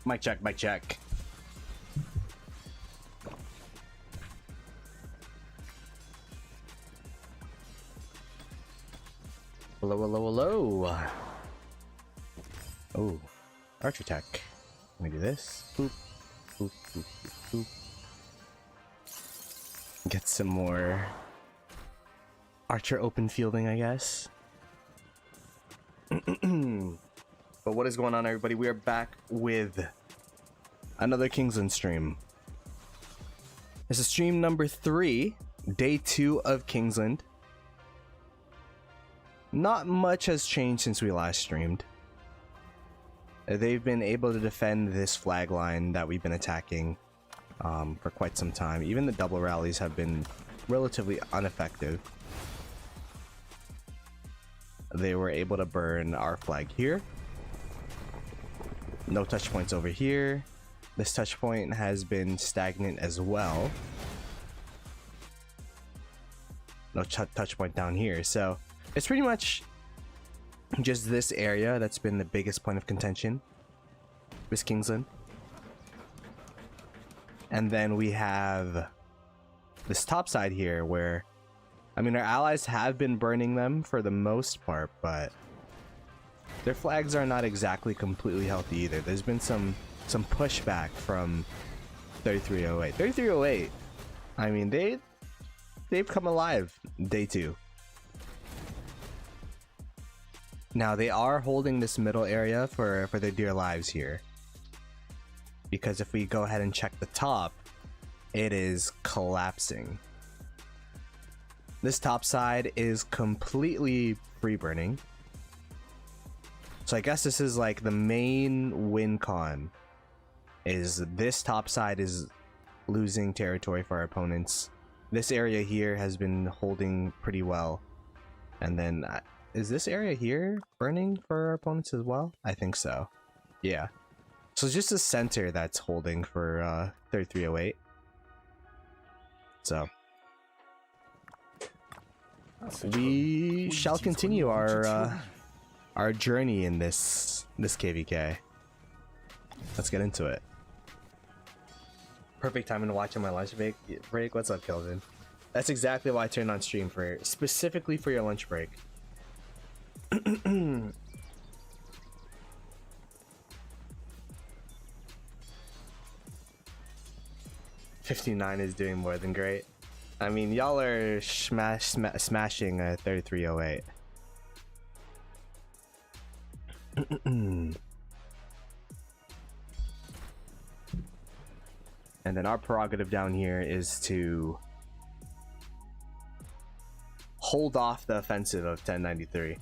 Mic check, mic check. Hello, hello, hello. Oh, archer tech. Let me do this. Boop, boop, boop, boop, boop. Get some more archer open fielding, I guess. But what is going on, everybody? We are back with another Kingsland stream. This is stream number 3, day 2 of Kingsland. Not much has changed since we last streamed. They've been able to defend this flag line that we've been attacking for quite some time. Even the double rallies have been relatively ineffective. They were able to burn our flag here. No touch points over here. This touch point has been stagnant as well. No touch point down here. So it's pretty much just this area that's been the biggest point of contention with Kingsland. And then we have this top side here where, I mean, our allies have been burning them for the most part, but their flags are not exactly completely healthy either. There's been some pushback from 3308. 3308, I mean, they've come alive day 2. Now they are holding this middle area for their dear lives here, because if we go ahead and check the top, it is collapsing. This top side is completely free burning. So I guess this is like the main win con, is this top side is losing territory for our opponents. This area here has been holding pretty well. And then is this area here burning for our opponents as well? I think so. Yeah. So it's just the center that's holding for 3308. So we shall continue our journey in this KVK. Let's get into it. Perfect time to watch on my lunch break. What's up, Kelvin? That's exactly why I turned on stream, for specifically for your lunch break. 59 is doing more than great. I mean, y'all are smashing 3308. And then our prerogative down here is to hold off the offensive of 1093,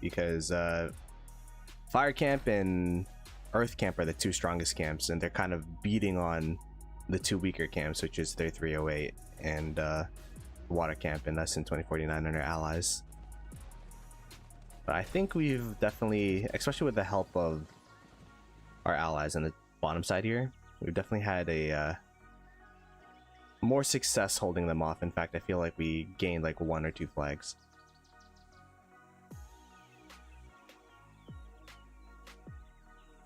because Fire Camp and Earth Camp are the 2 strongest camps, and they're kind of beating on the 2 weaker camps, which is 3308 and Water Camp and us in 2049 and our allies. But I think we've definitely, especially with the help of our allies on the bottom side here, we've definitely had a more success holding them off. In fact, I feel like we gained like 1 or 2 flags.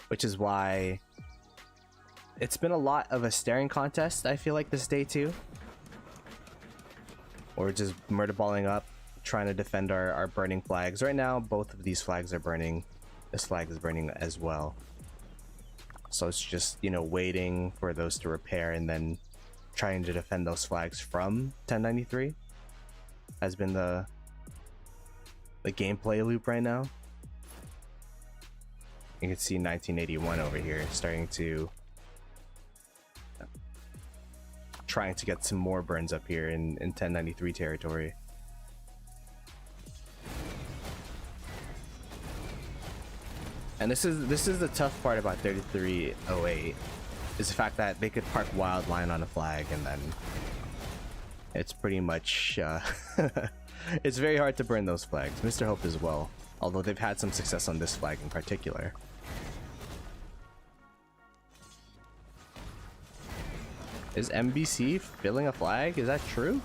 Which is why it's been a lot of a staring contest, I feel like, this day too. Or just murder balling up, trying to defend our burning flags. Right now, both of these flags are burning. This flag is burning as well. So it's just, you know, waiting for those to repair and then trying to defend those flags from 1093 has been the gameplay loop right now. You can see 1981 over here starting to trying to get some more burns up here in 1093 territory. And this is the tough part about 3308, is the fact that they could park Wildline on a flag and then it's pretty much it's very hard to burn those flags. Mr. Hope as well, although they've had some success on this flag in particular. Is MBC filling a flag? Is that true?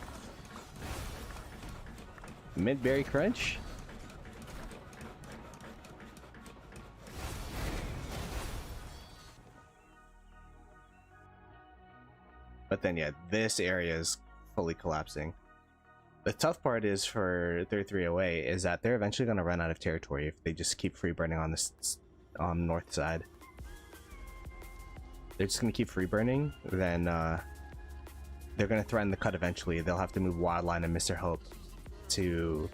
Mid-berry crunch? But then yeah, this area is fully collapsing. The tough part is for 3308 is that they're eventually going to run out of territory if they just keep free burning on this north side. They're just going to keep free burning, then they're going to threaten the cut eventually. They'll have to move Wildline and Mr. Hope to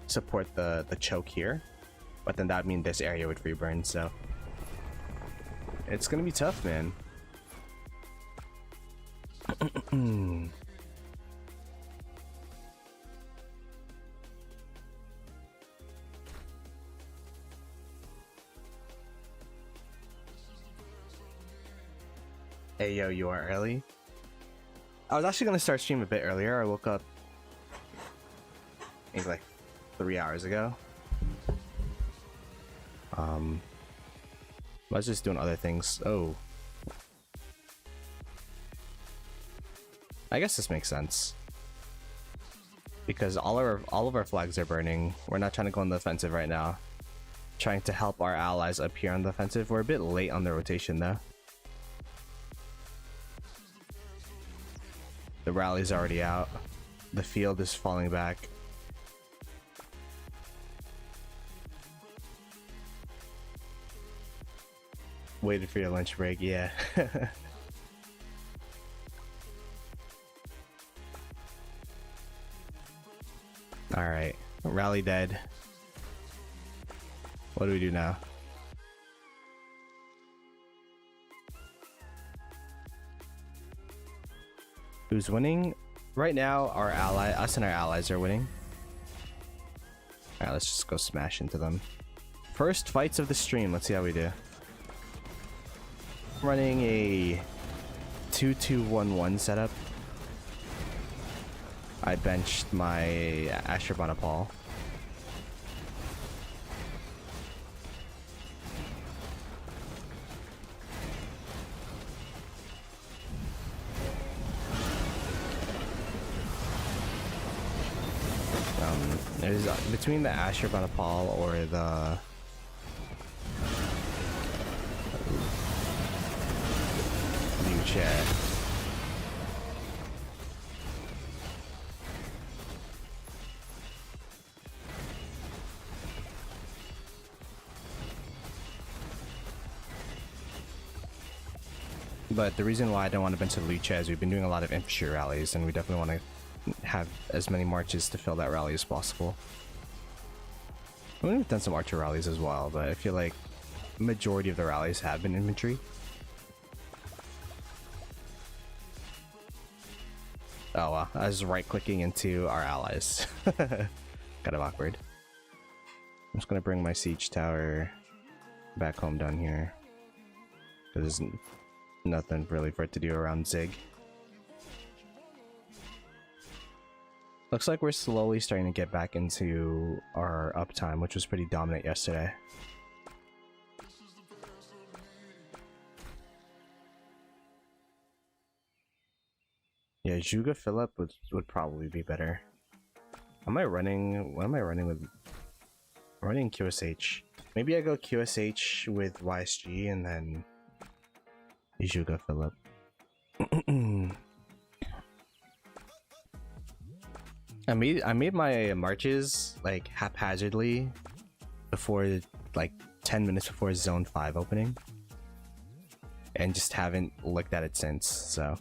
support the choke here, but then that would mean this area would free burn, so it's going to be tough, man. Hey yo, you are early. I was actually gonna start stream a bit earlier. I woke up maybe like 3 hours ago. I was just doing other things. Oh, I guess this makes sense because all of our flags are burning. We're not trying to go on the offensive right now. Trying to help our allies up here on the offensive. We're a bit late on the rotation though. The rally's already out. The field is falling back. Waited for your lunch break, yeah. Alright, rally dead. What do we do now? Who's winning? Right now, us and our allies are winning. Alright, let's just go smash into them. First fights of the stream, let's see how we do. I'm running a 2-2-1-1 setup. I benched my Ashurbanipal. There's between the Ashurbanipal or the Lucha. But the reason why I don't want to bench the Lucha is we've been doing a lot of infantry rallies, and we definitely want to have as many marches to fill that rally as possible. I mean, we've done some archer rallies as well, but I feel like the majority of the rallies have been infantry. Oh wow, I was right clicking into our allies. Kind of awkward. I'm just gonna bring my siege tower back home down here. There's nothing really for it to do around Zig. Looks like we're slowly starting to get back into our uptime, which was pretty dominant yesterday. Yeah, Juga Philip would probably be better. Am I running? What am I running with? I'm running QSH. Maybe I go QSH with YSG and then Juga Philip. I made my marches like haphazardly before, like 10 minutes before zone 5 opening, and just haven't looked at it since, so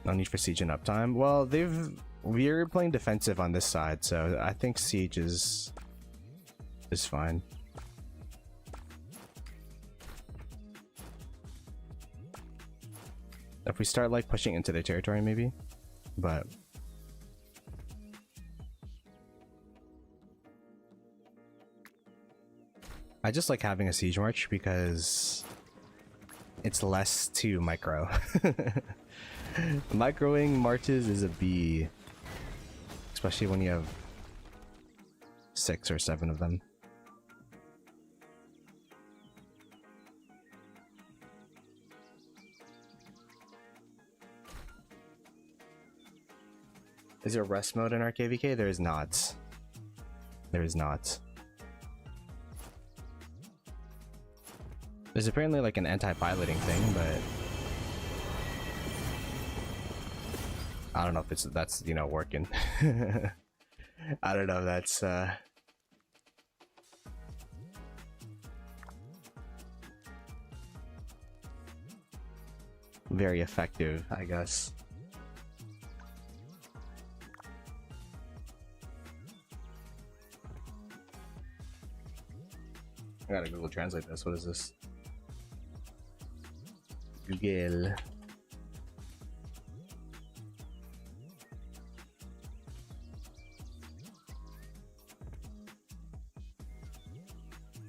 no need for siege and uptime. Well, we're playing defensive on this side, so I think siege is fine. If we start like pushing into their territory, maybe, but I just like having a siege march because it's less to micro. Microing marches is a B, especially when you have 6 or 7 of them. Is there rest mode in RKVK? There is not. There is not. There's apparently like an anti-piloting thing, but I don't know if that's you know working. I don't know if that's very effective, I guess. I gotta Google Translate this. What is this? Google.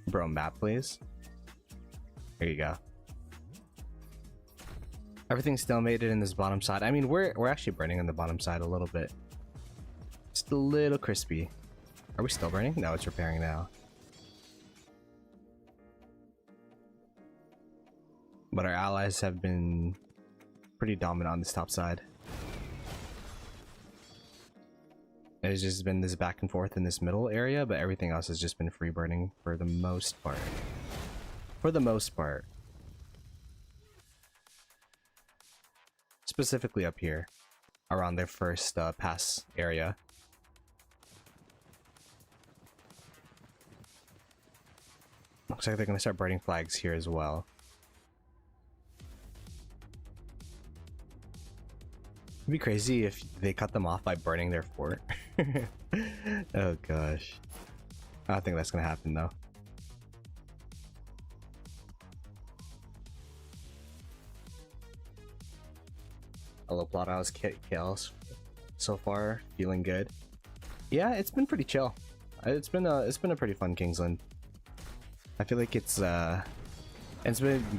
Bro, map please. There you go. Everything's still made it in this bottom side. I mean, we're actually burning on the bottom side a little bit. Just a little crispy. Are we still burning? No, it's repairing now. But our allies have been pretty dominant on this top side. There's just been this back and forth in this middle area, but everything else has just been free burning for the most part. For the most part. Specifically up here, around their first pass area. Looks like they're gonna start burning flags here as well. It'd be crazy if they cut them off by burning their fort. Oh gosh. I don't think that's gonna happen though. Hello Ploto, how's Chaos so far? Feeling good? Yeah, it's been pretty chill. It's been a pretty fun Kingsland. I feel like it's been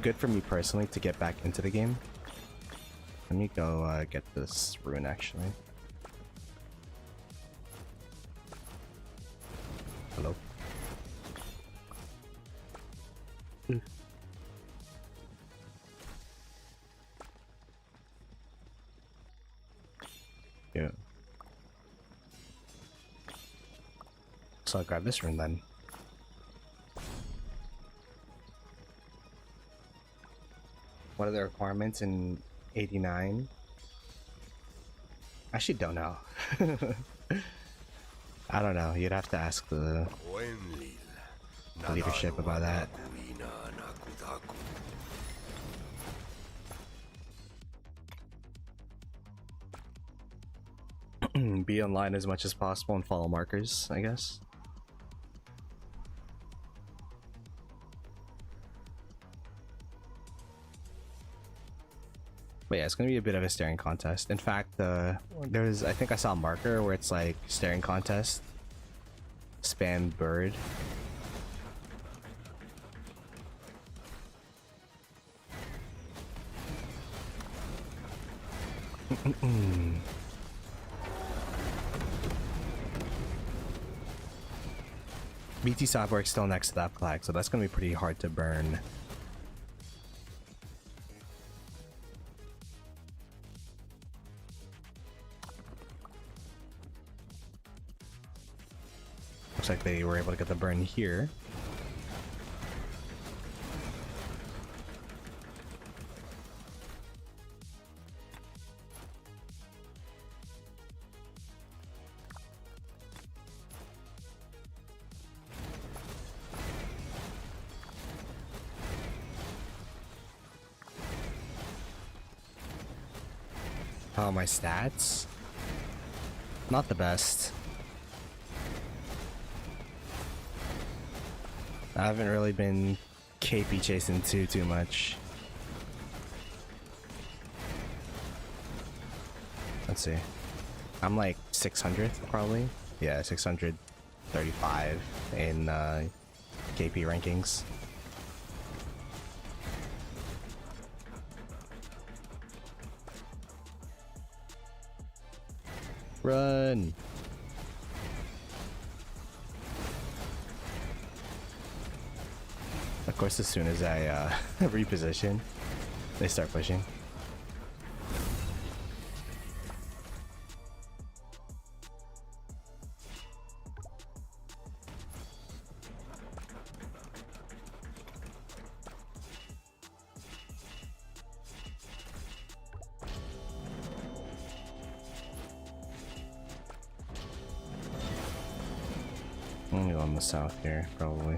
good for me personally to get back into the game. Let me go get this rune actually. Hello. Yeah. So I'll grab this rune then. What are the requirements in 89? I actually don't know. I don't know. You'd have to ask the leadership about that. Be online as much as possible and follow markers, I guess. But yeah, it's gonna be a bit of a staring contest. In fact, I think I saw a marker where it's like staring contest, spam bird. BT Cyborg's still next to that flag, so that's gonna be pretty hard to burn. Looks like they were able to get the burn here. Oh, my stats? Not the best. I haven't really been KP chasing too much. Let's see. I'm like 600th probably. Yeah, 635 in KP rankings. Run! Of course, as soon as I reposition, they start pushing. I'm gonna go on the south here, probably.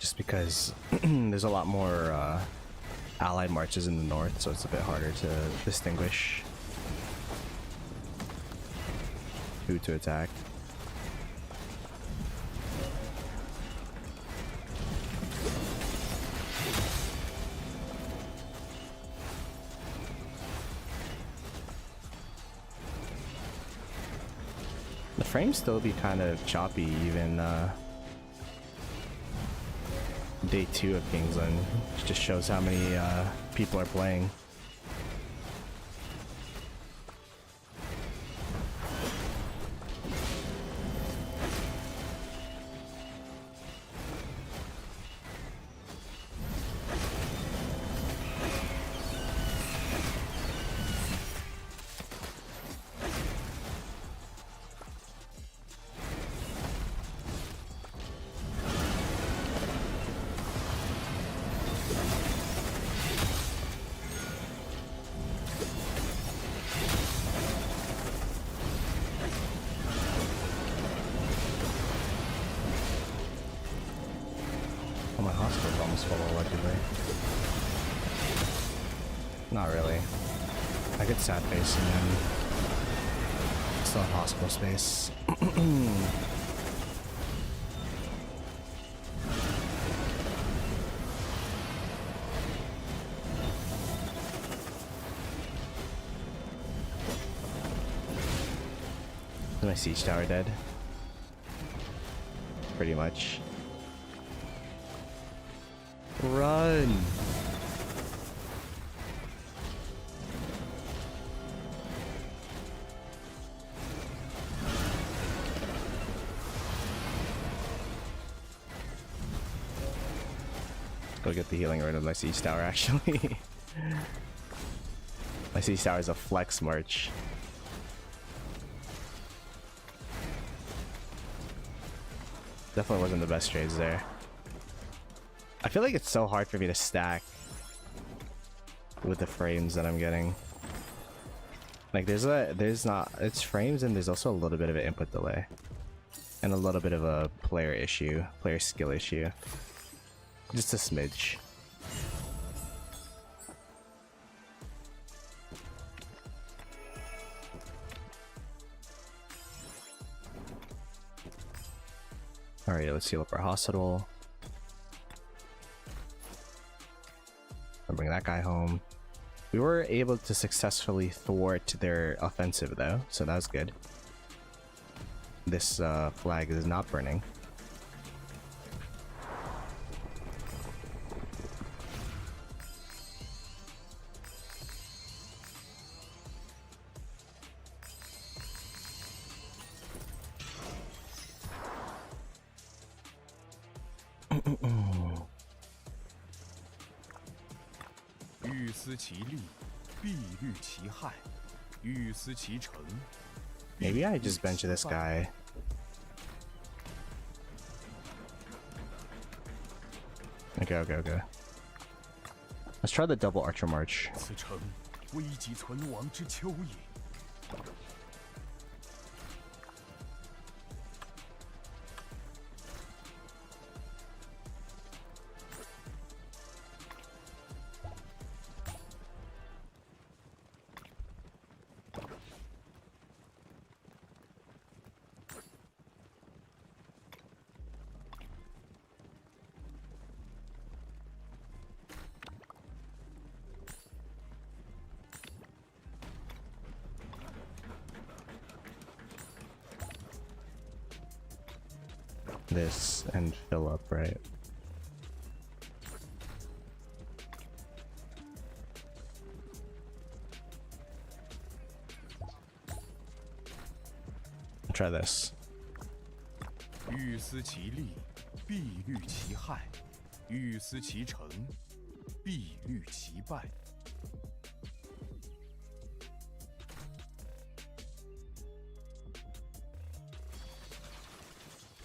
Just because there's a lot more allied marches in the north, so it's a bit harder to distinguish who to attack. The frames still be kind of choppy even day 2 of Kingsland. It just shows how many people are playing. My hospital's almost full allegedly. Not really. I could sad face and then still have hospital space. Is my siege tower dead? Pretty much. Run! Go get the healing rid of my siege tower, actually. My siege tower is a flex march. Definitely wasn't the best trades there. I feel like it's so hard for me to stack with the frames that I'm getting. Like it's frames and there's also a little bit of an input delay. And a little bit of a player skill issue. Just a smidge. Alright, let's heal up our hospital. I'll bring that guy home. We were able to successfully thwart their offensive though, so that was good. This flag is not burning. Maybe I just bench this guy. Okay. Let's try the double archer march. This and fill up, right? I'll try this.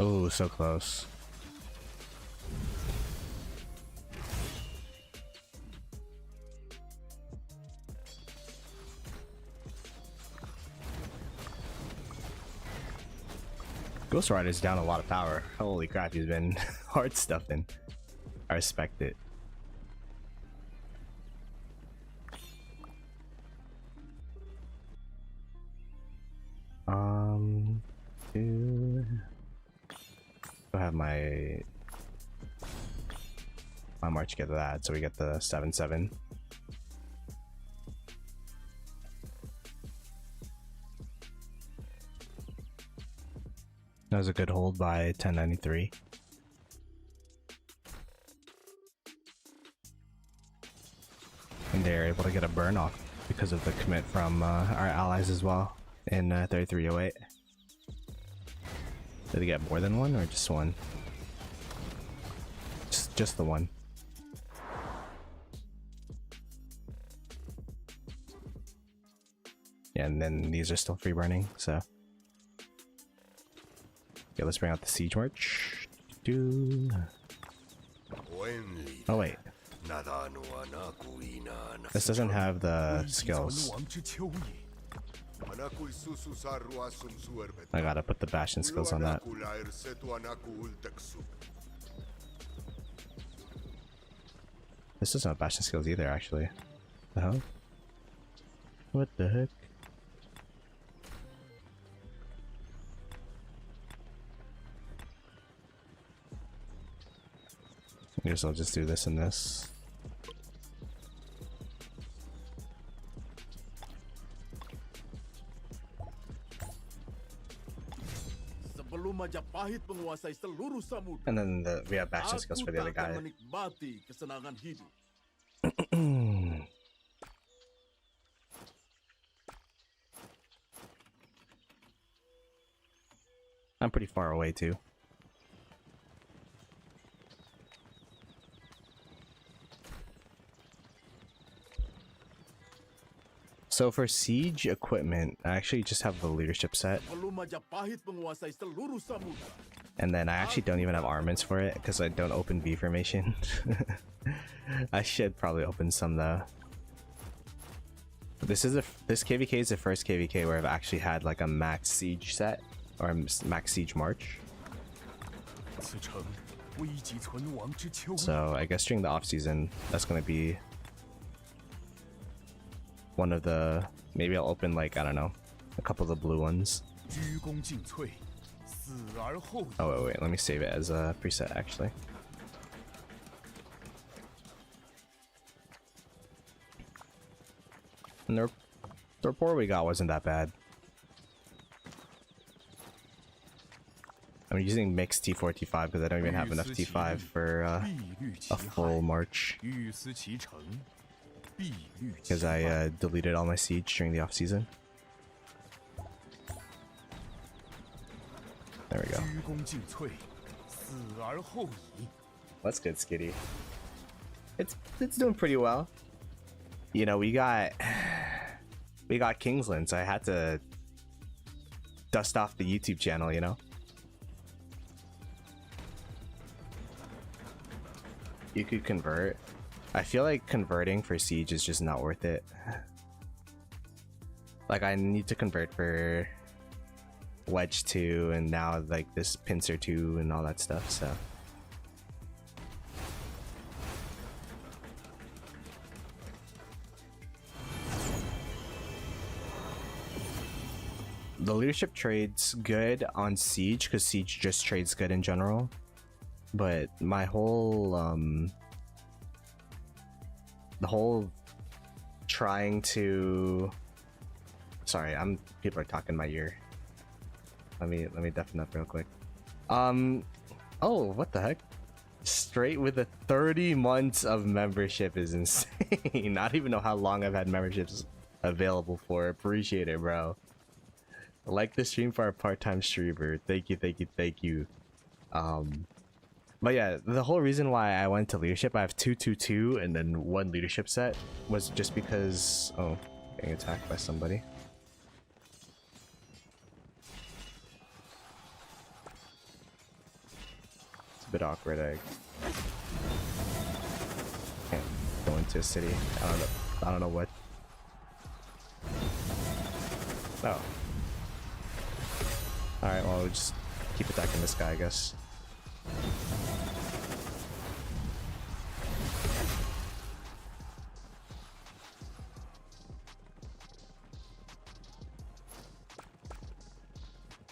Oh, so close. Ghost Rider's down a lot of power. Holy crap, he's been hard stuffing. I respect it. I'll have my March get that, so we get the 7-7. That was a good hold by 1093. And they're able to get a burn off because of the commit from our allies as well in 3308. Did they get more than one or just one? Just the one. Yeah, and then these are still free burning, so. Okay, let's bring out the Siege March. Oh wait. This doesn't have the skills. I gotta put the Bastion skills on that. This doesn't have Bastion skills either, actually. The hell? What the heck? I guess I'll just do this and this. And then we have Bastion skills for the other guy. I'm pretty far away too. So for siege equipment, I actually just have the leadership set. And then I actually don't even have armaments for it because I don't open V formation. I should probably open some though. This KVK is the first KVK where I've actually had like a max siege set or max siege march. So I guess during the off season, that's gonna be one of the, maybe I'll open like, I don't know, a couple of the blue ones. Oh wait, let me save it as a preset actually. And the rapport we got wasn't that bad. I'm using mixed T4, T5 because I don't even have enough T5 for a full march. Because I deleted all my siege during the off season. There we go. That's good, Skitty. It's doing pretty well. You know, we got Kingsland, so I had to dust off the YouTube channel, you know. You could convert. I feel like converting for siege is just not worth it. Like I need to convert for Wedge 2 and now like this Pincer 2 and all that stuff, so. The leadership trade's good on siege because siege just trades good in general. But my whole the whole trying to, sorry, people are talking in my ear. Let me deafen up real quick. Oh, what the heck? Straight with the 30 months of membership is insane. I don't even know how long I've had memberships available for. Appreciate it, bro. Like the stream for our part-time streamer. Thank you. But yeah, the whole reason why I went to leadership, I have 222 and then one leadership set, was just because, oh, getting attacked by somebody. It's a bit awkward. I can't go into a city. I don't know what. Oh. Alright, well, we'll just keep attacking this guy, I guess.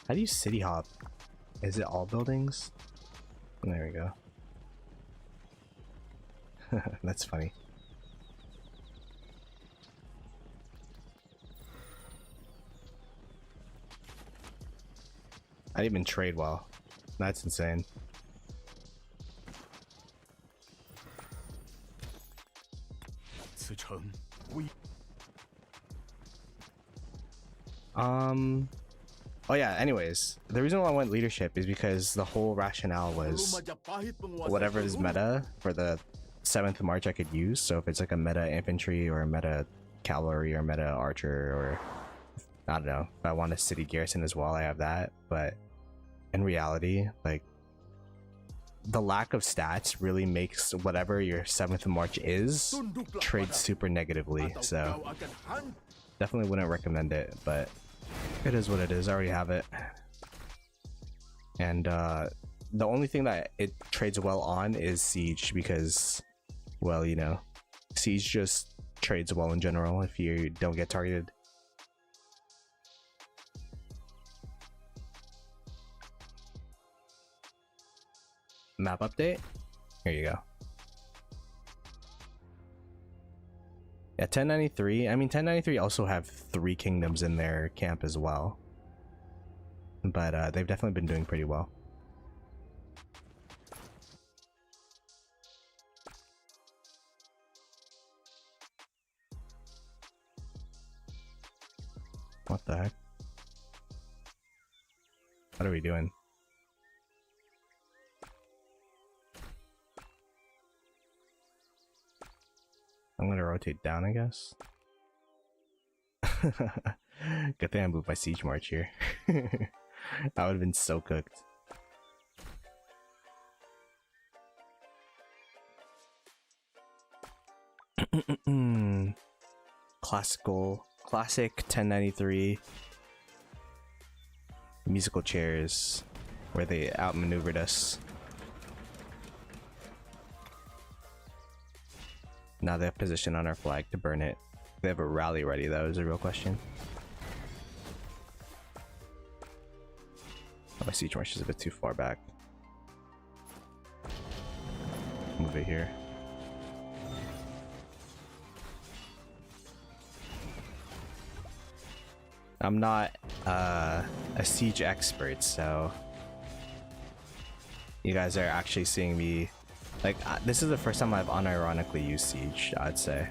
How do you city hop? Is it all buildings? There we go. That's funny. I didn't even trade well. That's insane. Oh yeah, anyways, the reason why I went leadership is because the whole rationale was whatever is meta for the 7th March I could use. So if it's like a meta infantry or a meta cavalry or meta archer, or I don't know, if I want a city garrison as well, I have that. But in reality, like, the lack of stats really makes whatever your 7th March is trade super negatively. So definitely wouldn't recommend it, but it is what it is. I already have it. And the only thing that it trades well on is siege, because, well, you know, siege just trades well in general if you don't get targeted. Map update? Here you go. Yeah, 1093. I mean, 1093 also have 3 kingdoms in their camp as well. But they've definitely been doing pretty well. What the heck? What are we doing? I'm gonna rotate down, I guess. Good thing I moved my siege march here. That would have been so cooked. Classic 1093 musical chairs where they outmaneuvered us. Now they have position on our flag to burn it. They have a rally ready, though, is a real question. Oh, my siege march is a bit too far back. Move it here. I'm not a siege expert, so you guys are actually seeing me. Like, this is the first time I've unironically used siege, I'd say.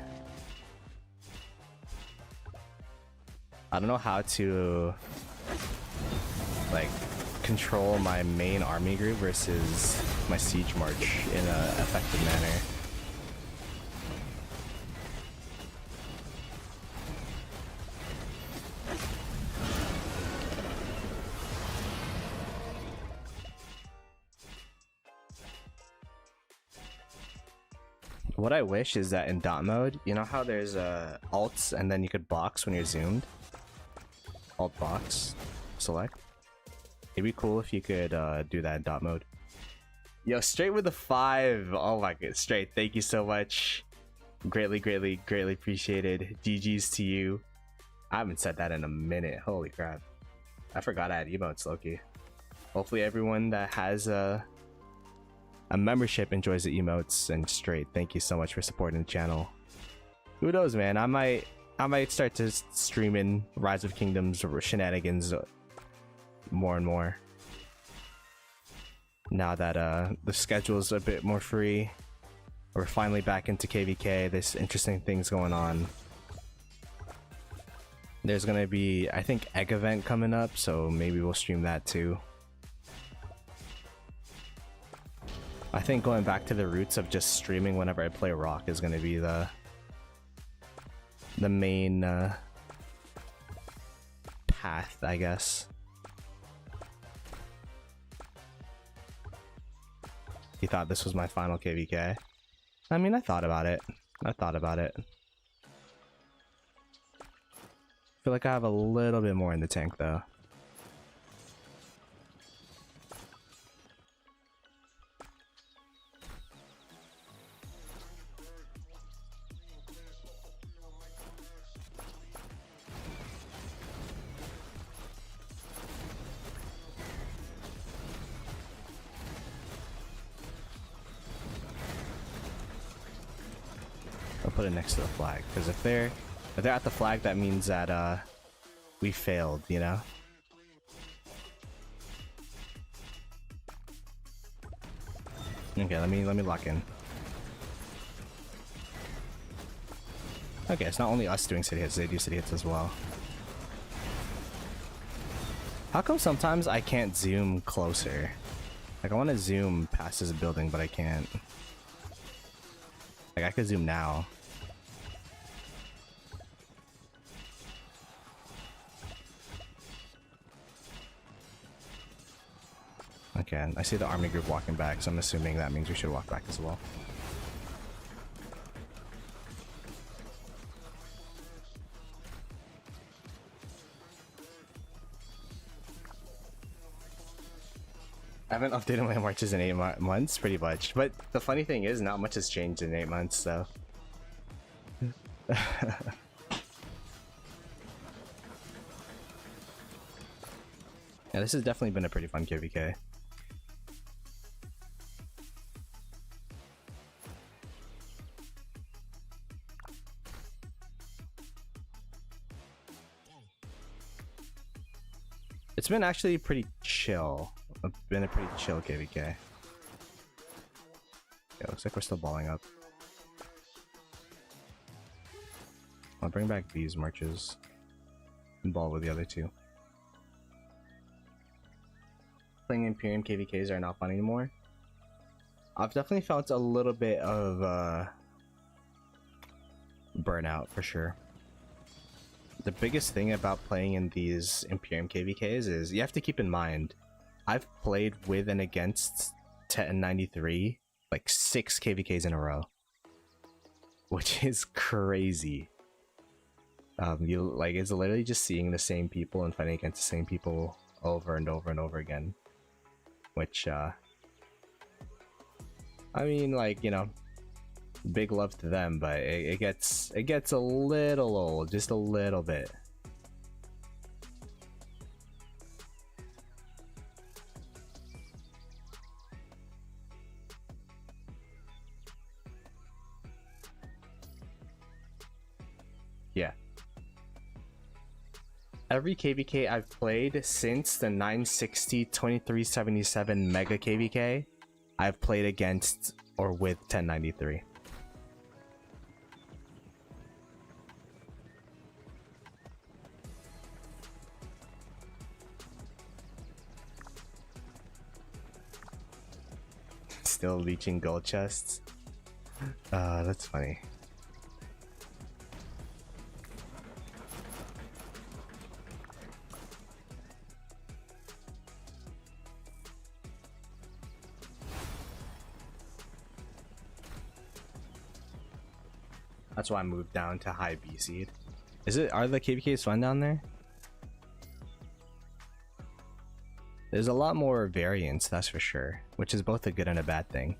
I don't know how to, like, control my main army group versus my siege march in an effective manner. What I wish is that in dot mode, you know how there's alts and then you could box when you're zoomed? Alt box, select. It'd be cool if you could do that in dot mode. Yo, straight with the 5. Oh my god, straight. Thank you so much. Greatly appreciated. GG's to you. I haven't said that in a minute. Holy crap. I forgot I had emotes, Loki. Hopefully everyone that has a membership enjoys the emotes. And straight, thank you so much for supporting the channel. Who knows, man? I might start to stream in Rise of Kingdoms or shenanigans more and more now that the schedule's a bit more free. We're finally back into KVK. There's interesting things going on. There's gonna be, I think, egg event coming up, so maybe we'll stream that too. I think going back to the roots of just streaming whenever I play Rock is gonna be the main path, I guess. You thought this was my final KVK? I mean, I thought about it. I feel like I have a little bit more in the tank, though. put it next to the flag, because if they're at the flag, that means that we failed, you know. Okay, let me lock in. Okay, it's not only us doing city hits, they do city hits as well. How come sometimes I can't zoom closer? Like, I want to zoom past this building, but I can't. Like, I could zoom now. Okay, I see the army group walking back, so I'm assuming that means we should walk back as well. I haven't updated my marches in 8 months, pretty much. But the funny thing is, not much has changed in 8 months, so... Yeah, this has definitely been a pretty fun KVK. It's been actually pretty chill. It's been a pretty chill KVK. Yeah, looks like we're still balling up. I'll bring back these marches and ball with the other two. Playing Imperium KVKs are not fun anymore. I've definitely felt a little bit of burnout for sure. The biggest thing about playing in these Imperium KVKs is you have to keep in mind, I've played with and against Teton 93 like 6 KVKs in a row, which is crazy. You like, it's literally just seeing the same people and fighting against the same people over and over and over again, which I mean, like, you know, big love to them, but it gets a little old, just a little bit. Yeah. Every KVK I've played since the 960 2377 Mega KVK, I've played against or with 1093. Still leeching gold chests. That's funny. That's why I moved down to high B seed. Are the KVKs fun down there? There's a lot more variance, that's for sure, which is both a good and a bad thing.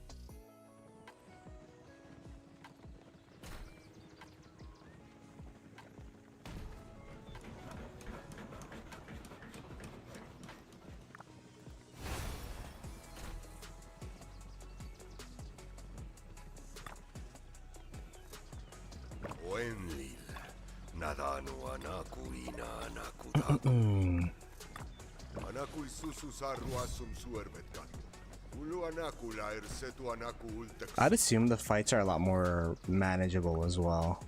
I'd assume the fights are a lot more manageable as well.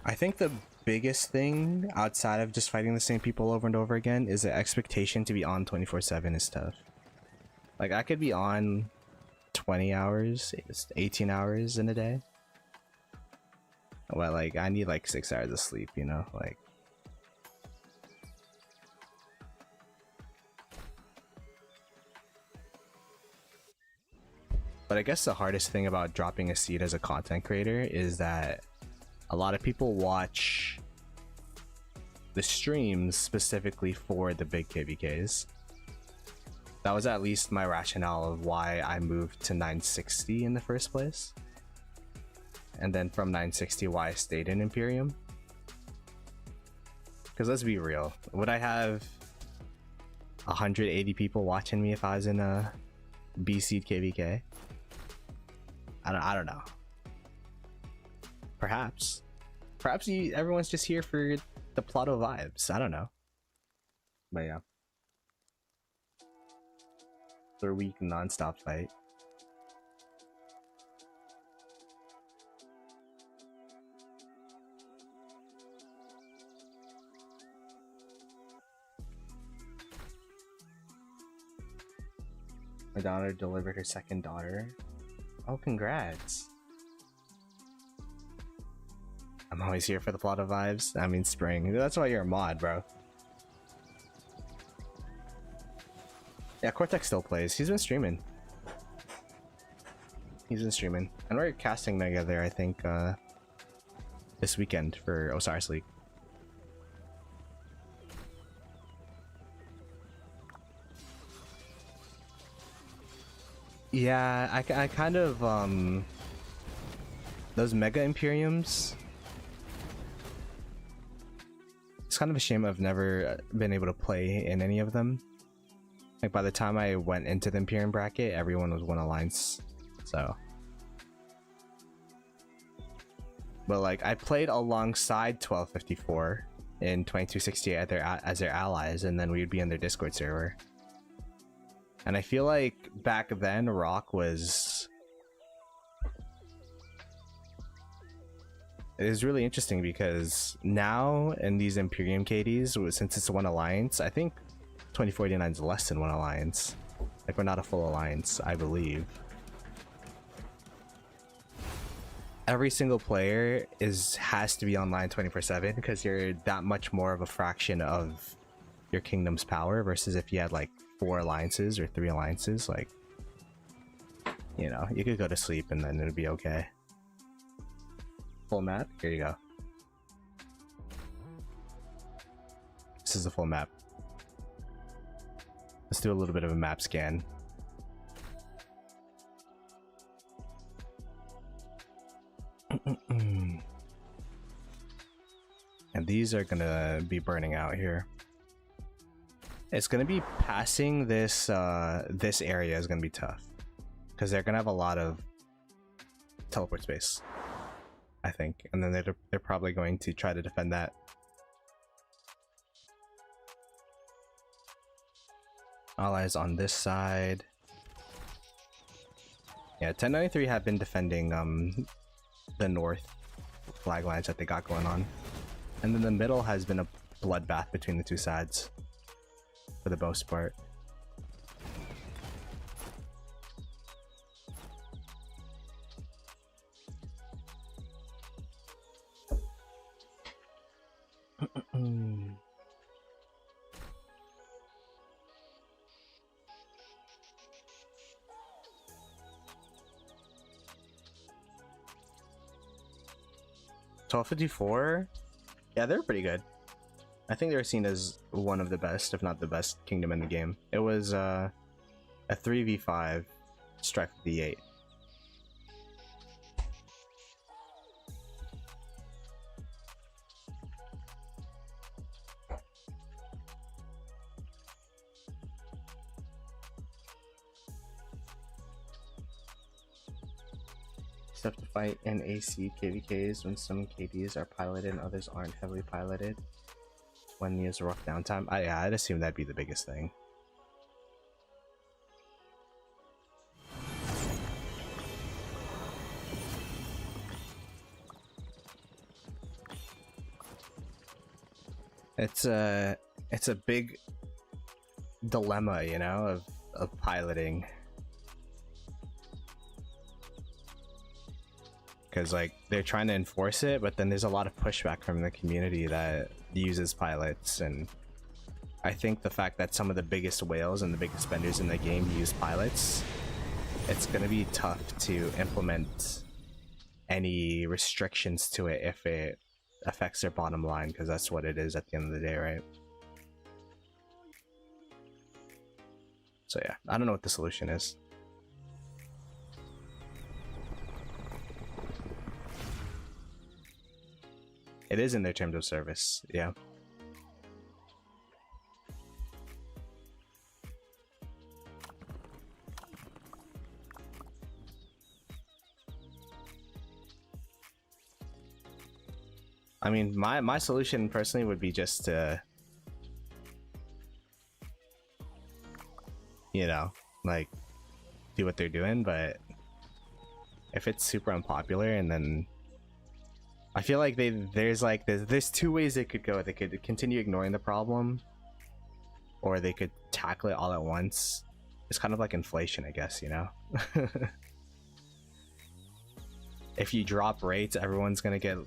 I think the biggest thing outside of just fighting the same people over and over again is the expectation to be on 24/7 is tough. Like, I could be on 20 hours, 18 hours in a day. Well, like, I need like 6 hours of sleep, you know, like. But I guess the hardest thing about dropping a seed as a content creator is that a lot of people watch the streams specifically for the big KVKs. That was at least my rationale of why I moved to 960 in the first place. And then from 960, why I stayed in Imperium. Because let's be real, would I have 180 people watching me if I was in a B seed KVK? I don't know. Perhaps everyone's just here for the Ploto vibes. I don't know. But yeah. 3-week non-stop fight. My daughter delivered her second daughter. Oh, congrats. I'm always here for the Ploto vibes. I mean, spring. That's why you're a mod, bro. Yeah, Cortex still plays. He's been streaming. And we're casting together, I think, this weekend for Osiris League. Yeah, I kind of, those Mega Imperiums. It's kind of a shame I've never been able to play in any of them. Like, by the time I went into the Imperium bracket, everyone was one alliance, so. But like, I played alongside 1254 in 2268 as their allies, and then we'd be in their Discord server. And I feel like back then, Rock was... It is really interesting because now in these Imperium KDs, since it's one alliance, I think 2049 is less than one alliance. Like, we're not a full alliance, I believe. Every single player has to be online 24/7 because you're that much more of a fraction of your kingdom's power versus if you had like 4 alliances or 3 alliances. Like, you know, you could go to sleep and then it'd be okay. Full map? Here you go. This is the full map. Let's do a little bit of a map scan. And these are gonna be burning out here. It's gonna be passing this this area is gonna be tough because they're gonna have a lot of teleport space, I think, and then they're probably going to try to defend that. Allies on this side. Yeah, 1093 have been defending the north flag lines that they got going on, and then the middle has been a bloodbath between the two sides for the most part. $12.54? Yeah, they're pretty good. I think they're seen as one of the best, if not the best, kingdom in the game. It was a 3v5 strike d8. Have to fight in AC KVKs when some KDs are piloted and others aren't heavily piloted. When there's a rough downtime. I'd assume that'd be the biggest thing. It's a big dilemma, you know, of piloting. Because like they're trying to enforce it, but then there's a lot of pushback from the community that uses pilots, and I think the fact that some of the biggest whales and the biggest spenders in the game use pilots, it's gonna be tough to implement any restrictions to it if it affects their bottom line, because that's what it is at the end of the day, right? So yeah, I don't know what the solution is. It is in their terms of service, yeah. I mean, my solution personally would be just to, you know, like do what they're doing. But if it's super unpopular, and then I feel like there's two ways they could go. They could continue ignoring the problem, or they could tackle it all at once. It's kind of like inflation, I guess, you know. If you drop rates, everyone's gonna get.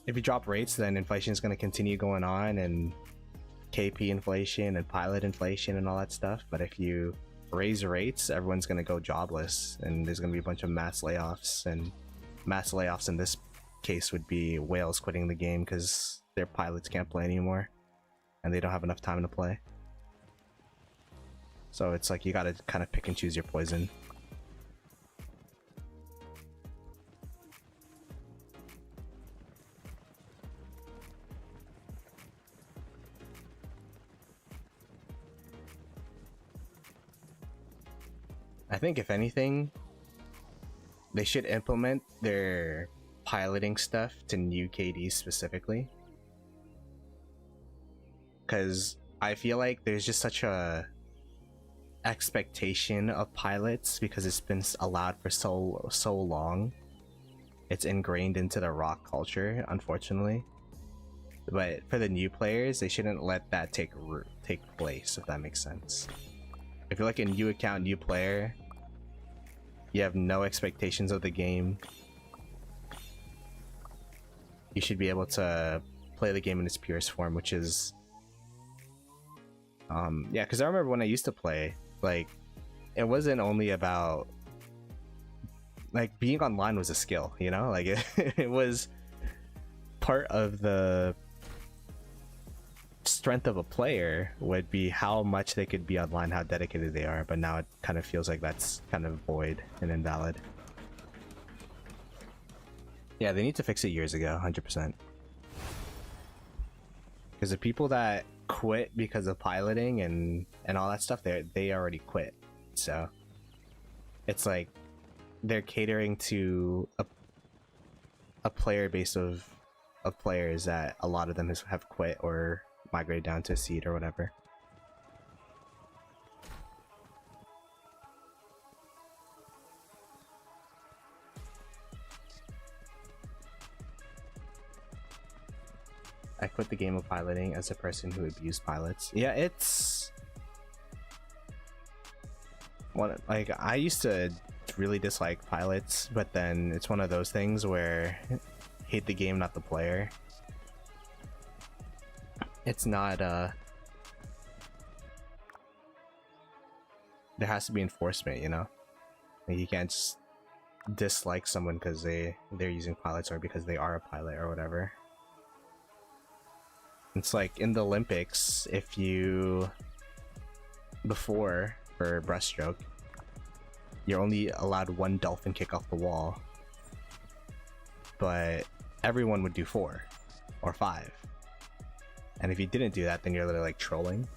If you drop rates, then inflation is gonna continue going on, and KP inflation and pilot inflation and all that stuff. But if you raise rates, everyone's gonna go jobless, and there's gonna be a bunch of mass layoffs. And mass layoffs in this case would be whales quitting the game because their pilots can't play anymore, and they don't have enough time to play. So it's like you gotta kind of pick and choose your poison. I think if anything, they should implement their piloting stuff to new KDs specifically. Because I feel like there's just such a expectation of pilots because it's been allowed for so long. It's ingrained into the rock culture, unfortunately. But for the new players, they shouldn't let that take place, if that makes sense. If you're like a new account, new player, you have no expectations of the game, you should be able to play the game in its purest form, which is yeah, because I remember when I used to play, like, it wasn't only about, like, being online was a skill, you know, like it was part of the strength of a player would be how much they could be online, how dedicated they are. But now it kind of feels like that's kind of void and invalid. Yeah, they need to fix it years ago, 100%. Because the people that quit because of piloting and all that stuff, they already quit. So it's like they're catering to a player base of players that a lot of them have quit or migrated down to a seed or whatever. I quit the game of piloting as a person who abused pilots. Yeah, it's like, I used to really dislike pilots, but then it's one of those things where hate the game, not the player. It's not there has to be enforcement, you know? Like, you can't just dislike someone because they're using pilots or because they are a pilot or whatever. It's like in the Olympics, if you before for breaststroke, you're only allowed one dolphin kick off the wall, but everyone would do 4 or 5. And if you didn't do that, then you're literally like trolling.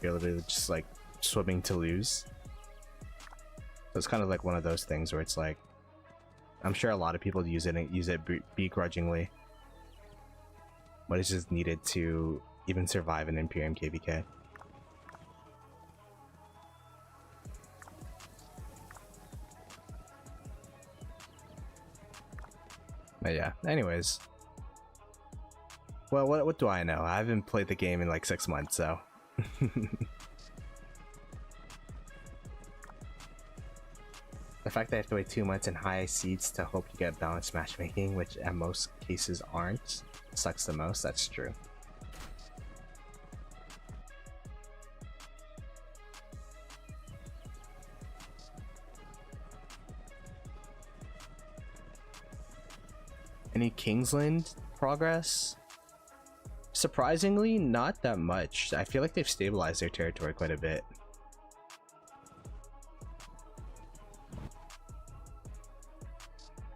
You're literally just like swimming to lose. So it's kind of like one of those things where it's like, I'm sure a lot of people use it begrudgingly, but it's just needed to even survive in Imperium KVK. But yeah, anyways. Well, what do I know? I haven't played the game in like 6 months, so. The fact that I have to wait 2 months in high seeds to hope to get balanced matchmaking, which at most cases aren't, sucks the most. That's true. Any Kingsland progress? Surprisingly, not that much. I feel like they've stabilized their territory quite a bit.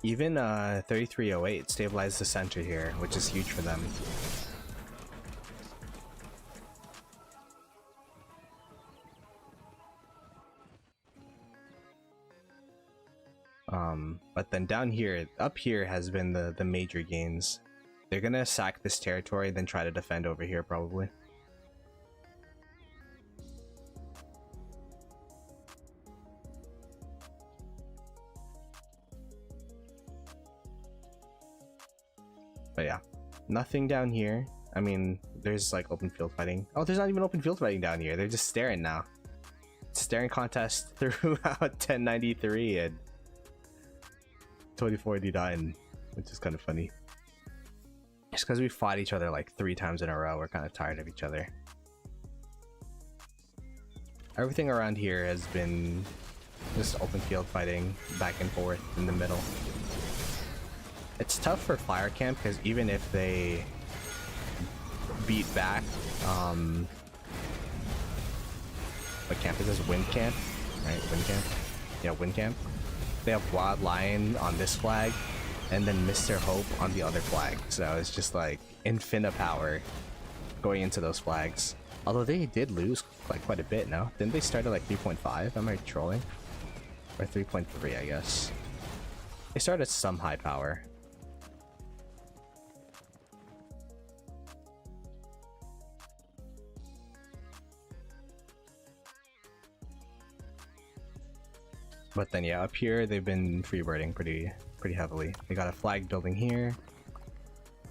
Even 3308 stabilized the center here, which is huge for them. But then down here, up here has been the major gains. They're gonna sack this territory, then try to defend over here probably. But yeah, nothing down here. I mean, there's like open field fighting. Oh, there's not even open field fighting down here. They're just staring now. Staring contest throughout 1093 and 2049, which is kind of funny. Just because we fought each other like 3 times in a row, we're kind of tired of each other. Everything around here has been just open field fighting back and forth in the middle. It's tough for Fire Camp because even if they beat back, what camp is this? Wind Camp? Right? Wind Camp? Yeah, Wind Camp. They have Wild Lion on this flag, and then Mr. Hope on the other flag. So it's just like infinite power going into those flags. Although they did lose like quite a bit, no? Didn't they start at like 3.5? Am I trolling? Or 3.3, I guess. They started at some high power. But then yeah, up here they've been freebirding pretty heavily. They got a flag building here.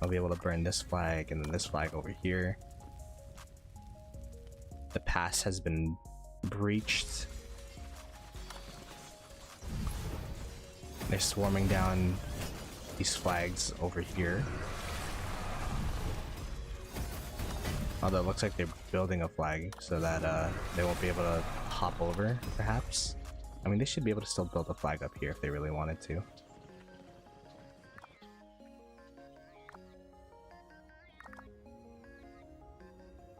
I'll be able to burn this flag and then this flag over here. The pass has been breached. They're swarming down these flags over here. Although it looks like they're building a flag so that they won't be able to hop over, perhaps. I mean, they should be able to still build a flag up here if they really wanted to.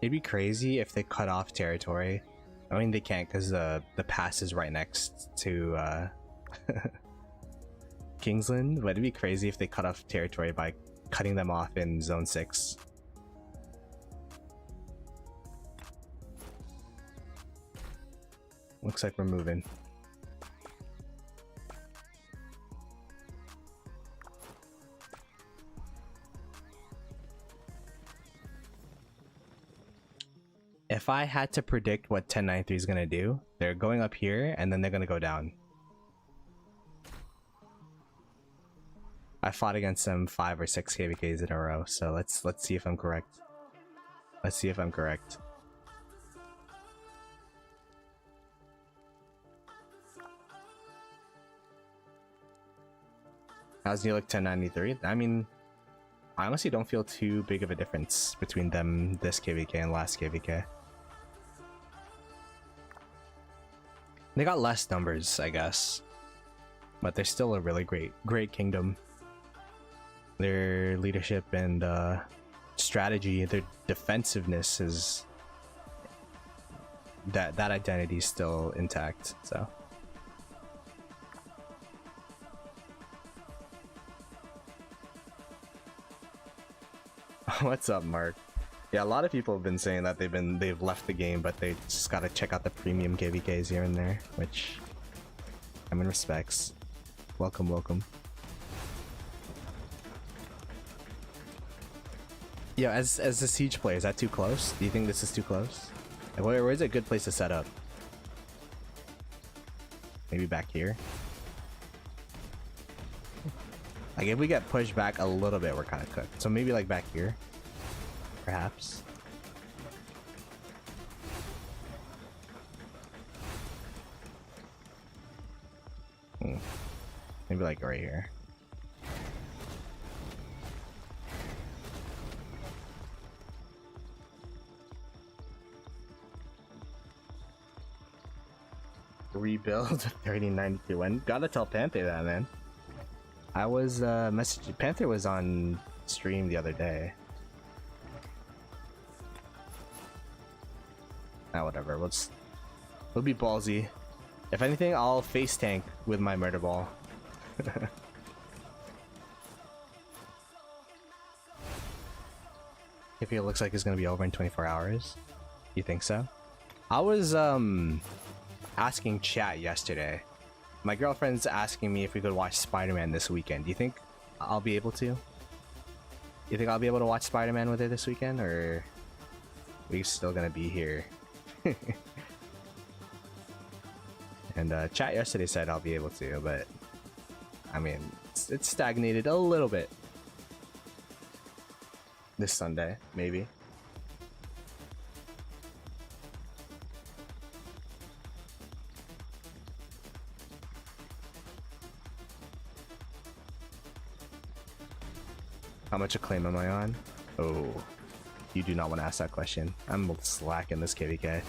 It'd be crazy if they cut off territory. I mean, they can't because the pass is right next to Kingsland, but it'd be crazy if they cut off territory by cutting them off in Zone 6. Looks like we're moving. If I had to predict what 1093 is going to do, they're going up here and then they're going to go down. I fought against them 5 or 6 KVKs in a row, so let's see if I'm correct. Let's see if I'm correct. How's New Look 1093? I mean, I honestly don't feel too big of a difference between them this KVK and last KVK. They got less numbers, I guess, but they're still a really great kingdom. Their leadership and strategy, their defensiveness is that identity is still intact. So. What's up, Mark? Yeah, a lot of people have been saying that they've left the game, but they just gotta check out the premium KVKs here and there, which I'm in respects. Welcome, welcome. Yeah, as the siege player, is that too close? Do you think this is too close? Like, where is a good place to set up? Maybe back here? Like, if we get pushed back a little bit, we're kind of cooked. So maybe like back here, perhaps. Maybe like right here. Rebuild 3092 win. Gotta tell Panther that, man. I was messaging Panther was on stream the other day. Whatever. We'll be ballsy. If anything, I'll face tank with my murder ball. If it looks like it's gonna be over in 24 hours, you think so? I was asking chat yesterday My girlfriend's asking me if we could watch Spider-Man this weekend. Do you think I'll be able to? You think I'll be able to watch Spider-Man with her this weekend, or are we still gonna be here? And chat yesterday said I'll be able to, but I mean, it's stagnated a little bit. This Sunday, maybe. How much acclaim am I on? Oh, you do not want to ask that question. I'm slacking this KVK.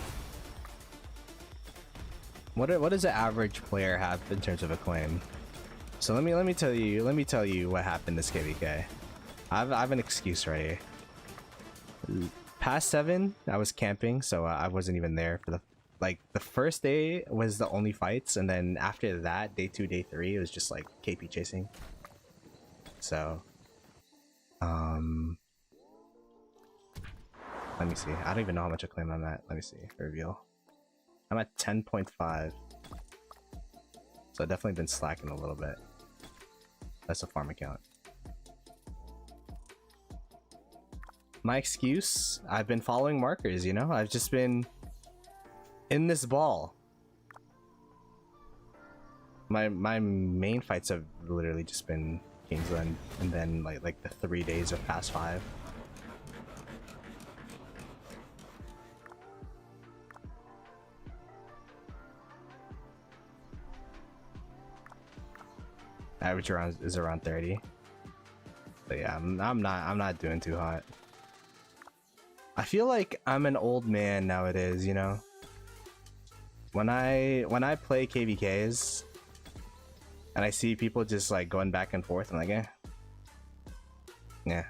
What does the average player have in terms of acclaim? So let me tell you what happened this KVK. I have an excuse right here. Past 7, I was camping, so I wasn't even there for the first day was the only fights, and then after that, day 2, day 3, it was just like KP chasing. So, let me see. I don't even know how much acclaim I'm at. Let me see. Reveal. I'm at 10.5. So I've definitely been slacking a little bit. That's a farm account. My excuse? I've been following markers, you know? I've just been in this ball. My main fights have literally just been Kingsland, and then like the 3 days of past 5. Average is around 30. But yeah, I'm not doing too hot. I feel like I'm an old man nowadays, you know? When I play KVKs and I see people just like going back and forth, I'm like, eh. Yeah.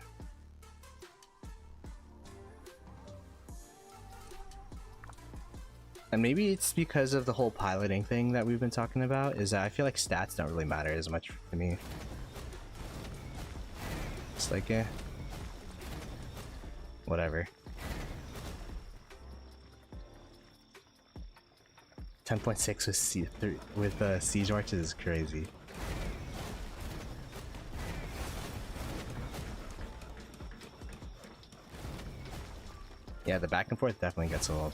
And maybe it's because of the whole piloting thing that we've been talking about, is that I feel like stats don't really matter as much to me. It's like, eh. Whatever. 10.6 with siege marches is crazy. Yeah, the back and forth definitely gets old.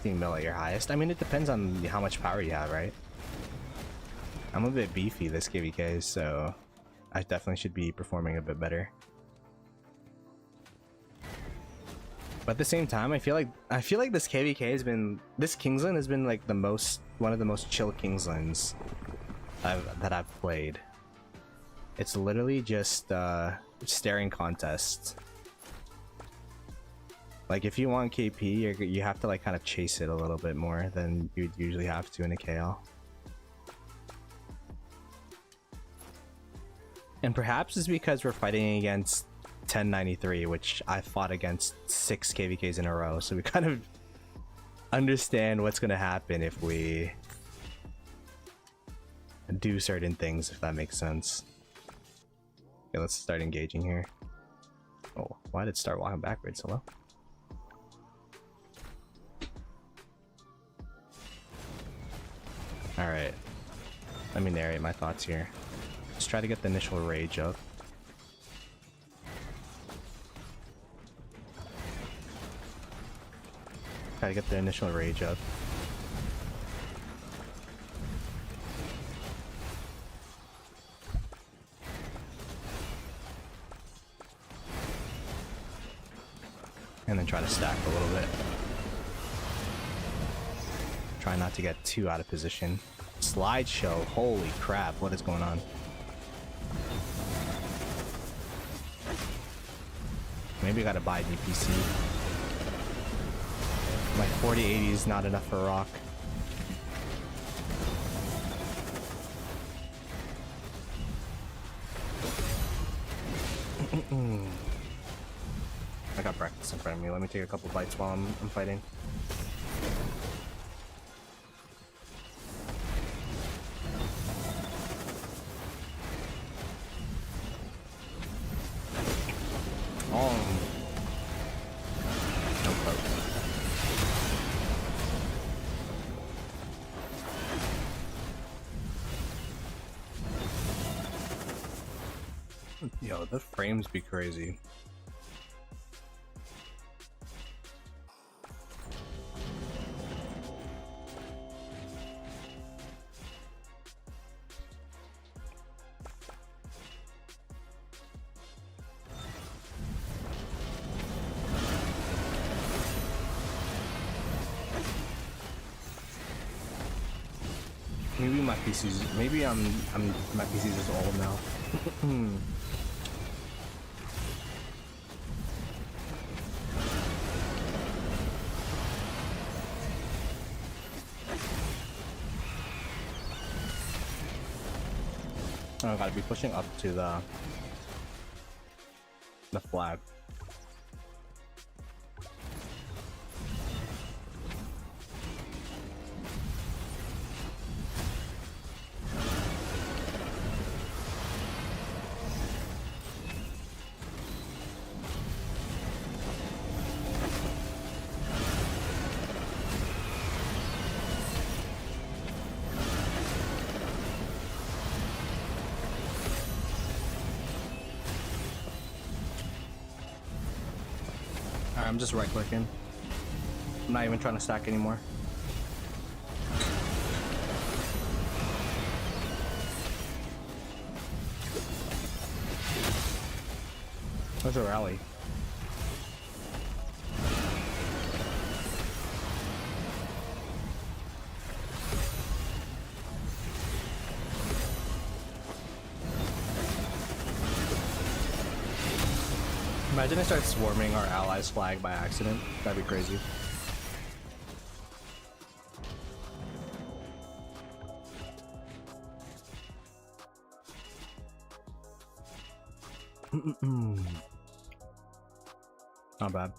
Mil at your highest. I mean, it depends on how much power you have, right? I'm a bit beefy this KVK, so I definitely should be performing a bit better. But at the same time, I feel like this KVK has been, this Kingsland has been like one of the most chill Kingslands that I've played. It's literally just staring contests. Like, if you want KP, you have to like kind of chase it a little bit more than you'd usually have to in a KL. And perhaps it's because we're fighting against 1093, which I fought against 6 KVKs in a row, so we kind of understand what's gonna happen if we do certain things, if that makes sense. Okay, let's start engaging here. Oh, why did it start walking backwards? Hello? Alright, let me narrate my thoughts here. Let's try to get the initial rage up. Try to get the initial rage up. And then try to stack a little bit. Try not to get too out of position. Slideshow, holy crap, what is going on? Maybe I gotta buy DPC. My 4080 is not enough for rock. I got breakfast in front of me. Let me take a couple bites while I'm fighting. Yo, the frames be crazy. Maybe my PC's. Maybe my PC's just old now. I gotta be pushing up to the flag. I'm just right clicking. I'm not even trying to stack anymore. There's a rally. Imagine it starts swarming our allies' flag by accident. That'd be crazy. Not bad.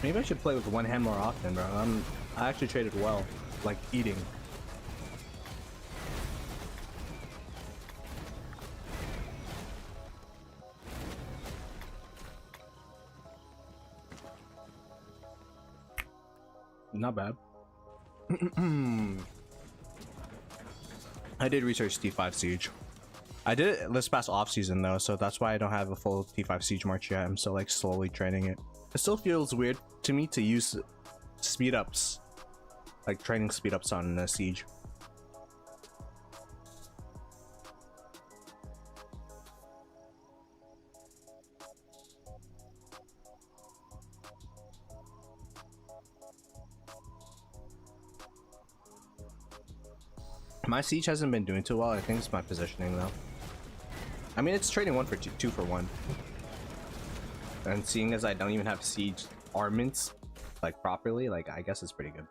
Maybe I should play with one hand more often, bro. I actually traded well, like eating. Not bad. I did research T5 Siege. I did it this past off season though, so that's why I don't have a full T5 Siege March yet. I'm still like slowly training it. It still feels weird to me to use speed ups, like training speed ups on Siege. My Siege hasn't been doing too well. I think it's my positioning though. I mean, it's trading 1 for 2, 2 for 1. And seeing as I don't even have Siege armaments like properly, like I guess it's pretty good.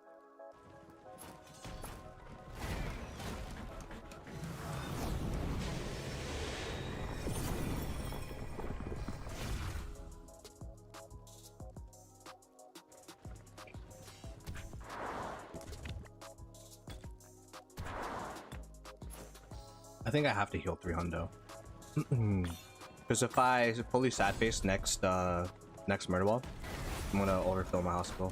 I think I have to heal 3 hundo. Because if I fully sad face next murder wall, I'm gonna overfill my hospital.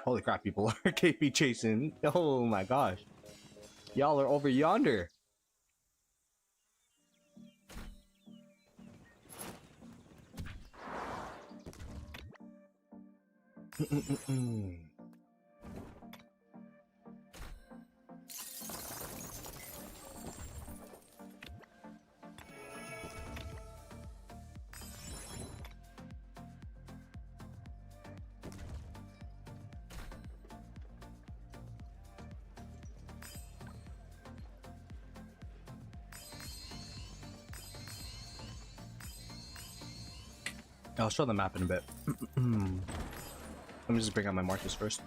Holy crap, people are KP chasing. Oh my gosh. Y'all are over yonder. I'll show the map in a bit. Let me just bring out my markers first.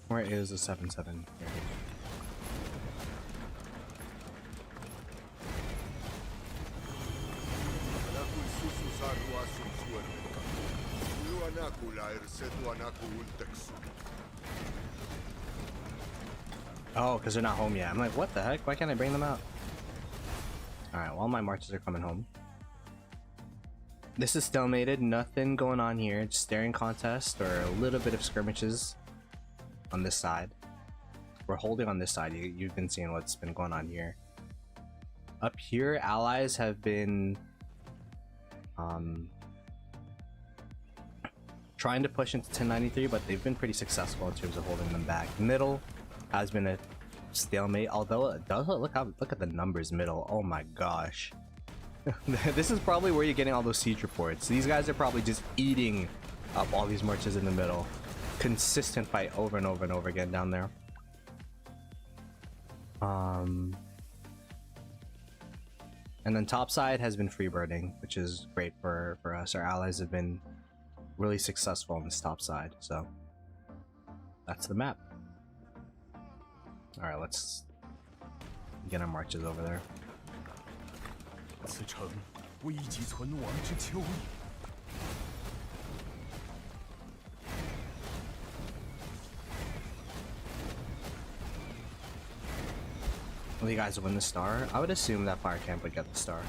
Where is the 7-7? Here. Oh, because they're not home yet. I'm like, what the heck? Why can't I bring them out? Alright, well, my marches are coming home. This is stalemated. Nothing going on here. Just staring contest or a little bit of skirmishes on this side. We're holding on this side. You've been seeing what's been going on here. Up here, allies have been trying to push into 1093, but they've been pretty successful in terms of holding them back. Middle has been a stalemate, although it does look at the numbers. Middle, oh my gosh. This is probably where you're getting all those siege reports. These guys are probably just eating up all these marches in the middle. Consistent fight over and over and over again down there. And then top side has been freebirding, which is great for us. Our allies have been really successful on this top side, so that's the map. All right, let's get our marches over there. 此城危急存亡之秋也。 Will you guys win the star? I would assume that fire camp would get the star.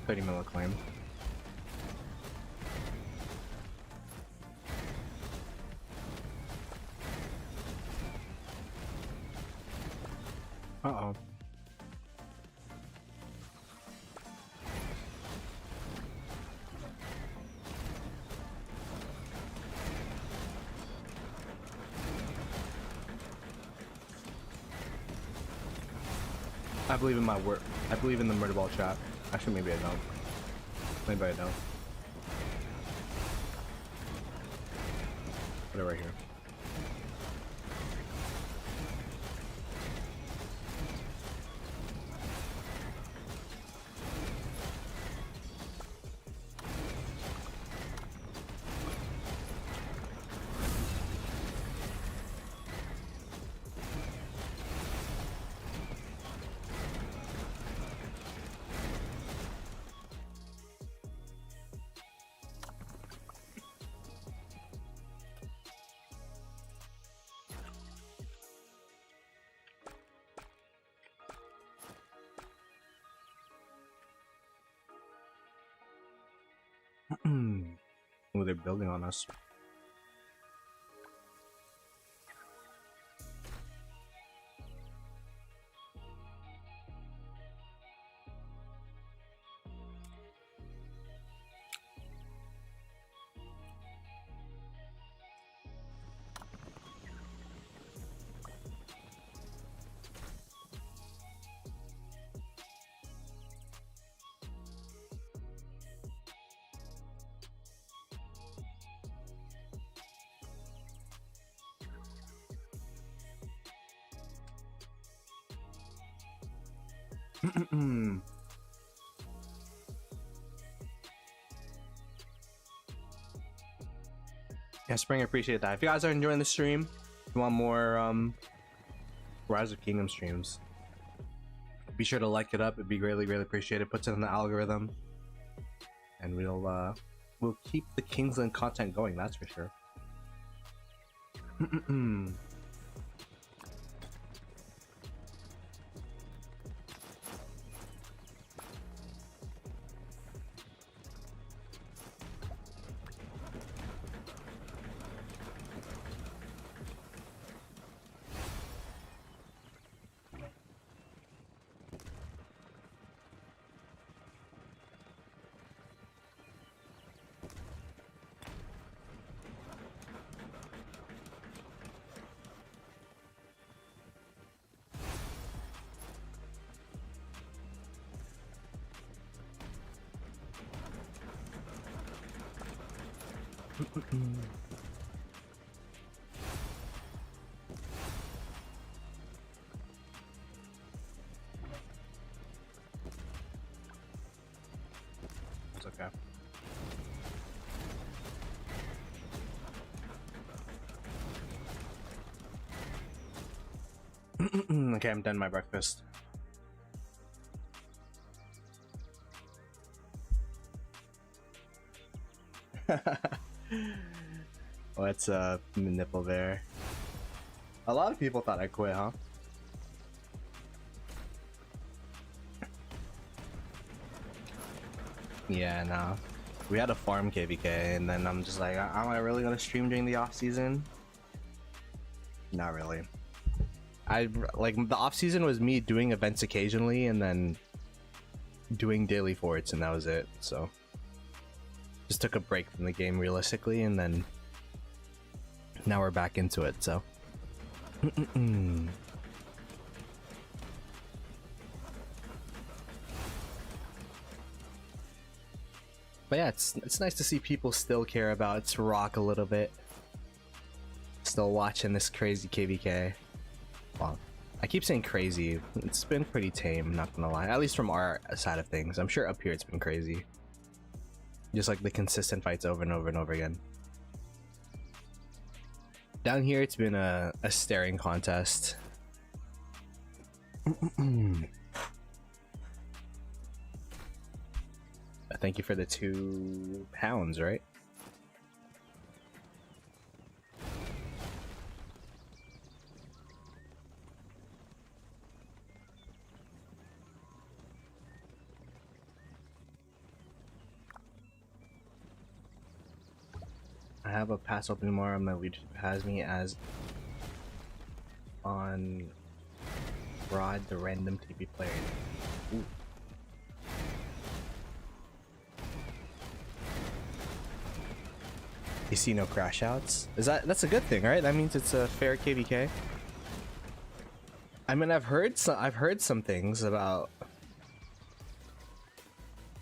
$30 million claim. Uh-oh. I believe in my word. I believe in the murder ball chat. Actually, maybe I don't. Maybe I don't. Put it right here. Oh, they're building on us. Yeah, Spring, I appreciate that. If you guys are enjoying the stream, if you want more Rise of Kingdom streams, be sure to like it up. It'd be greatly appreciated. Puts it in the algorithm, and we'll keep the Kingsland content going. That's for sure. Okay, I'm done my breakfast. What's up, Nipple Bear? A lot of people thought I quit, huh? Yeah, no. We had a farm KVK, and then I'm just like, am I really gonna stream during the off season? Not really. I like the off season was me doing events occasionally, and then doing daily forts, and that was it. So just took a break from the game realistically, and then now we're back into it. So. But yeah, it's nice to see people still care about Rock a little bit. Still watching this crazy KVK. Well, I keep saying crazy. It's been pretty tame, not gonna lie. At least from our side of things. I'm sure up here it's been crazy. Just like the consistent fights over and over and over again. Down here it's been a staring contest. Thank you for the £2, right? I have a pass open tomorrow. My lead has me as on Rod, the random TP player. Ooh. You see no crash outs? That's a good thing, right? That means it's a fair KVK. I mean, I've heard some things about,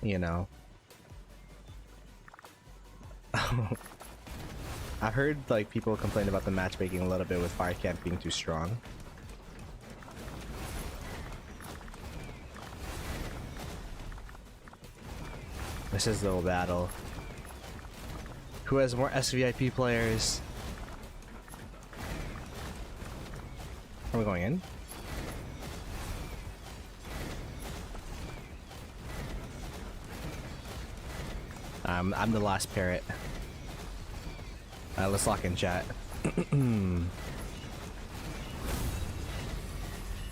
you know. I've heard like people complain about the matchmaking a little bit with Fire Camp being too strong. This is the battle. Who has more SVIP players? Are we going in? I'm the last parrot. Let's lock in chat.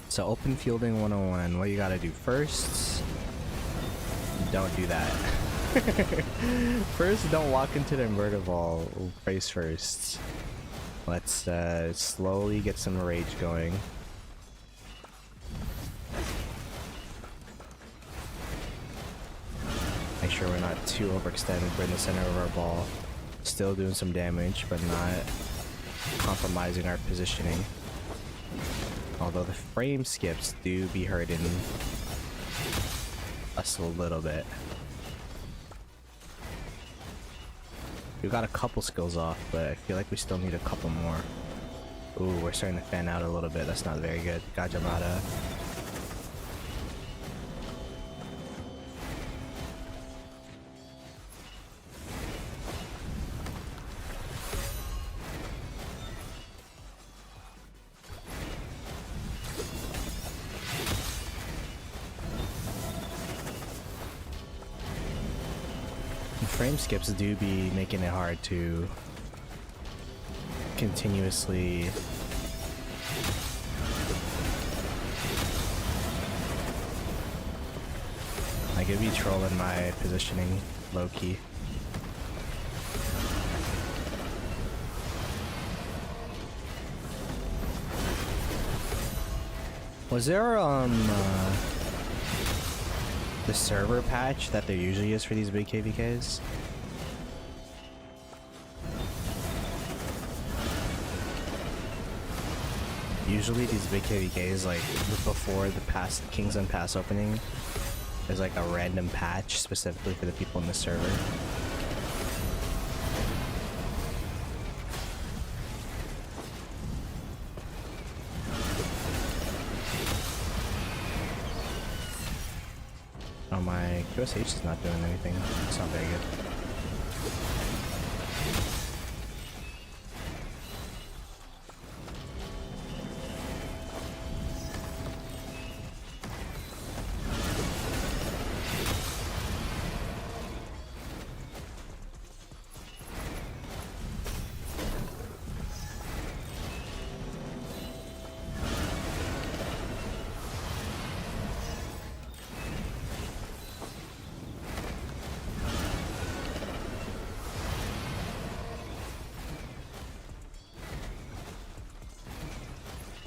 So open fielding 101. What you gotta do first? Don't do that. First, don't walk into the inverter ball face first. Let's slowly get some rage going. Make sure we're not too overextended. We're in the center of our ball. Still doing some damage, but not compromising our positioning. Although the frame skips do be hurting us a little bit. We got a couple skills off, but I feel like we still need a couple more. Ooh, we're starting to fan out a little bit. That's not very good. Gajamada. Frame skips do be making it hard to continuously I could be trolling my positioning low-key. Was there the server patch that there usually is for these big KVKs? Usually these big KVKs, like before the Kingsland Pass opening, there's like a random patch specifically for the people in the server. Oh, my QSH is not doing anything. It's not very good.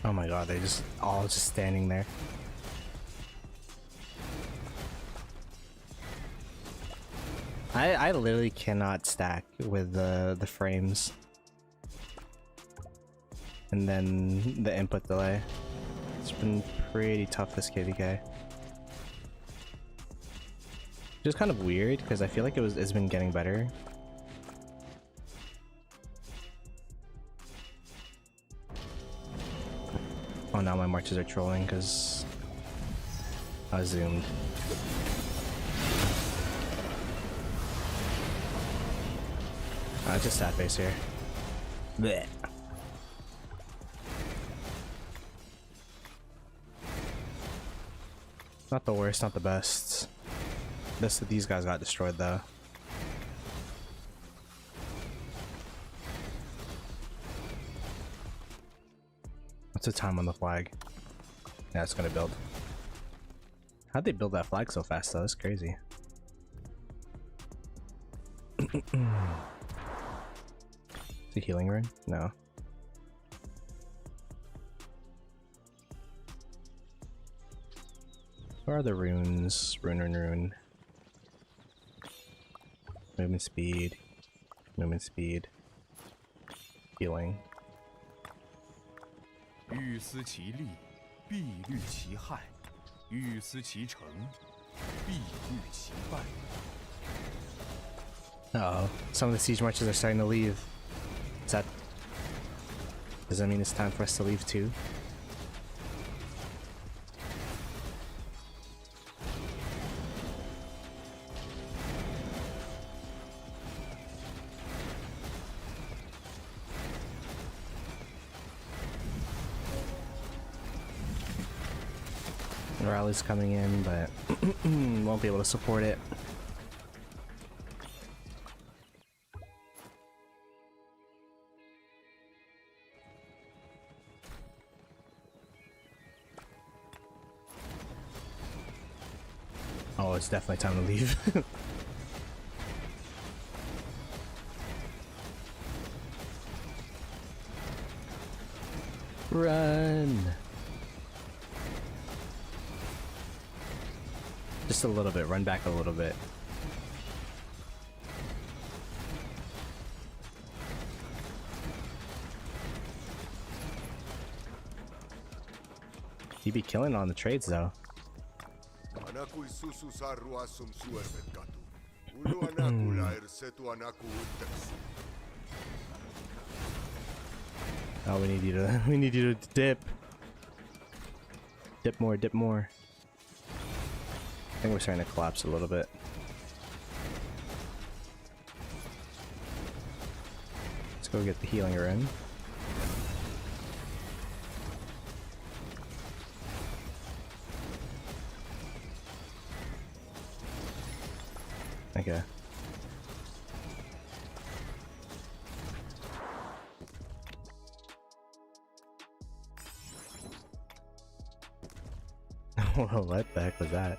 Oh my god, they're just all just standing there. I literally cannot stack with the frames. And then the input delay. It's been pretty tough this KVK. Just kind of weird because I feel like it's been getting better. Oh, now my marches are trolling because I zoomed. It's just sad face here. Blech. Not the worst, not the best. These guys got destroyed though. What's the time on the flag? Yeah, it's gonna build. How'd they build that flag so fast though? That's crazy. Is it healing rune? No. Where are the runes? Rune. Movement speed. Healing. 欲思其利，必虑其害；欲思其成，必虑其败。 Uh oh, some of the siege marches are starting to leave. Does that mean it's time for us to leave too? Rally's coming in, but won't be able to support it. Oh, it's definitely time to leave. Run! Just a little bit, run back a little bit. He be killing on the trades though. Oh, we need you to dip. Dip more. I think we're starting to collapse a little bit. Let's go get the healing rune. Okay. What the heck was that?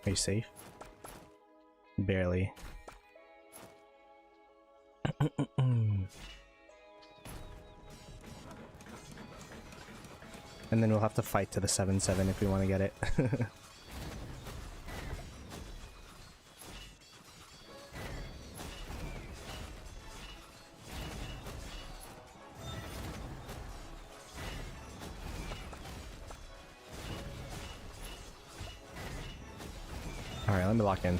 Are you safe? Barely. And then we'll have to fight to the 7-7 if we want to get it. Alright, let me lock in.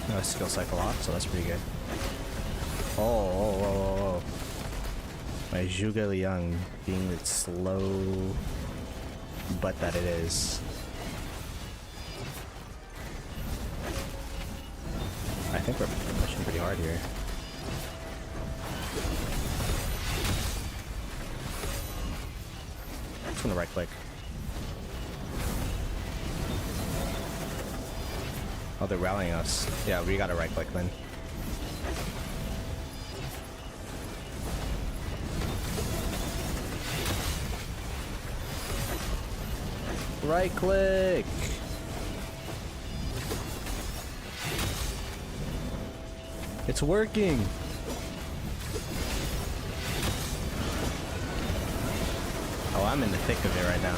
No skill cycle off, so that's pretty good. Oh. My Zhuge Liang being the slow butt that it is. I think we're pushing pretty hard here. I'm just gonna right click. Oh, they're rallying us. Yeah, we gotta right click then. right click. It's working. Oh, I'm in the thick of it right now.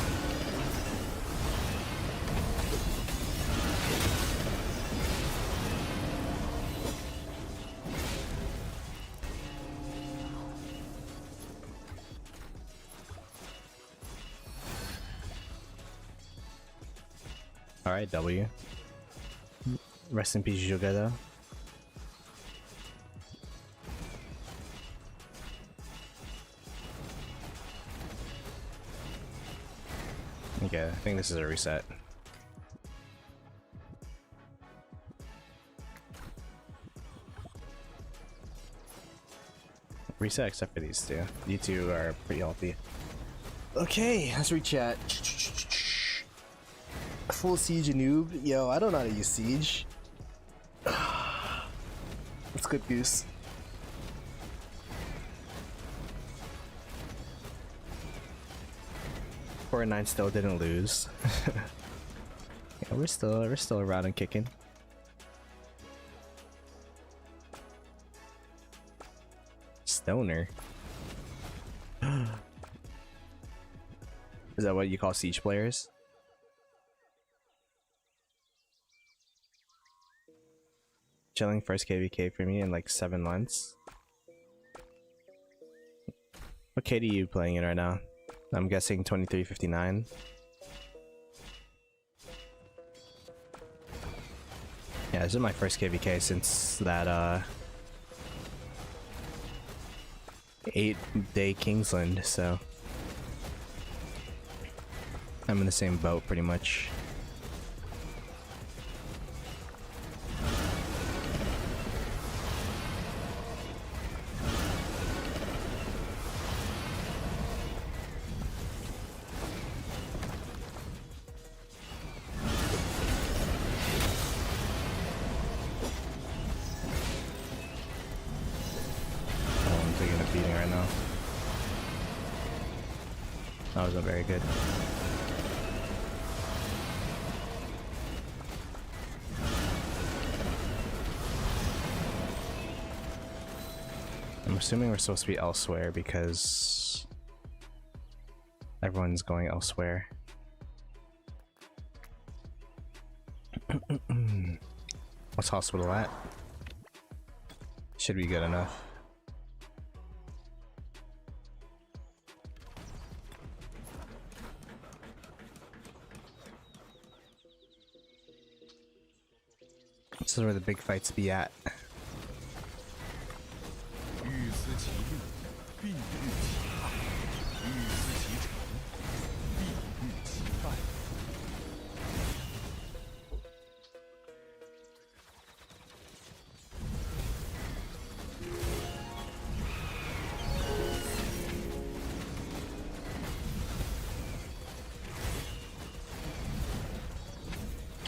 Alright, W. Rest in peace, Jugada. Okay, I think this is a reset. Reset except for these two. You two are pretty healthy. Okay, let's rechat. Full Siege noob? Yo, I don't know how to use Siege. Let's click Goose. Core 9 still didn't lose. Yeah, we're still around and kicking. Stoner. Is that what you call Siege players? Chilling first KVK for me in like 7 months. What KD are you playing in right now? I'm guessing 2359. Yeah, this is my first KVK since that 8-day Kingsland, so I'm in the same boat pretty much. That wasn't very good. I'm assuming we're supposed to be elsewhere because everyone's going elsewhere. What's hospital at? Should be good enough. This is where the big fights be at.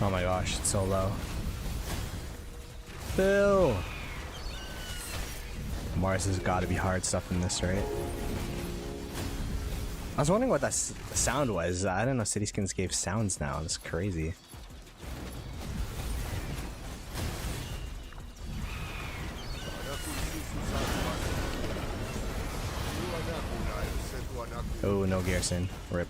Oh my gosh, it's so low. Bill! Mars has got to be hard stuff in this, right? I was wondering what that sound was. I didn't know City Skins gave sounds now. That's crazy. Oh, no Garrison. Rip.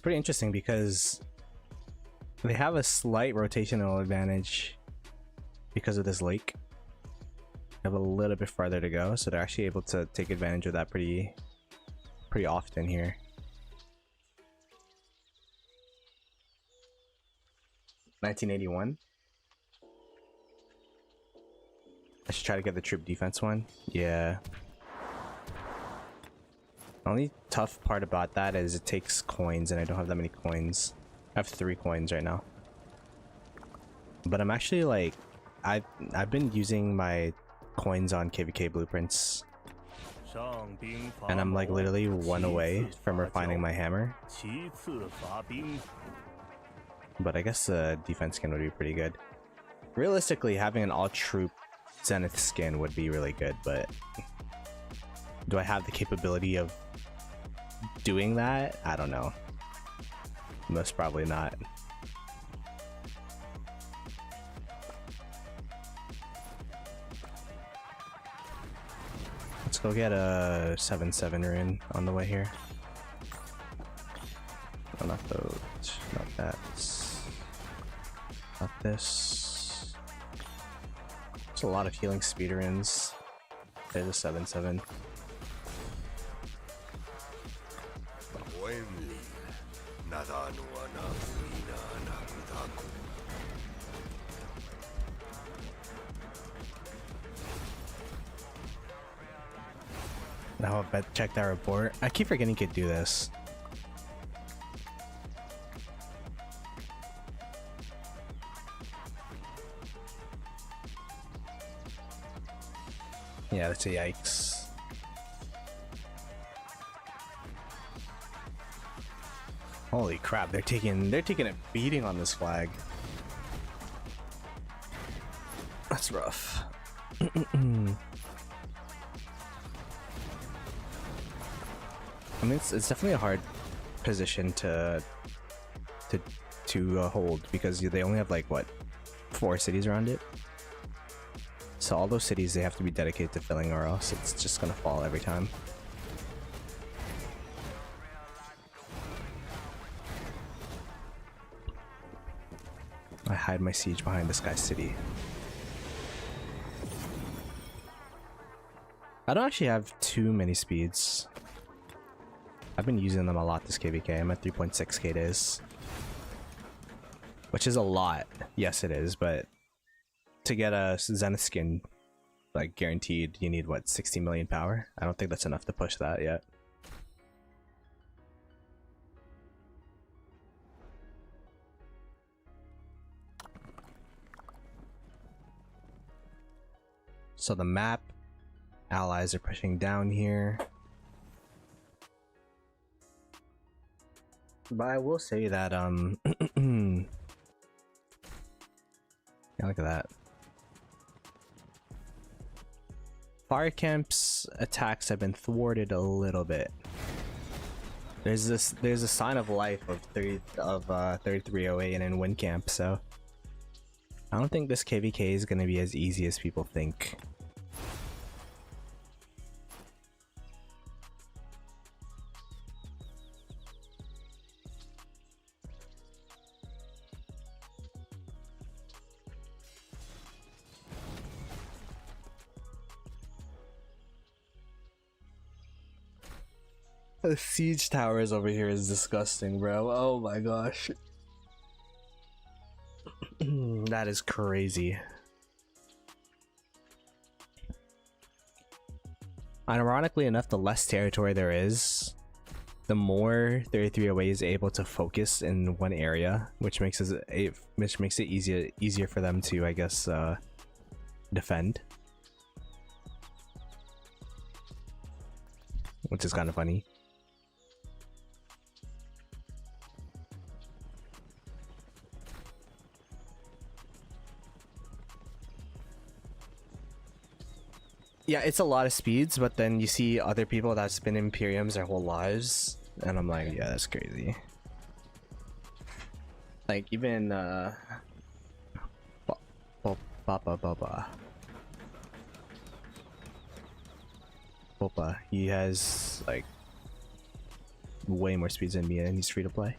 Pretty interesting because they have a slight rotational advantage because of this lake. They have a little bit farther to go, so they're actually able to take advantage of that pretty often here. $19.81. I should try to get the troop defense one. Yeah. The only tough part about that is it takes coins, and I don't have that many coins. I have 3 coins right now. But I'm actually like, I've been using my coins on KVK blueprints, and I'm like literally 1 away from refining my hammer. But I guess the defense skin would be pretty good. Realistically, having an all-troop Zenith skin would be really good, but do I have the capability of doing that? I don't know. Most probably not. Let's go get a 7/7 rune on the way here. Oh, not those. Not that. Not this. There's a lot of healing speed runes. There's a 7/7. Now I check that report. I keep forgetting you could do this. Yeah, that's a yikes. Holy crap, they're taking a beating on this flag. That's rough. I mean, it's definitely a hard position to hold because they only have like what 4 cities around it. So all those cities they have to be dedicated to filling, or else it's just gonna fall every time. I hide my siege behind this guy's city. I don't actually have too many speeds. I've been using them a lot this KVK. I'm at 3.6k days. Which is a lot. Yes, it is, but to get a Zenith skin, like guaranteed, you need what, 60 million power? I don't think that's enough to push that yet. So the map, allies are pushing down here. But I will say that, yeah, look at that. Fire Camp's attacks have been thwarted a little bit. There's a sign of life of 3308 and in Wind Camp, so I don't think this KVK is gonna be as easy as people think. The siege towers over here is disgusting, bro. Oh my gosh. That is crazy. Ironically enough, the less territory there is, the more 3308 is able to focus in one area, which makes it easier for them to, I guess, defend. Which is kind of funny. Yeah, it's a lot of speeds, but then you see other people that spin Imperiums their whole lives, and I'm like, yeah, that's crazy. Like, even, Popa, he has, like, way more speeds than me, and he's free to play.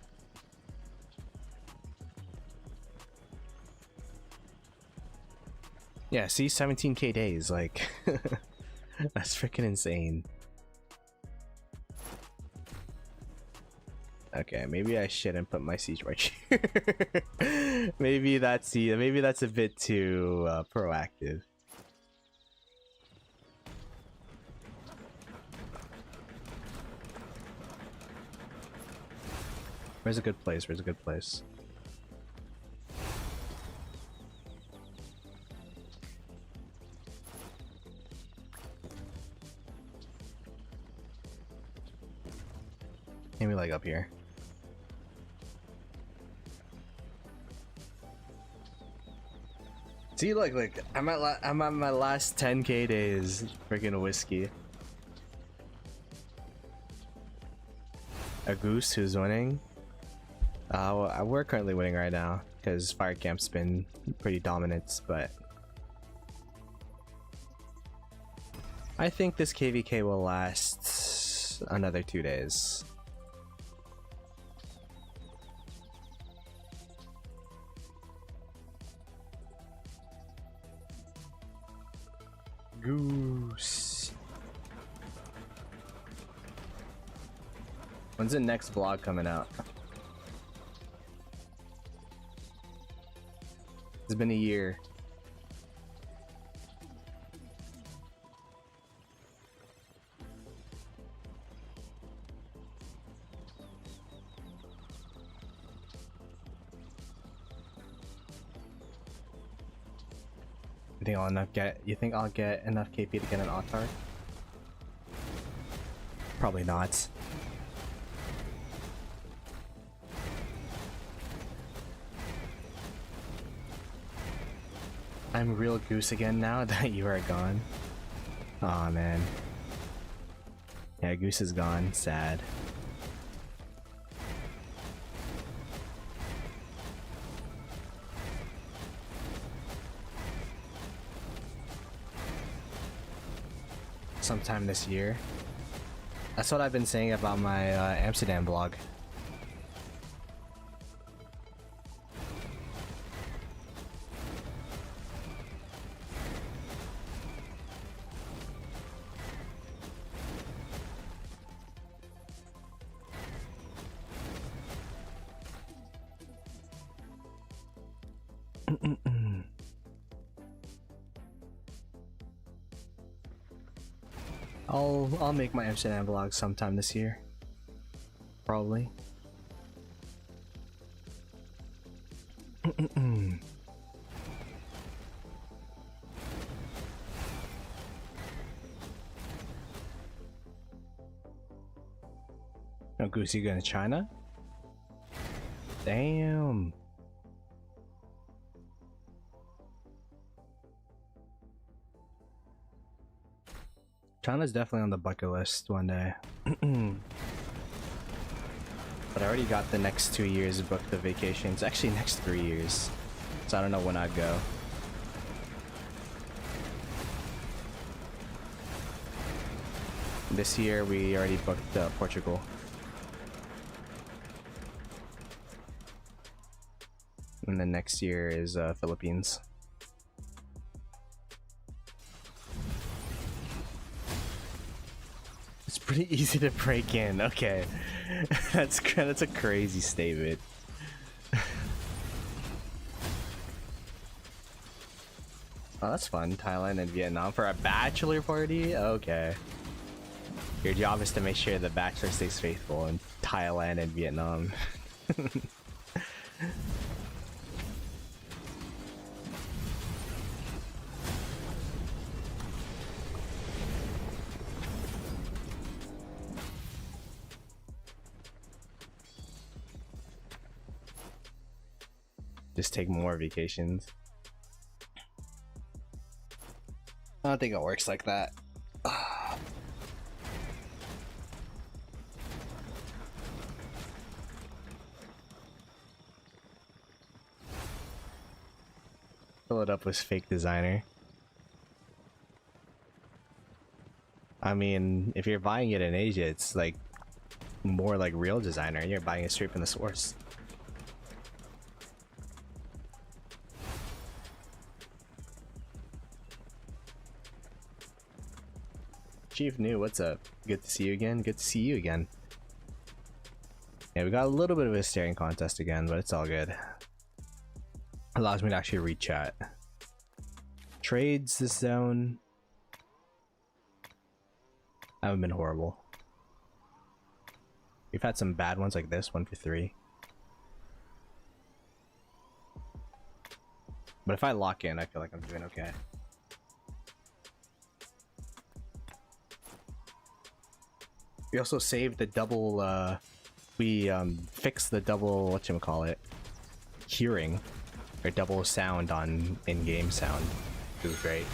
Yeah, see, 17k days, like, that's freaking insane. Okay, maybe I shouldn't put my siege right here. maybe that's a bit too proactive. Where's a good place? Where's a good place? Maybe like up here. See, look, I'm at my last 10k days. Freaking whiskey. A goose who's winning. We're currently winning right now because Fire Camp's been pretty dominant, but I think this KVK will last another 2 days. Goose. When's the next vlog coming out? It's been a year. You think I'll get enough KP to get an Autar? Probably not. I'm real goose again now that you are gone. Aw, man. Yeah, Goose is gone. Sad. Sometime this year. That's what I've been saying about my Amsterdam blog. I'll make my Amsterdam vlog sometime this year. Probably. Oh, Goose, you going to China? Damn. China's definitely on the bucket list one day. But I already got the next 2 years booked of vacations. Actually, next 3 years. So I don't know when I'd go. This year we already booked Portugal. And then next year is Philippines. It's pretty easy to break in. Okay. That's a crazy statement. Oh, that's fun. Thailand and Vietnam for a bachelor party? Okay. Your job is to make sure the bachelor stays faithful in Thailand and Vietnam. Just take more vacations. I don't think it works like that. Fill it up with fake designer. I mean, if you're buying it in Asia, it's like more like real designer. You're buying it straight from the source. Chief New, what's up? Good to see you again. Good to see you again. Yeah, we got a little bit of a staring contest again, but it's all good. Allows me to actually read chat. Trades this zone. Haven't been horrible. We've had some bad ones like this, 1 for 3. But if I lock in, I feel like I'm doing okay. We also saved the double, we fixed the double, whatchamacallit, hearing or double sound on in-game sound. It was great.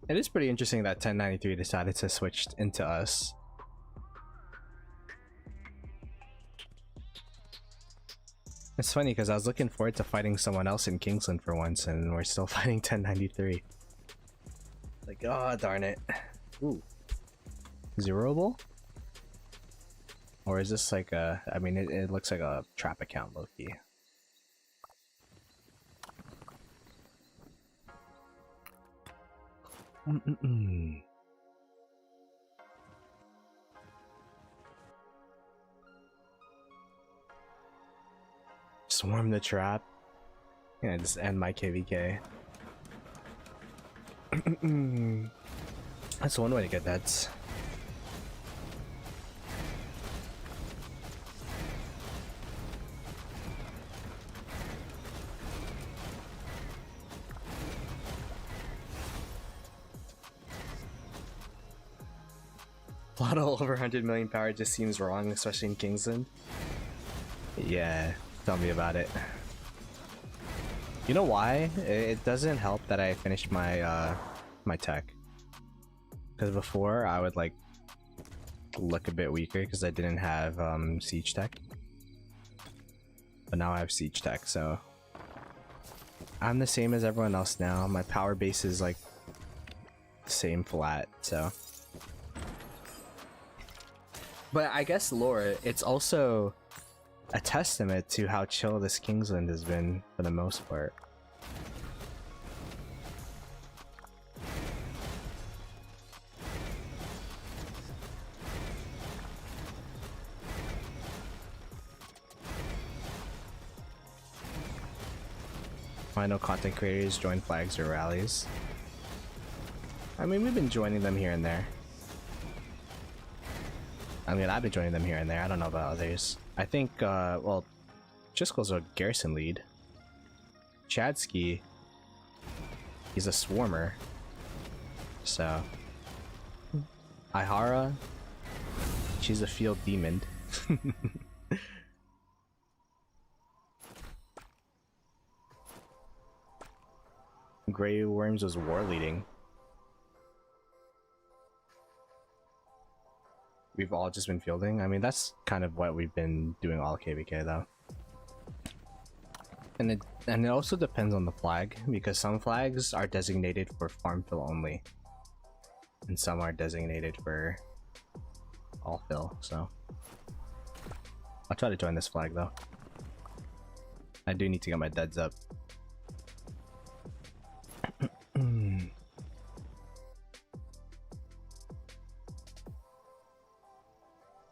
It is pretty interesting that 1093 decided to switch into us. It's funny because I was looking forward to fighting someone else in Kingsland for once, and we're still fighting 1093. Like, oh darn it. Ooh. Zeroable? Or is this like a... I mean, it looks like a trap account, low-key. Swarm the trap. Yeah, just end my KVK. That's one way to get that. Ploto over 100 million power just seems wrong, especially in Kingsland. Yeah, tell me about it. You know why? It doesn't help that I finished my my tech. Because before I would like look a bit weaker because I didn't have siege tech. But now I have siege tech, so I'm the same as everyone else now. My power base is like the same flat, so. But I guess lore, it's also a testament to how chill this Kingsland has been for the most part. I know content creators join flags or rallies. I mean, we've been joining them here and there. I mean, I've been joining them here and there. I don't know about others. I think, well, Driscoll's a garrison lead. Chadsky, he's a swarmer. So, Ihara, she's a field demon. Grey Worms was war leading. We've all just been fielding. I mean, that's kind of what we've been doing all KVK though. And it also depends on the flag, because some flags are designated for farm fill only, and some are designated for all fill. So I'll try to join this flag though. I do need to get my deads up.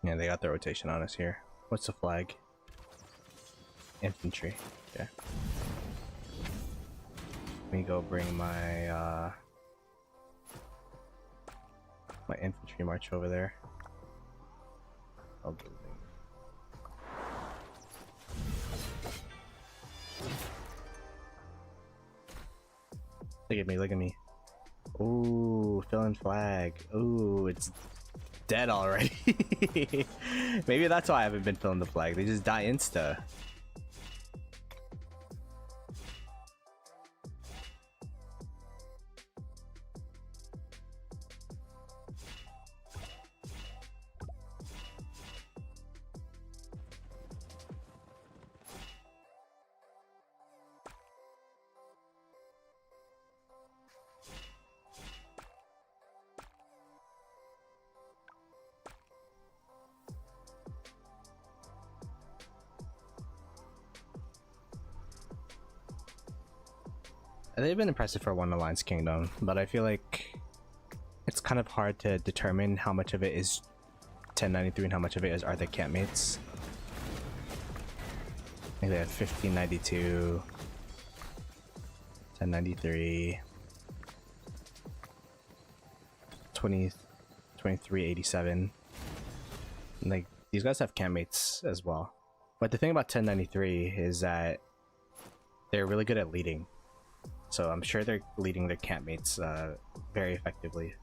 Yeah, they got the rotation on us here. What's the flag? Infantry. Okay. Let me go bring my my infantry march over there. Look at me, look at me. Ooh, fill in flag. Ooh, it's dead already. Maybe that's why I haven't been filling the flag. They just die insta. They've been impressive for One Alliance Kingdom, but I feel like it's kind of hard to determine how much of it is 1093 and how much of it is are the campmates. I think they have 1592, 1093, 2387. Like, these guys have campmates as well. But the thing about 1093 is that they're really good at leading. So I'm sure they're leading their campmates very effectively.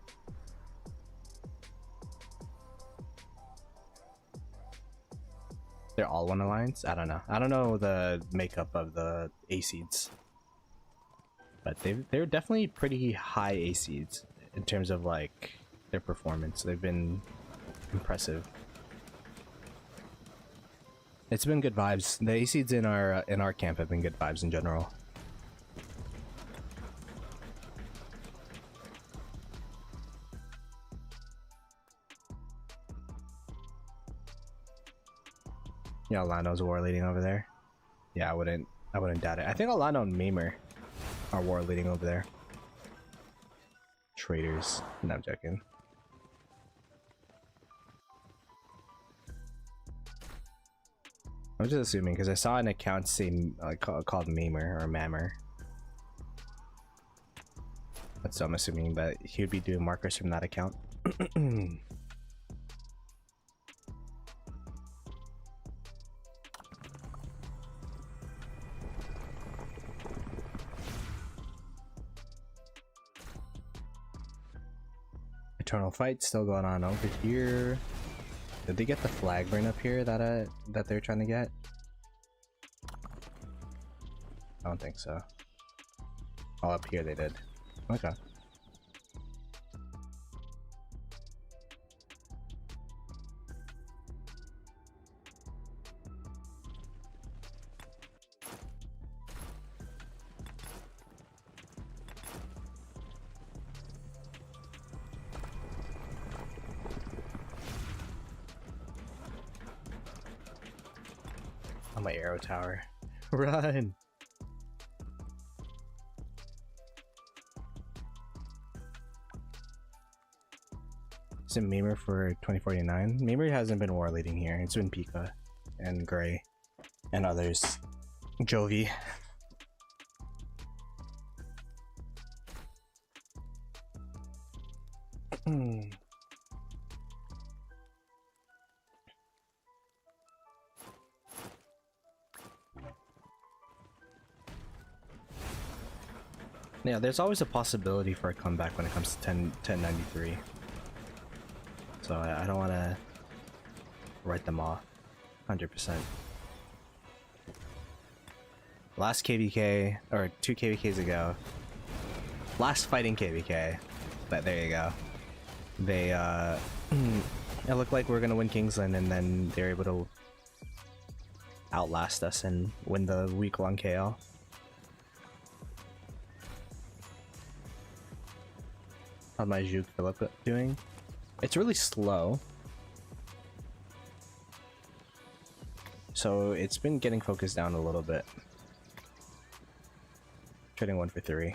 They're all one alliance? I don't know. I don't know the makeup of the A seeds. But they're definitely pretty high A seeds in terms of like their performance. They've been impressive. It's been good vibes. The A seeds in our camp have been good vibes in general. Yeah, Alano's war leading over there. Yeah, I wouldn't doubt it. I think Alano and Mamer are war leading over there. Traitors. No, I'm joking. I'm just assuming because I saw an account say called Mamer or Mammer. So I'm assuming that he would be doing markers from that account. Eternal fight still going on over here. Did they get the flag burn up here that they're trying to get? I don't think so. Oh, up here they did. Okay. On my arrow tower. Run! Is it Mamer for 2049? Mamer hasn't been war leading here. It's been Pika and Gray and others. Jovi. Yeah, there's always a possibility for a comeback when it comes to 1093. So I don't want to write them off 100%. Last KVK, or 2 KVKs ago, last fighting KVK, but there you go. They, it looked like we were going to win Kingsland, and then they were able to outlast us and win the week-long KL. How's my Juke Philip doing? It's really slow. So it's been getting focused down a little bit. Trading 1 for 3.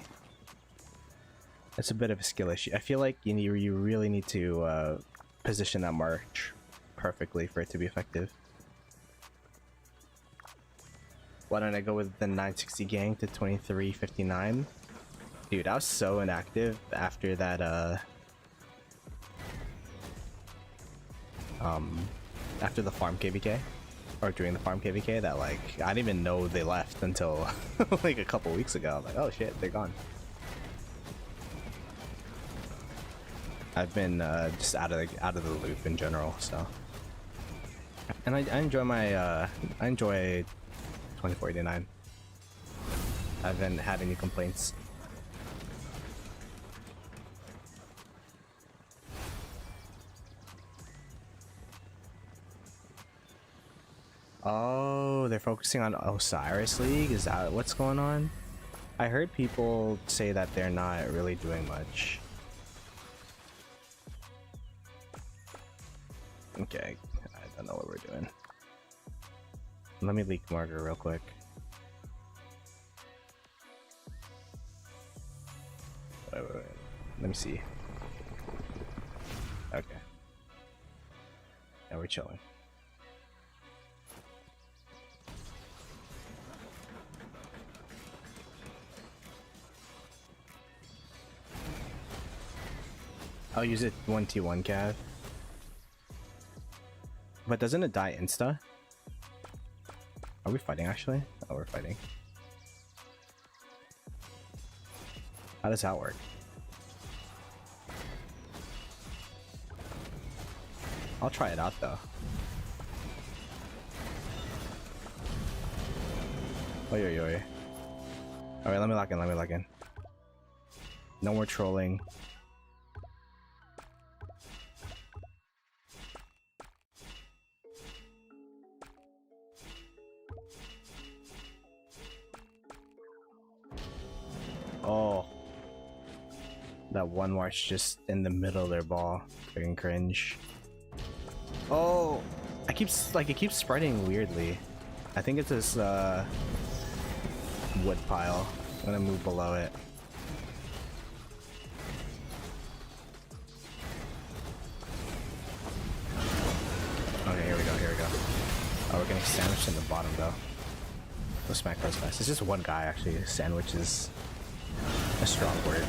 It's a bit of a skill issue. I feel like you really need to position that march perfectly for it to be effective. Why don't I go with the 960 gang to 2359? Dude, I was so inactive after that after the farm KVK, or during the farm KVK, that like I didn't even know they left until like a couple weeks ago. I'm like, oh shit, they're gone. I've been just out of the loop in general, so. And I enjoy my I enjoy 2049. I haven't had any complaints. Oh, they're focusing on Osiris League? Is that what's going on? I heard people say that they're not really doing much. Okay, I don't know what we're doing. Let me leak marker real quick. Wait. Let me see. Okay. Now we're chilling. I'll use it 1t1 cav. But doesn't it die insta? Are we fighting actually? Oh, we're fighting. How does that work? I'll try it out though. Oi, oi, oi. Alright, let me lock in. No more trolling. Oh. That one march just in the middle of their ball. Freaking cringe. Oh! It keeps spreading weirdly. I think it's this, wood pile. I'm gonna move below it. Okay, here we go. Oh, we're getting sandwiched in the bottom though. Let's smack those guys. It's just one guy actually. Sandwich is a strong word.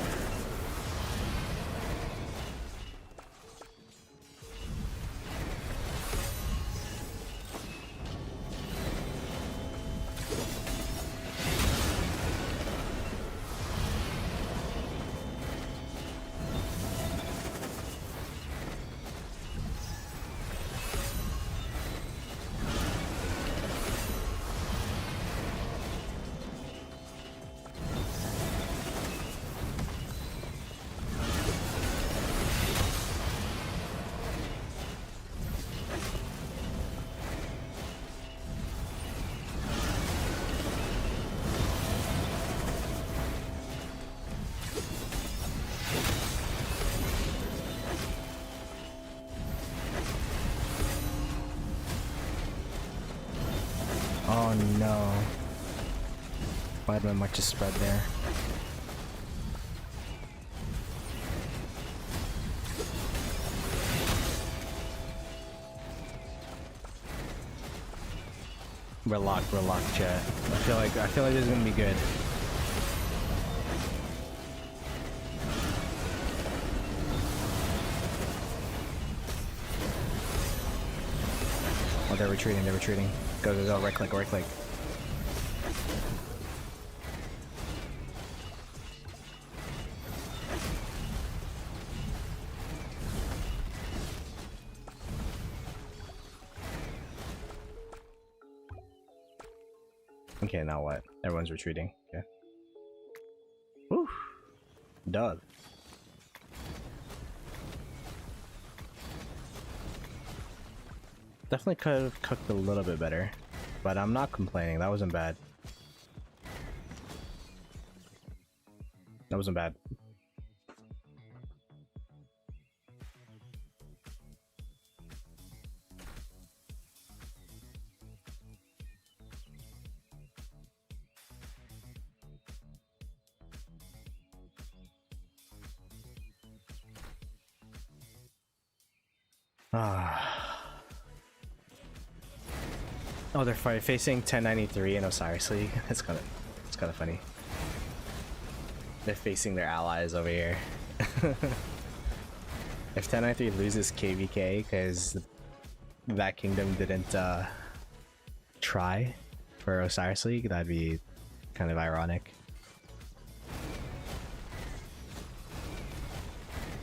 Oh no. Why did my march just spread there? We're locked, chat. I feel like this is gonna be good. Oh, they're retreating. Go, right click. Okay, now what? Everyone's retreating. Okay. Woo! Dub. Definitely could have cooked a little bit better, but I'm not complaining. That wasn't bad. Oh, they're facing 1093 in Osiris League. It's kind of funny. They're facing their allies over here. If 1093 loses KVK because that kingdom didn't try for Osiris League, that'd be kind of ironic.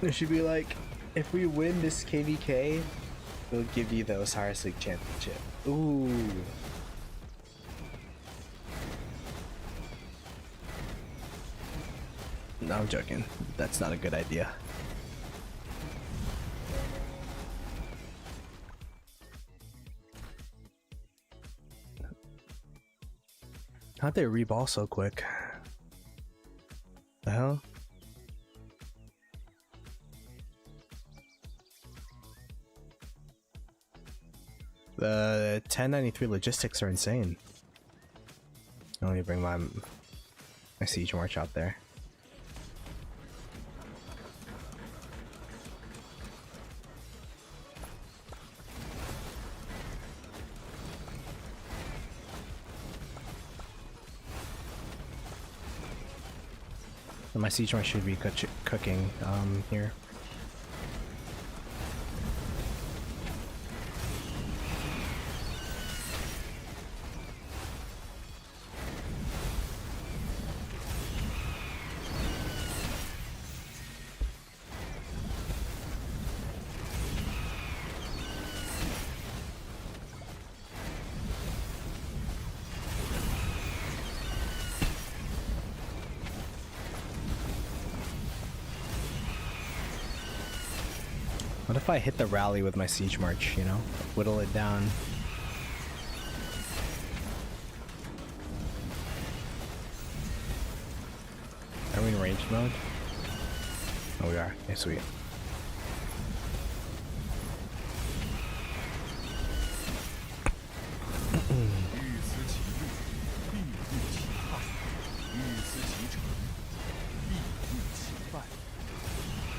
It should be like, if we win this KVK, we'll give you the Osiris League championship. Ooh. No, I'm joking. That's not a good idea. How'd they reball so quick? The hell? The 1093 logistics are insane. Let me bring my siege march out there. My siege march should be cooking here. What if I hit the rally with my siege march, you know? Whittle it down. Are we in ranged mode? Oh, we are. Okay, sweet.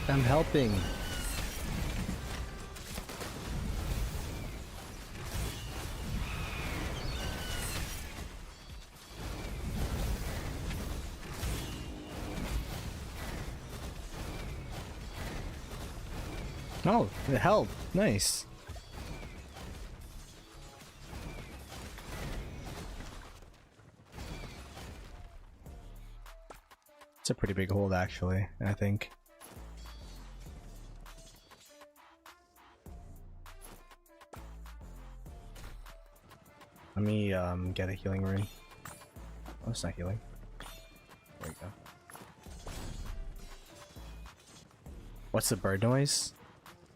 I'm helping. Oh, it held. Nice. It's a pretty big hold, actually, I think. Let me get a healing rune. Oh, it's not healing. There we go. What's the bird noise?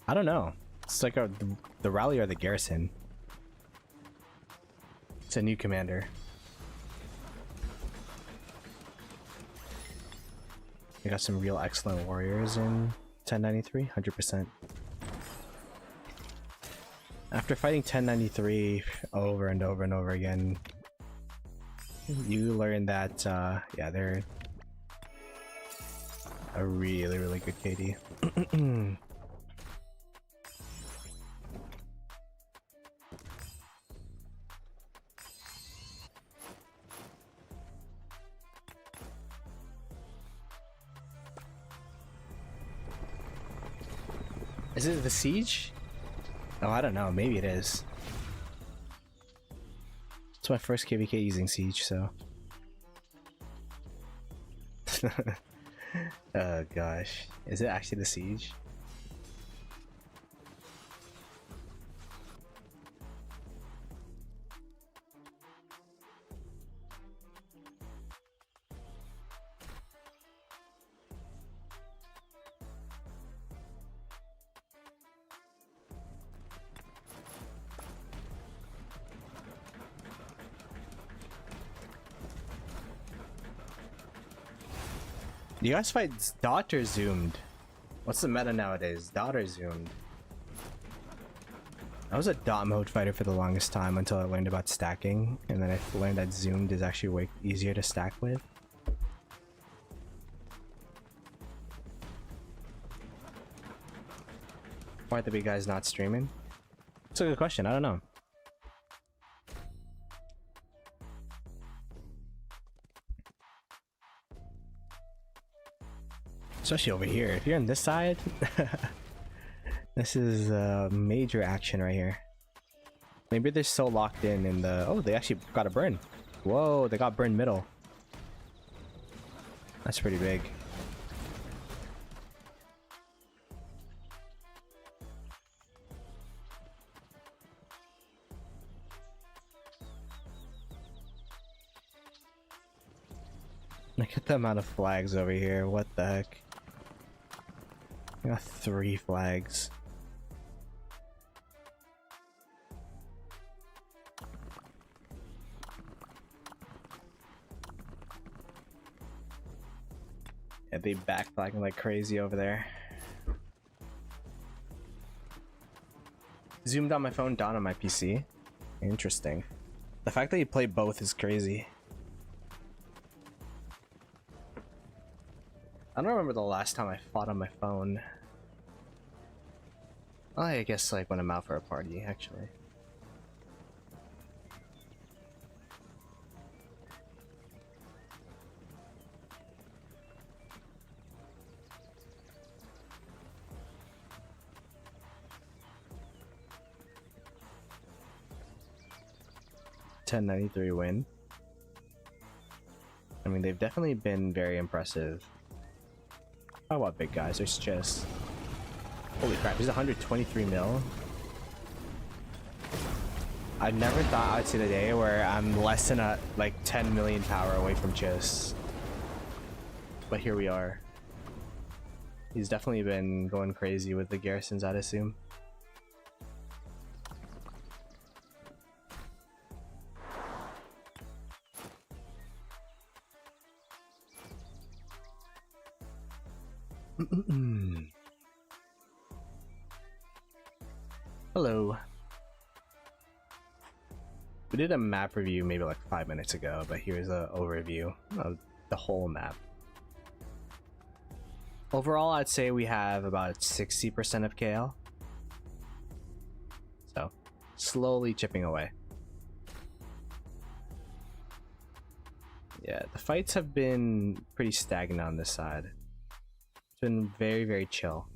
I don't know. It's like the rally or the garrison. It's a new commander. We got some real excellent warriors in 1093, 100%. After fighting 1093 over and over and over again, you learn that, yeah, they're a really, really good KD. Is it the siege? Oh, I don't know. Maybe it is. It's my first KVK using siege, so. Oh gosh. Is it actually the siege? You guys fight daughter zoomed. What's the meta nowadays? Daughter zoomed. I was a dot mode fighter for the longest time until I learned about stacking, and then I learned that zoomed is actually way easier to stack with. Why are the big guys not streaming? It's a good question. I don't know. Especially over here. If you're on this side, this is major action right here. Maybe they're so locked in the... Oh, they actually got a burn. Whoa, they got burned middle. That's pretty big. Look at the amount of flags over here. What the heck? I got 3 flags. Yeah, they backflagging like crazy over there. Zoomed on my phone, down on my PC. Interesting. The fact that you play both is crazy. I don't remember the last time I fought on my phone. I guess like when I'm out for a party, actually. $10.93 win. I mean, they've definitely been very impressive. Oh, what big guys? There's just... Holy crap, he's 123 mil. I never thought I'd see the day where I'm less than like 10 million power away from Chiss. But here we are. He's definitely been going crazy with the garrisons, I'd assume. Hello. We did a map review maybe like 5 minutes ago, but here's an overview of the whole map. Overall, I'd say we have about 60% of KL. So, slowly chipping away. Yeah, the fights have been pretty stagnant on this side. It's been very, very chill.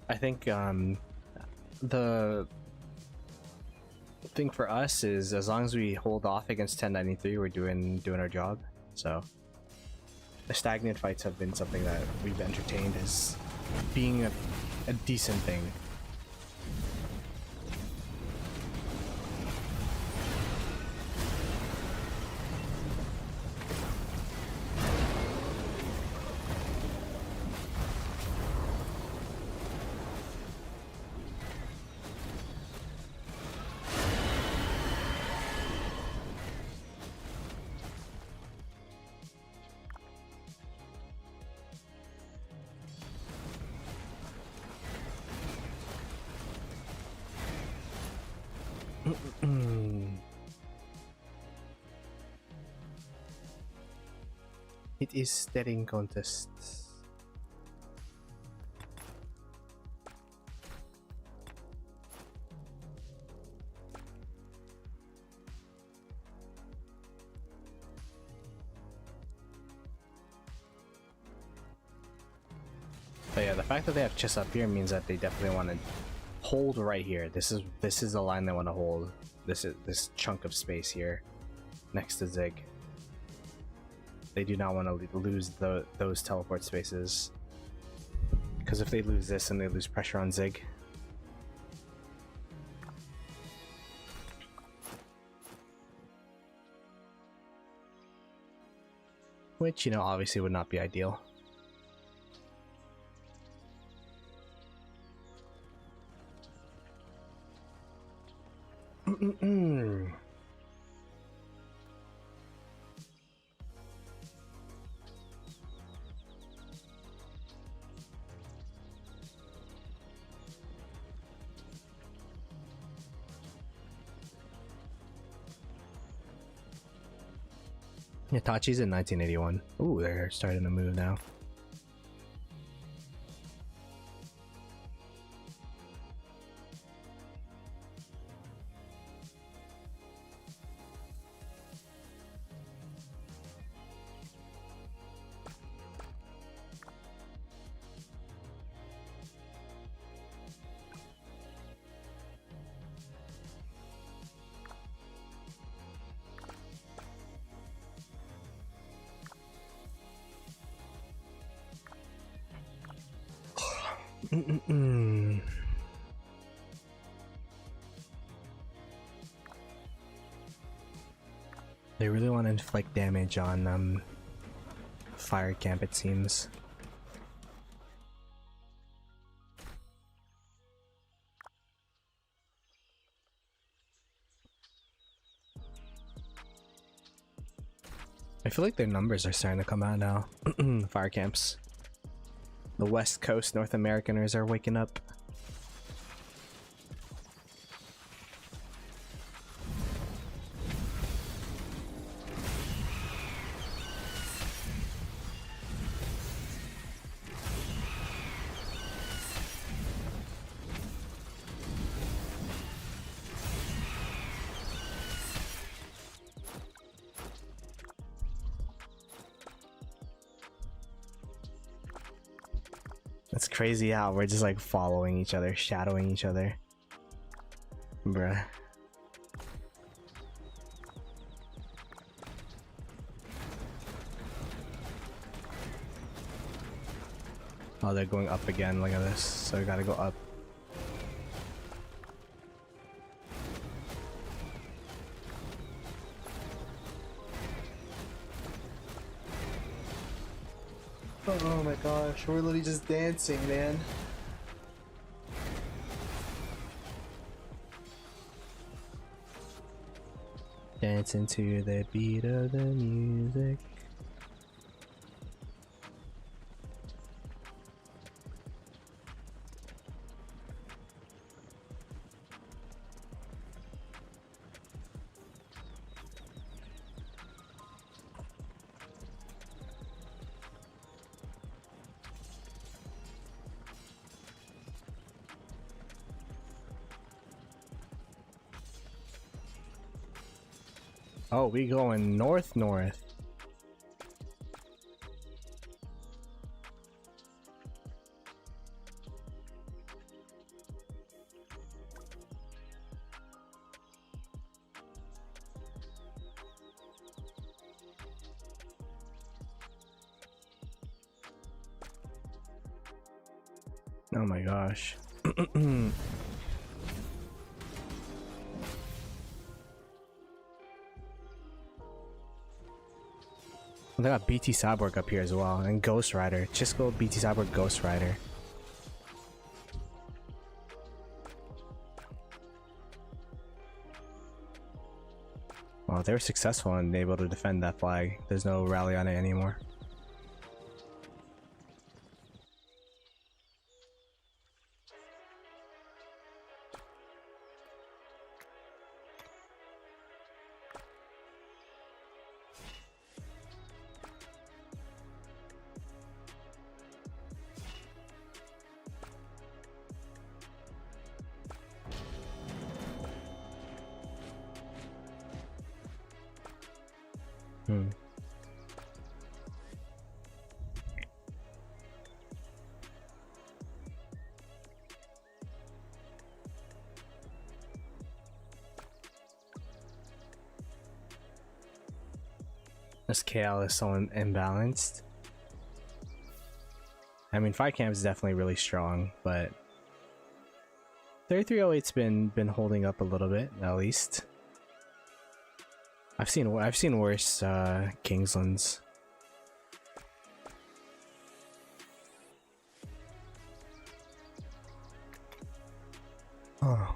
I think the thing for us is as long as we hold off against 1093, we're doing our job. So the stagnant fights have been something that we've entertained as being a decent thing. It is staring contest. But yeah, the fact that they have chess up here means that they definitely want to hold right here. This is the line they want to hold. This chunk of space here next to Zig. They do not want to lose those teleport spaces, because if they lose this, then they lose pressure on Zig. Which, you know, obviously would not be ideal. Itachi's in 1981. Ooh, they're starting to move now. They really want to inflict damage on fire camp, it seems. I feel like their numbers are starting to come out now. Fire camps. The West Coast North Americaners are waking up. It's crazy how we're just like following each other, shadowing each other. Bruh. Oh, they're going up again. Look at this. So we gotta go up. Oh my gosh, we're literally just dancing, man. Dancing to the beat of the music. Oh, we going north. Oh my gosh. They got BT Cyborg up here as well, and Ghost Rider. Chisco, BT Cyborg, Ghost Rider. Well, they were successful and able to defend that flag. There's no rally on it anymore. This KL is so imbalanced. I mean, Fight Camp is definitely really strong, but 3308's been holding up a little bit, at least. I've seen worse Kingslands. Oh.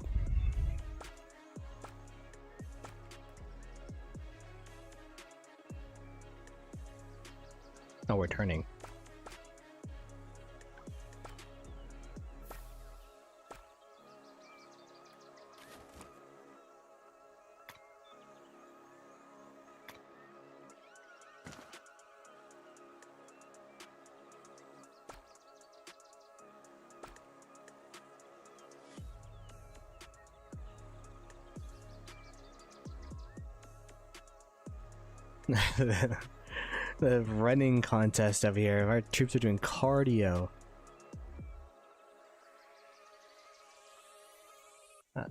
Oh, we're turning. The running contest over here. Our troops are doing cardio.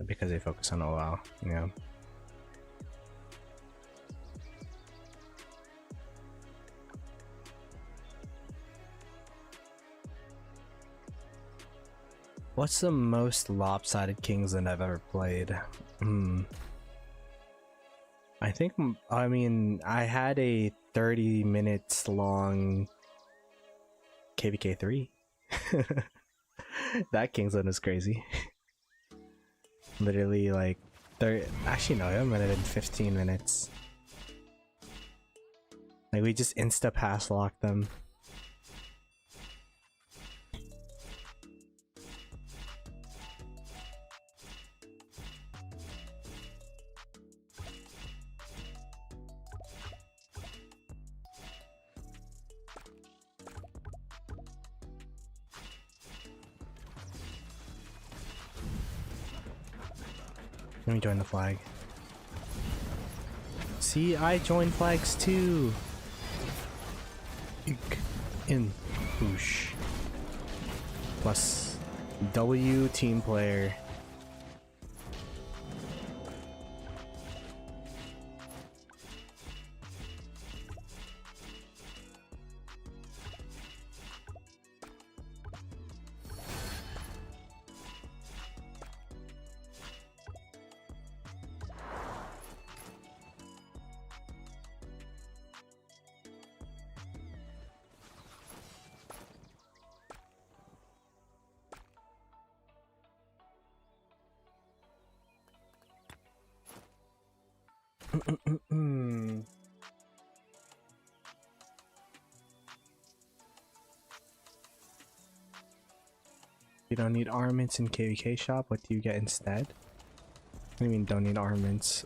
Because they focus on OL, yeah. What's the most lopsided Kingsland I've ever played? I mean, I had a 30 minutes long KVK 3. That Kingsland is crazy. Literally like 30, actually no, it might have been 15 minutes. Like we just insta pass locked them. Let me join the flag. See, I join flags too. In whoosh. Plus W team player. You don't need armaments in KVK shop. What do you get instead? What do you mean don't need armaments?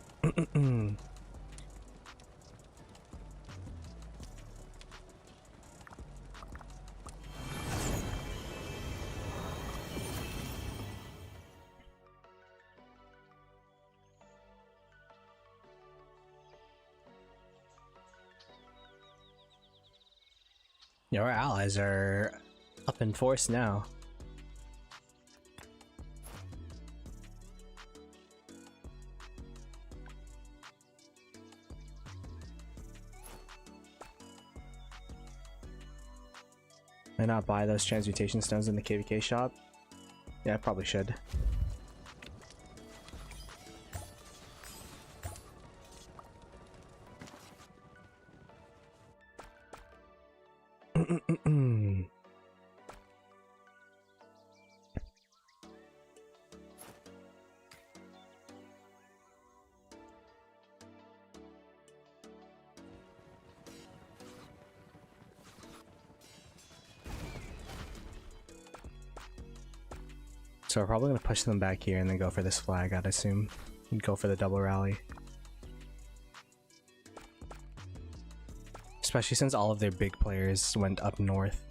Your allies are up in force now. Why not buy those transmutation stones in the KVK shop? Yeah, I probably should. So we're probably gonna push them back here and then go for this flag, I'd assume. And go for the double rally. Especially since all of their big players went up north.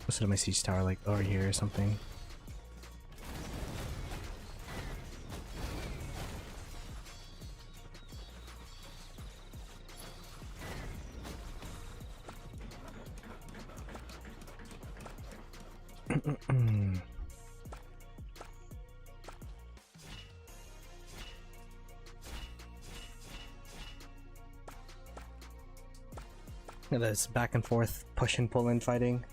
What's my siege tower, like over here or something? Look at this back and forth push and pull in fighting.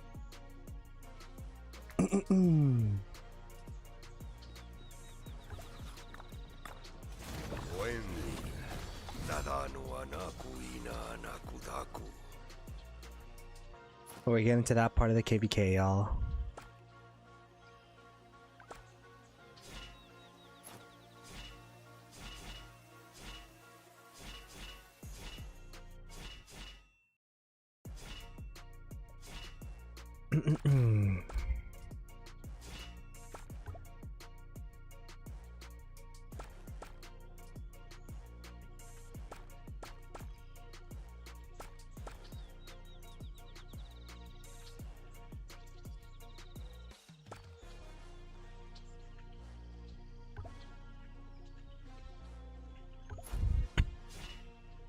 We're getting to that part of the KVK, y'all.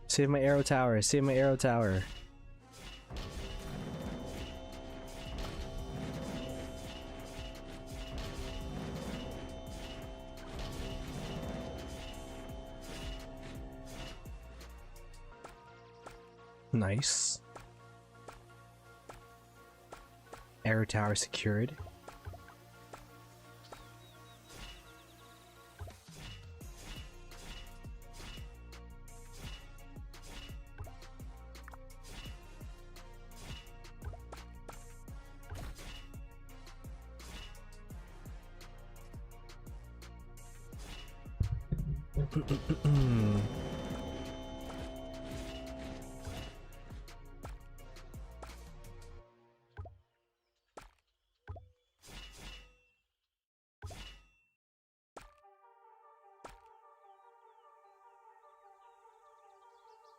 Save my arrow tower, save my arrow tower. Nice. Arrow tower secured.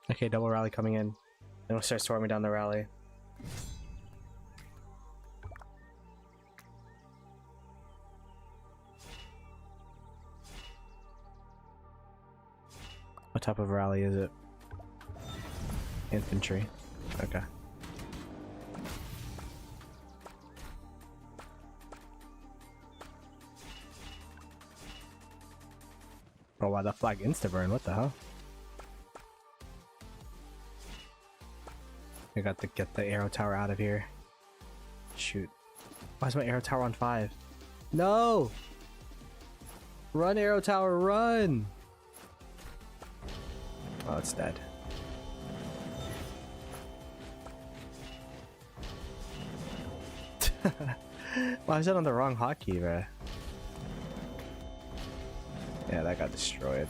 Okay, double rally coming in. Then we'll start storming down the rally. What type of rally is it? Infantry. Okay. Oh wow, that flag insta-burn, what the hell? I got to get the arrow tower out of here. Shoot. Why is my arrow tower on 5? No! Run, arrow tower, run! Oh, it's dead. Why is that on the wrong hotkey, bruh? Yeah, that got destroyed.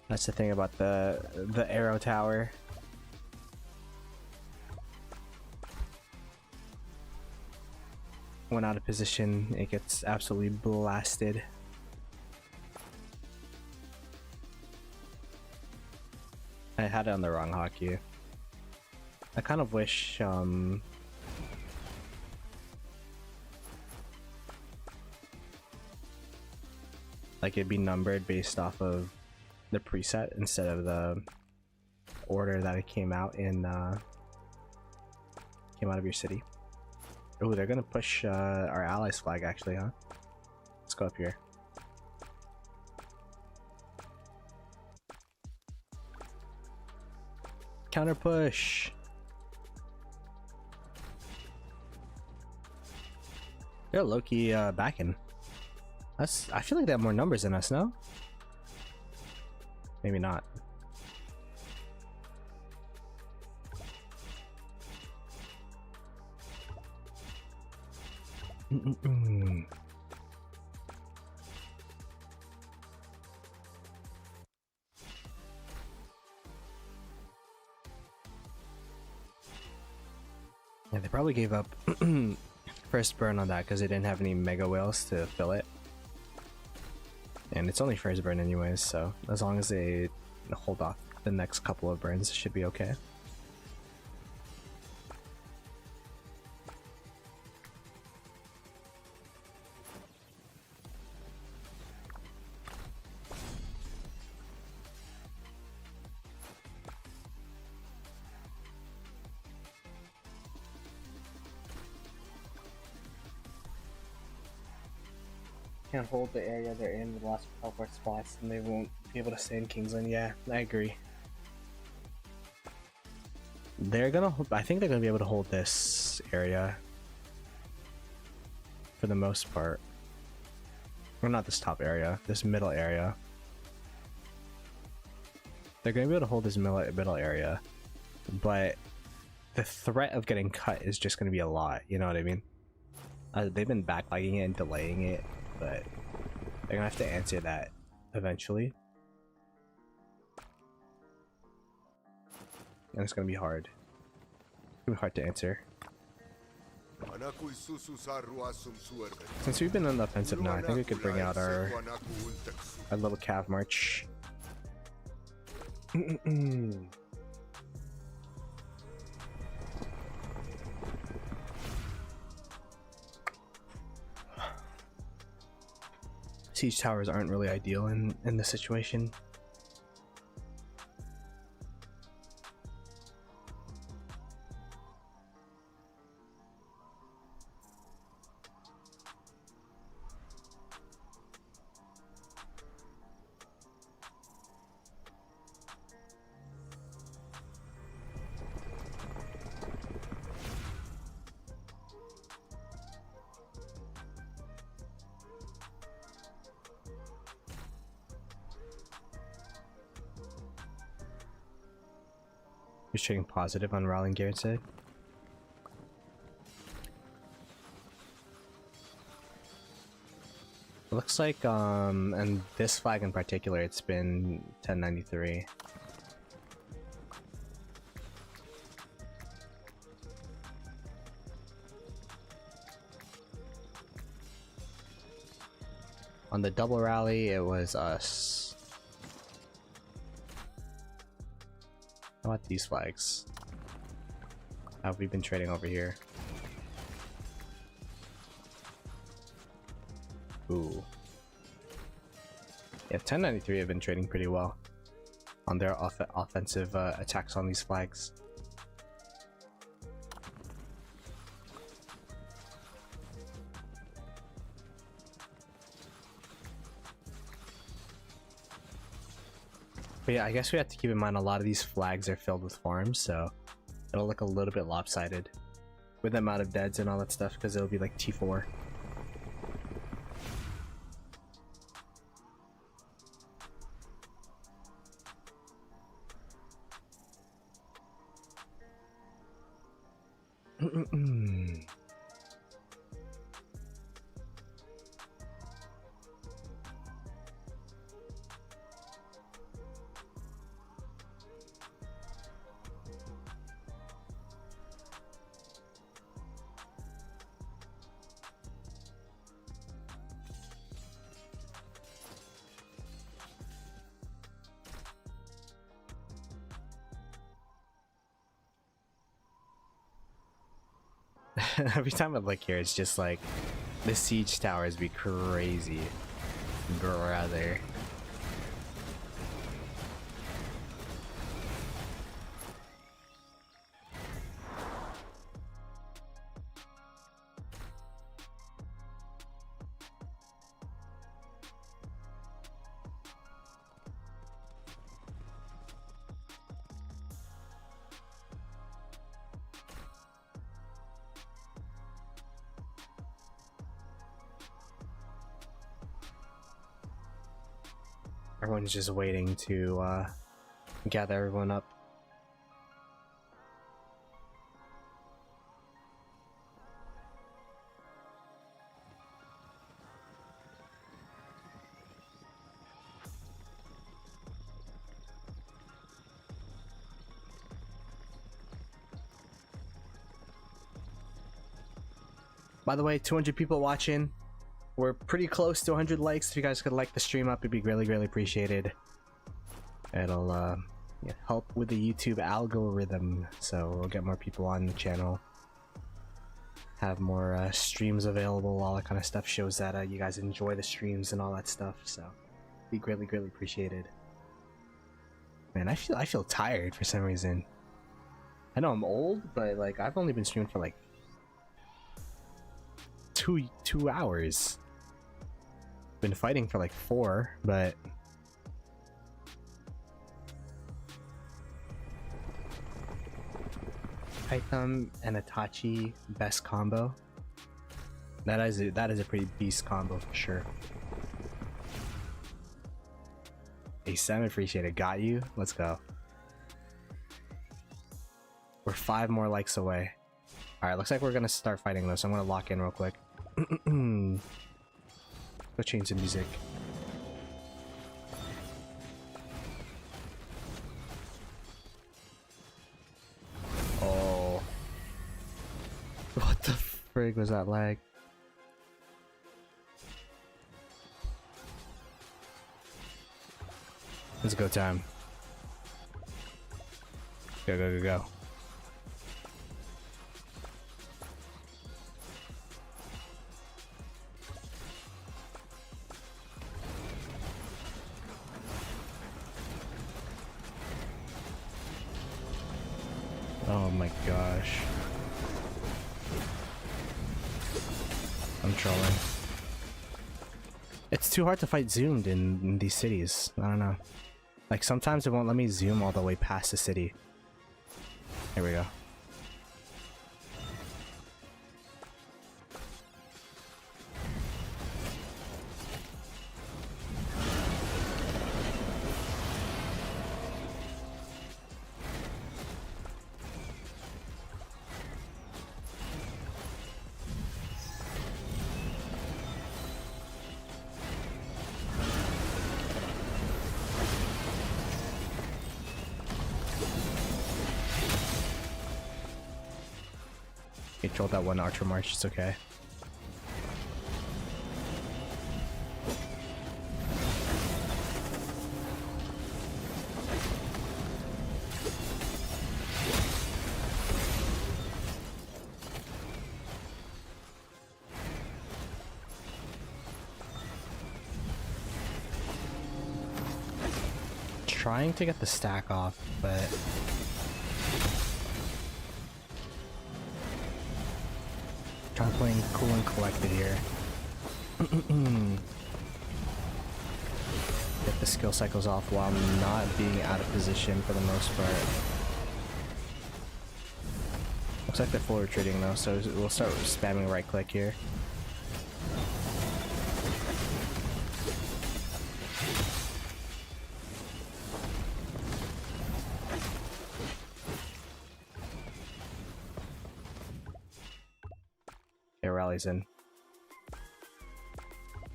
That's the thing about the arrow tower. When out of position, it gets absolutely blasted. I had it on the wrong hotkey. I kind of wish like it'd be numbered based off of the preset instead of the order that it came out in came out of your city. Oh, they're gonna push our allies flag actually, huh? Let's go up here. Counter push. They're low-key backing. I feel like they have more numbers than us, no? Maybe not. Yeah, they probably gave up first burn on that because they didn't have any mega whales to fill it. And it's only first burn anyways, so as long as they hold off the next couple of burns, it should be okay. Can't hold the area they're in with lots of teleport spots, and they won't be able to stay in Kingsland. Yeah, I agree. They're gonna. I think they're gonna be able to hold this area for the most part. Or not this top area, this middle area. They're gonna be able to hold this middle area, but the threat of getting cut is just gonna be a lot. You know what I mean? They've been backlagging it and delaying it, but they're gonna have to answer that eventually. And it's gonna be hard. It's gonna be hard to answer. Since we've been on the offensive now, I think we could bring out our little cav march. Siege towers aren't really ideal in this situation. You're trading positive on Rowling Garrett said. Looks like and this flag in particular, it's been 1093. On the double rally, it was us. How about these flags? How have we been trading over here? Ooh. Yeah, 1093 have been trading pretty well on their offensive attacks on these flags. But yeah, I guess we have to keep in mind a lot of these flags are filled with farms, so it'll look a little bit lopsided with the amount of deads and all that stuff, because it'll be like T4. Every time I look here, it's just like the siege towers be crazy, brother. Everyone's just waiting to gather everyone up. By the way, 200 people watching. We're pretty close to 100 likes. If you guys could like the stream up, it'd be really, really appreciated. It'll yeah, help with the YouTube algorithm, so we'll get more people on the channel. Have more streams available, all that kind of stuff. Shows that you guys enjoy the streams and all that stuff. So, be greatly, greatly appreciated. Man, I feel tired for some reason. I know I'm old, but like I've only been streaming for like two hours. Been fighting for like 4, but Python and Itachi best combo. That is a pretty beast combo for sure. Hey Sam, appreciate it. Got you. Let's go. We're 5 more likes away. All right, looks like we're gonna start fighting though, so I'm gonna lock in real quick. Go change the music. Oh. What the frig was that lag? Let's go time. Go, go, go, go. Oh my gosh. I'm trolling. It's too hard to fight zoomed in these cities. I don't know. Like sometimes it won't let me zoom all the way past the city. Here we go. Controlled that one archer march, it's okay. Trying to get the stack off, but trying playing cool and collected here. Get the skill cycles off while not being out of position for the most part. Looks like they're full retreating though, so we'll start spamming right click here. Okay, rallies in.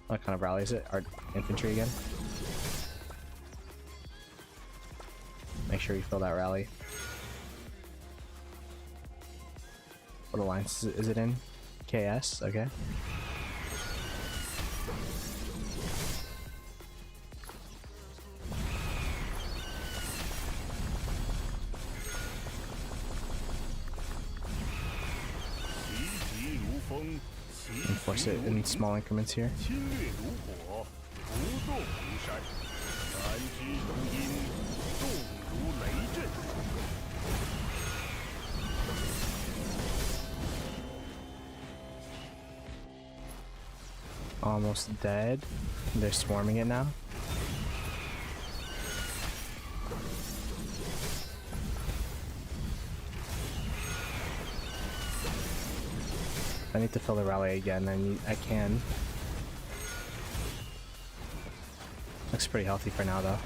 What kind of rally is it? Our infantry again? Make sure you fill that rally. What alliance is it in? KS? Okay. Enforce it in small increments here. Almost dead. They're swarming it now. I need to fill the rally again. I can. Looks pretty healthy for now though.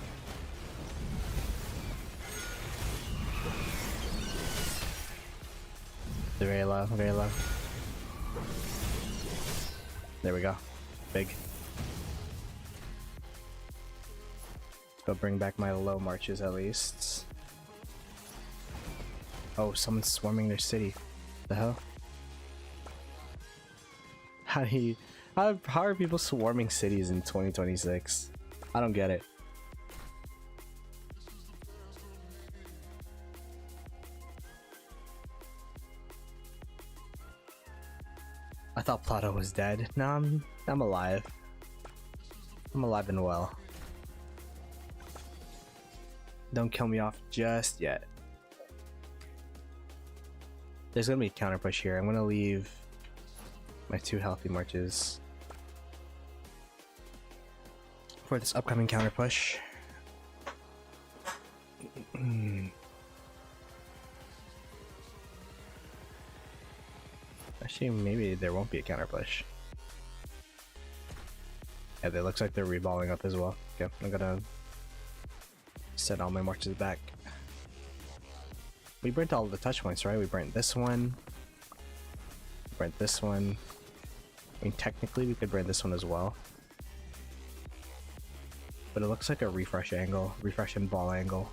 They're very low, very low. There we go. Big. Go bring back my low marches at least. Oh, someone's swarming their city. The hell? How are people swarming cities in 2026? I don't get it. I thought Ploto was dead. No, I'm alive. I'm alive and well. Don't kill me off just yet. There's gonna be a counter push here. I'm gonna leave my 2 healthy marches for this upcoming counter push. Actually, maybe there won't be a counter push. Yeah, it looks like they're reballing up as well. Okay, I'm gonna set all my marches back. We burnt all of the touch points, right? We burnt this one. Burnt this one. I mean, technically we could burn this one as well. But it looks like a refresh angle. Refresh and ball angle.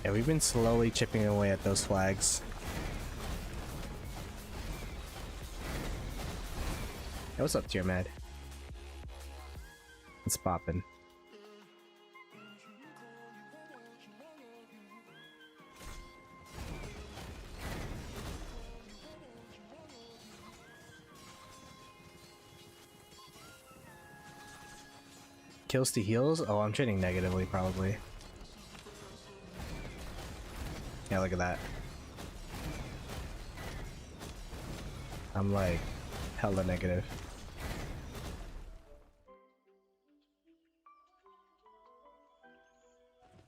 Yeah, we've been slowly chipping away at those flags. Hey, what's up, Tier Mad? It's poppin'. Kills to heals? Oh, I'm trading negatively, probably. Yeah, look at that. I'm like hella negative.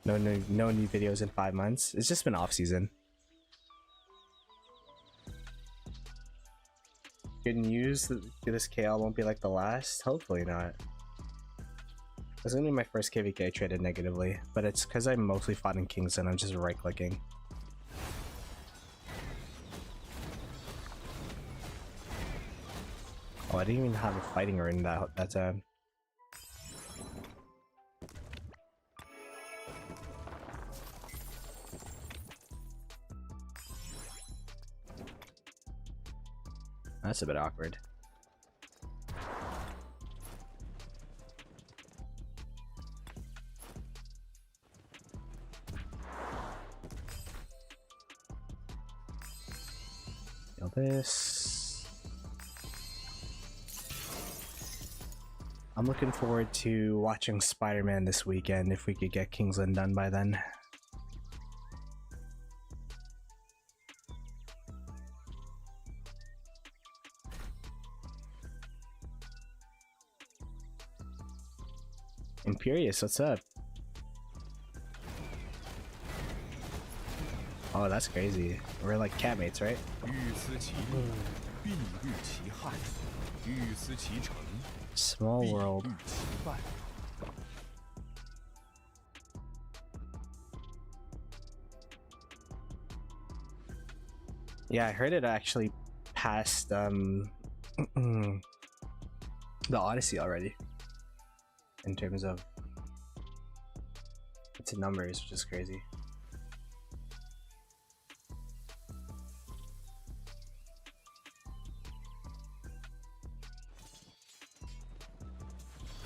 No new videos in 5 months. It's just been off season. Good news that this KL won't be like the last. Hopefully not. This is gonna be my first KVK I traded negatively, but it's because I mostly fought in Kingsland. I'm just right clicking. Oh, I didn't even have a fighting rune that time. That's a bit awkward. Kill this. I'm looking forward to watching Spider-Man this weekend if we could get Kingsland done by then. Imperious, what's up? Oh, that's crazy. We're like catmates, right? 欲思其利，必虑其害；欲思其成， Small 必 world. 虑其败。 Yeah, I heard it actually passed the Odyssey already in terms of its numbers, which is crazy.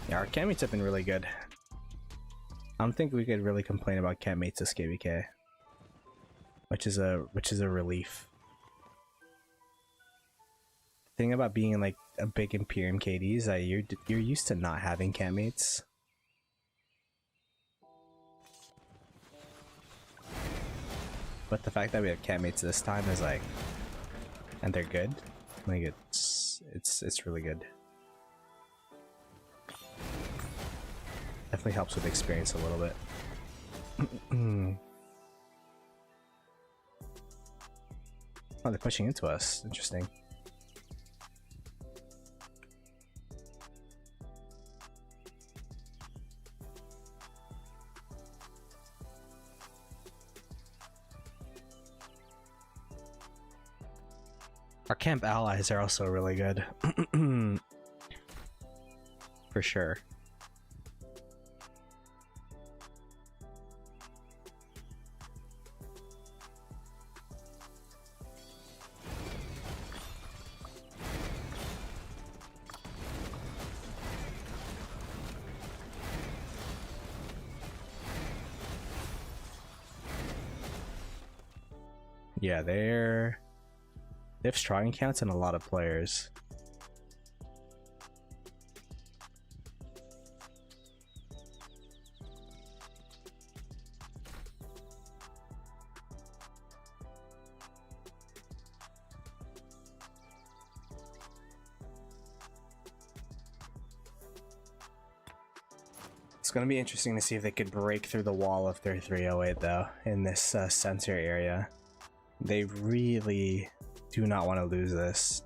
Yeah, our campmates have been really good. I don't think we could really complain about campmates this KVK, which is a relief. Thing about being in like a big Imperium KD is that you're used to not having campmates. But the fact that we have campmates this time is like, and they're good, like it's really good. Definitely helps with experience a little bit. Oh, they're pushing into us. Interesting. Our camp allies are also really good. For sure. Yeah, they have strong accounts and a lot of players. It's gonna be interesting to see if they could break through the wall of their 308 though in this center area. They really do not want to lose this.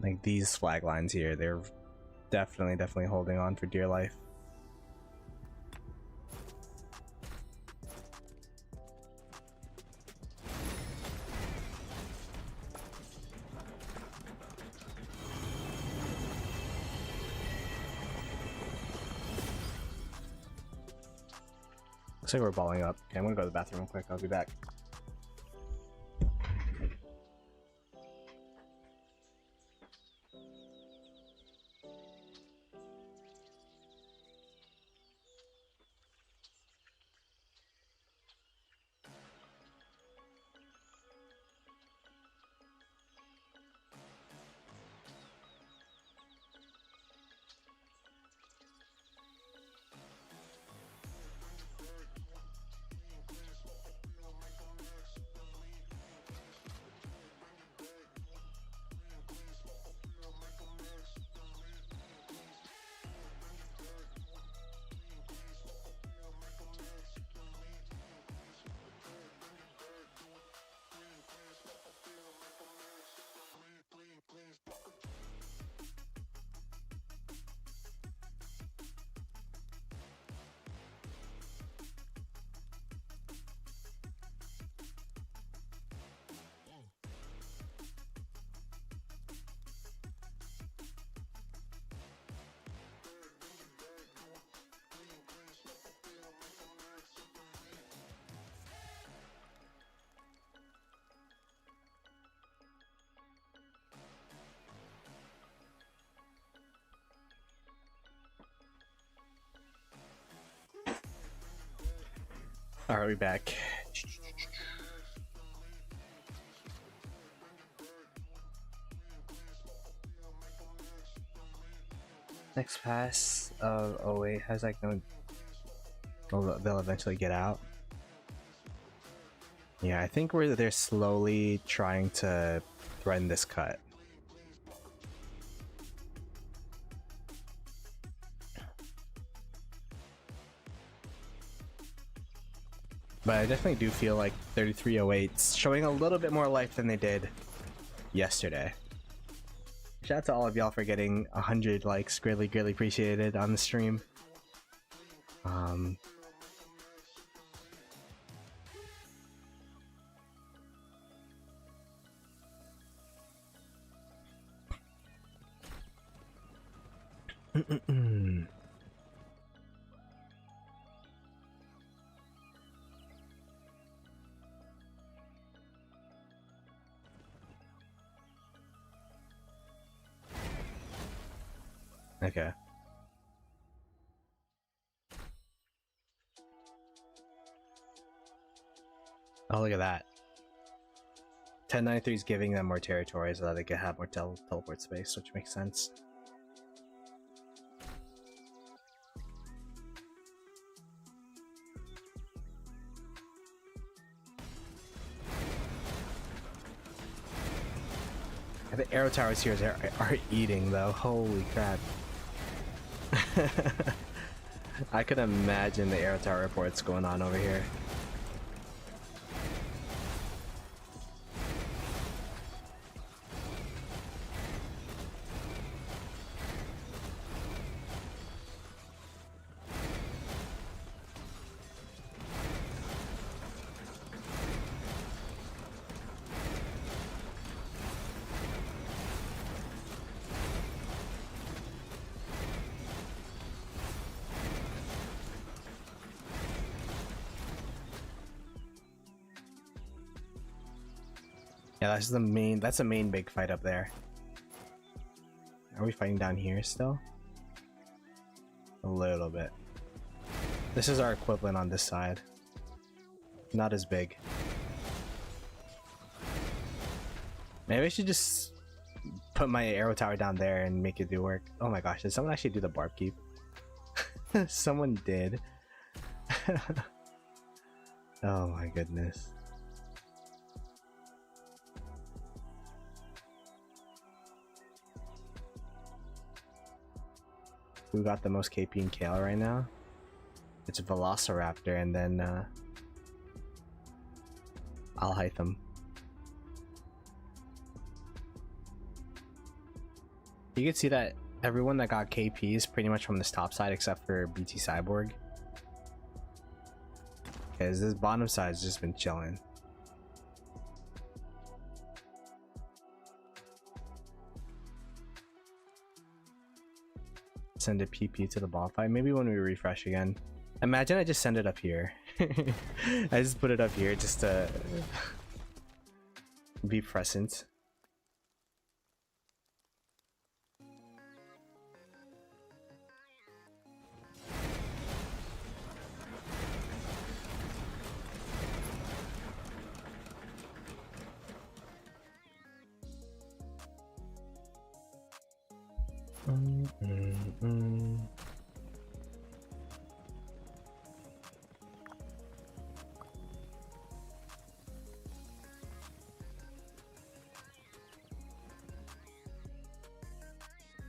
Like these flag lines here, they're definitely holding on for dear life. Looks like we're balling up. Okay, I'm gonna go to the bathroom real quick. I'll be back. Alright, we're back. Next pass of 08 has like no... They'll eventually get out. Yeah, I think they're slowly trying to threaten this cut. But I definitely do feel like 3308's showing a little bit more life than they did yesterday. Shout out to all of y'all for getting 100 likes. Greatly, greatly appreciated on the stream. Okay. Oh, look at that. 1093 is giving them more territory so that they can have more teleport space, which makes sense. The arrow towers here are eating though. Holy crap. I could imagine the arrow tower reports going on over here. Yeah, that's the main big fight up there. Are we fighting down here still? A little bit. This is our equivalent on this side. Not as big. Maybe I should just put my arrow tower down there and make it do work. Oh my gosh, did someone actually do the barb keep? Someone did. Oh my goodness. Who got the most KP in Kale right now? It's Velociraptor, and then I'll hide them. You can see that everyone that got KP is pretty much from this top side except for BT Cyborg. Because this bottom side's just been chilling. Send a PP to the ball fight. Maybe when we refresh again. Imagine I just send it up here. I just put it up here just to be present.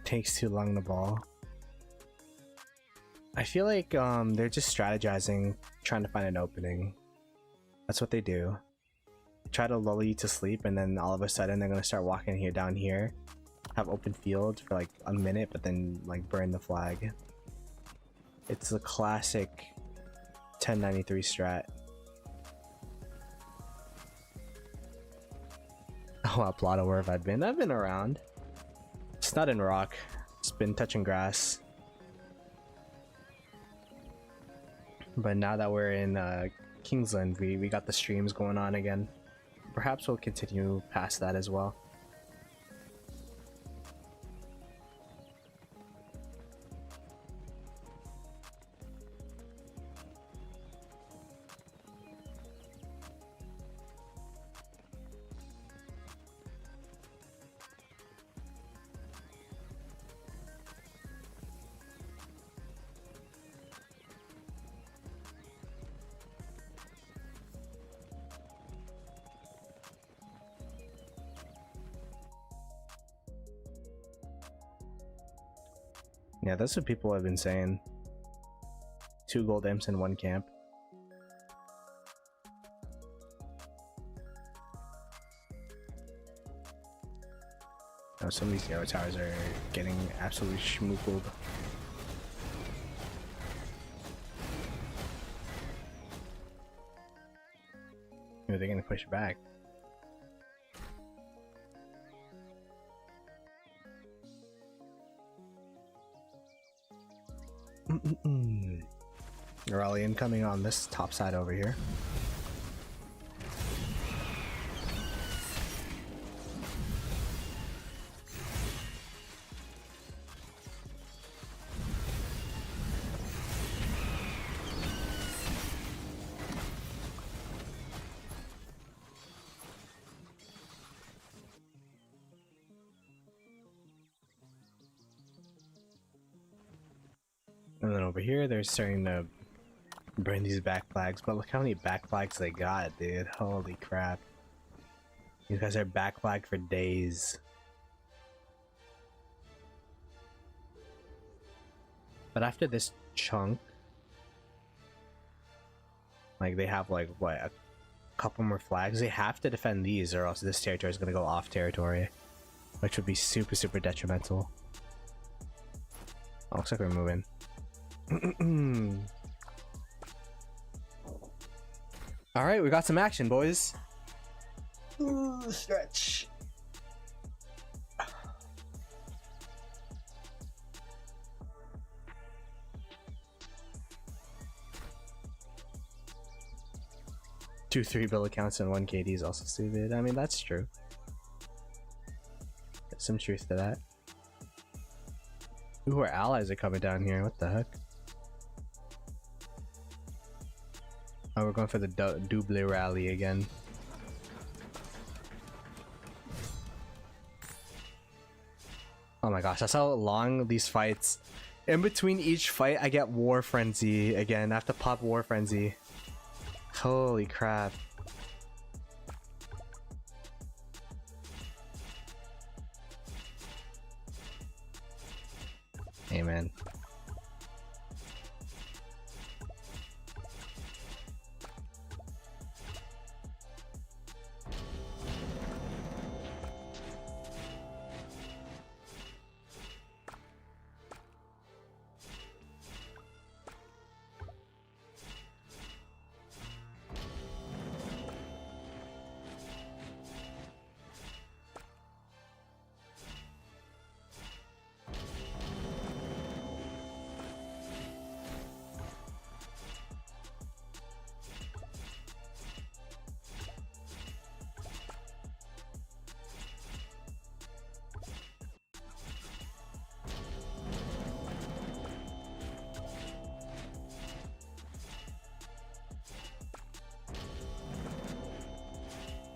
Takes too long to ball. I feel like they're just strategizing, trying to find an opening. That's what they do. They try to lull you to sleep, and then all of a sudden they're gonna start walking here down here, have open field for like a minute, but then like burn the flag. It's the classic 1093 strat. Oh wow, Ploto, where have I been? I've been around. It's not in rock. It's been touching grass. But now that we're in Kingsland, we got the streams going on again. Perhaps we'll continue past that as well. Yeah, that's what people have been saying. 2 gold imps in 1 camp. Oh, some of these Yarrow towers are getting absolutely schmookled. Are they gonna push back? Rally incoming on this top side over here. And then over here, they're starting to burn these back flags, but look how many back flags they got, dude. Holy crap. These guys are back flagged for days. But after this chunk, like they have like, what, a couple more flags? They have to defend these or else this territory is going to go off territory, which would be super, super detrimental. Oh, looks like we're moving. Alright, we got some action, boys. Ooh, stretch. Two 3-bill accounts and 1 KD is also stupid. I mean, that's true. There's some truth to that. Ooh, our allies are coming down here. What the heck? Oh, we're going for the double rally again. Oh my gosh, that's how long these fights. In between each fight, I get War Frenzy again. I have to pop War Frenzy. Holy crap. Amen.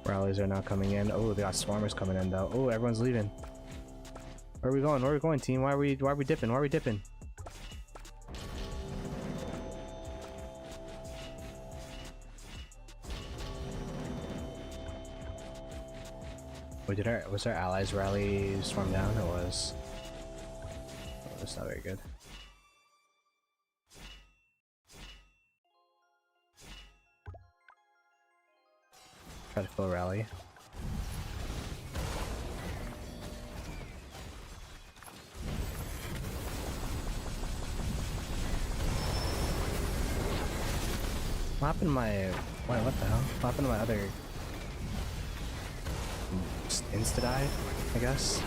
Rallies are now coming in. Oh, they got swarmers coming in though. Oh, everyone's leaving. Where are we going? Where are we going, team? Why are we dipping? Why are we dipping? Wait, was our allies rally storm down? It was. Oh, that's not very good. Try to full rally. What happened to my... Wait, what the hell? What happened to my other... Just insta-dive, I guess?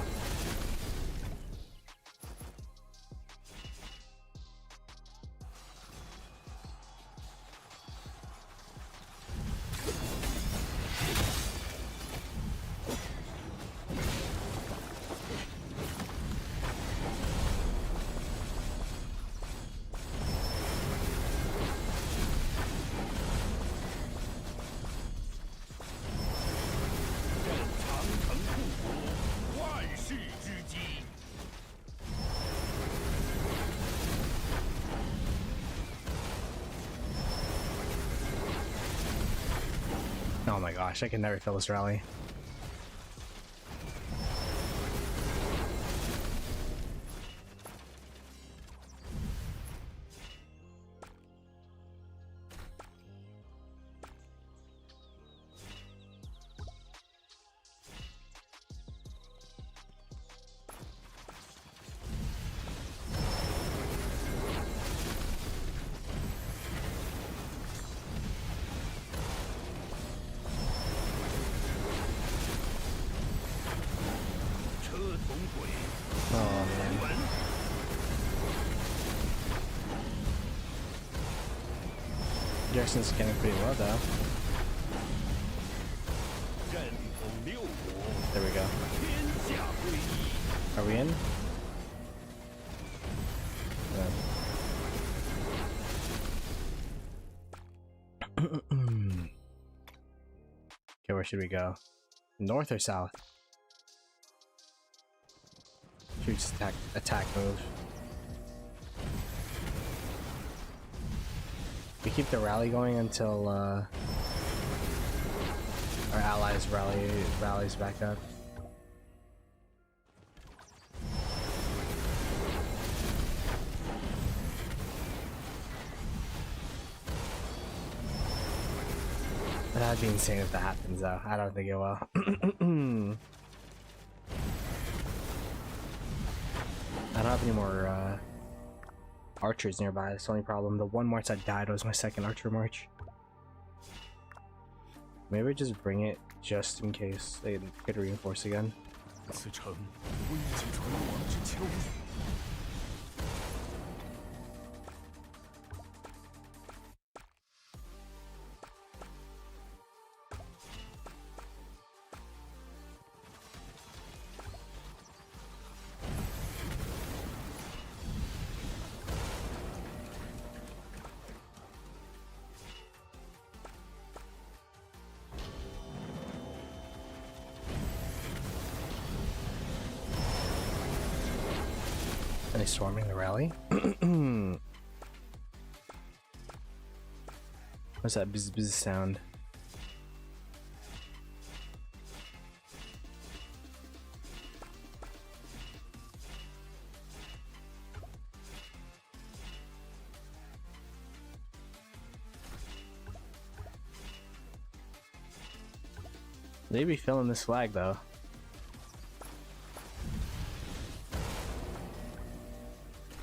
Oh my gosh, I can never fill this rally. Jackson's getting pretty low though. 任统六国， There we go. 天下归一。 Are we in? Okay, where should we go? North or south? Should we just attack move? We keep the rally going until our allies rallies back up. That'd be insane if that happens though. I don't think it will. I don't have any more archers nearby. That's the only problem. The one march that died was my second archer march. Maybe just bring it just in case they could reinforce again. 此城危急存亡之秋。 Are they storming the rally? What's that bzz bzz sound? They be filling this flag though.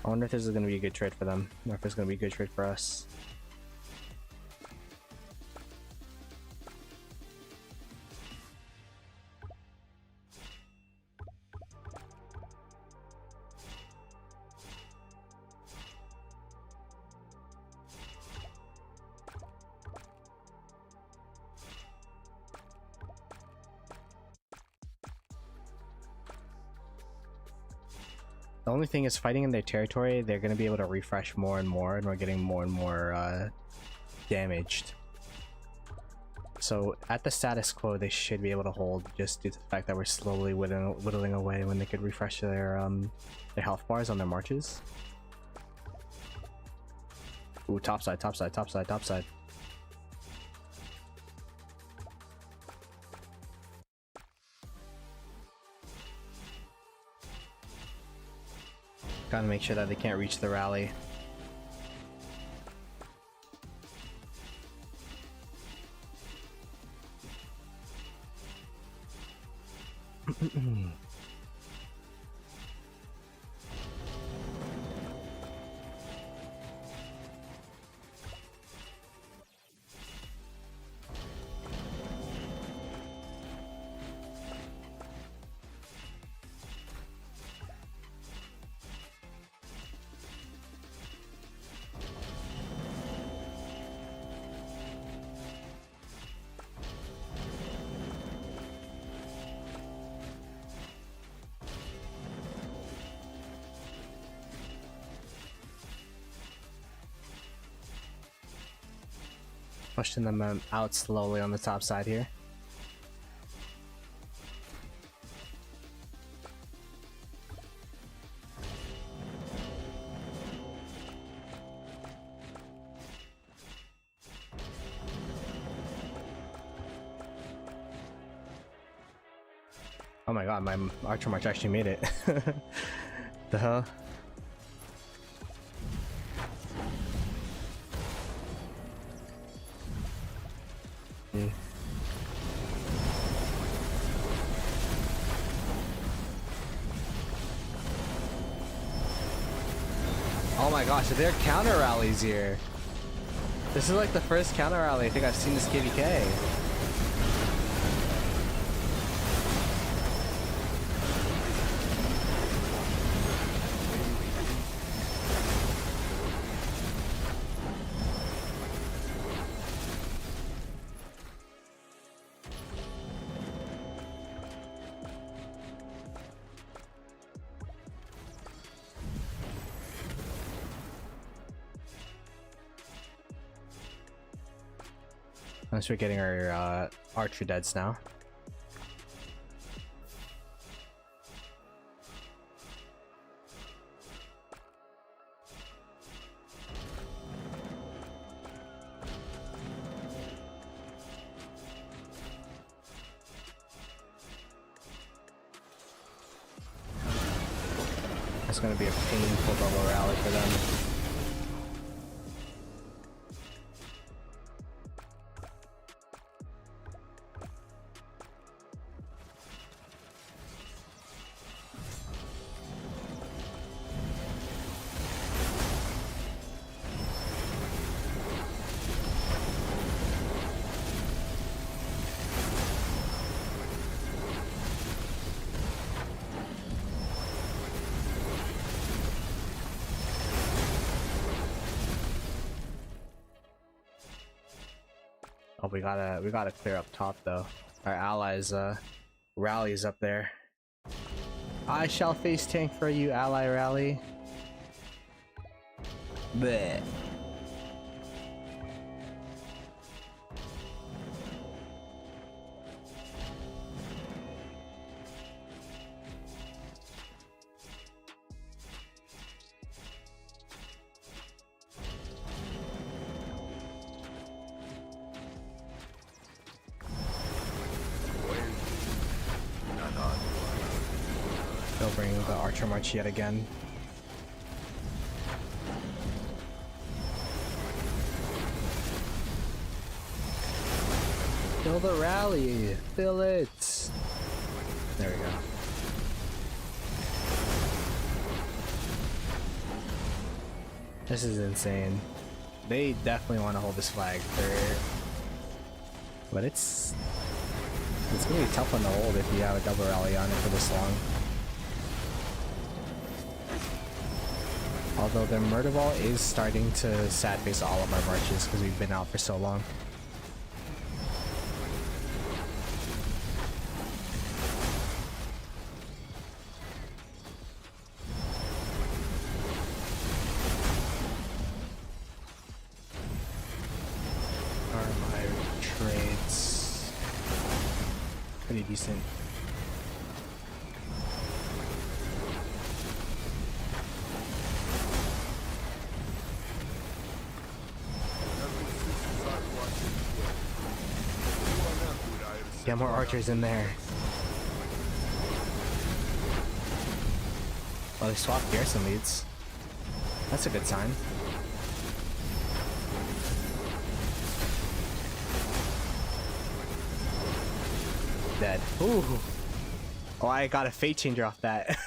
I wonder if this is going to be a good trade for them, or if it's going to be a good trade for us. The only thing is, fighting in their territory, they're going to be able to refresh more and more, and we're getting more and more damaged. So at the status quo, they should be able to hold, just due to the fact that we're slowly whittling away when they could refresh their health bars on their marches. Ooh, topside, topside, topside, topside. Gotta make sure that they can't reach the rally. Pushing them out slowly on the top side here. Oh my god, my archer march actually made it. The hell? Oh my gosh, there are counter rallies here. This is like the first counter rally I think I've seen this KVK. Unless we're getting our archer deads now. It's gonna be a painful double rally for them. Oh, we gotta clear up top though. Our allies rallies up there. I shall face tank for you, ally rally. Bleh. They'll bring the archer march yet again. Fill the rally! Fill it! There we go. This is insane. They definitely want to hold this flag for... But it's gonna be tough one to hold if you have a double rally on it for this long. Although their murder ball is starting to sad face all of our marches because we've been out for so long. Are my trades pretty decent? Get more archers in there. Well, they swapped garrison leads. That's a good sign. Dead. Ooh. Oh, I got a fate changer off that.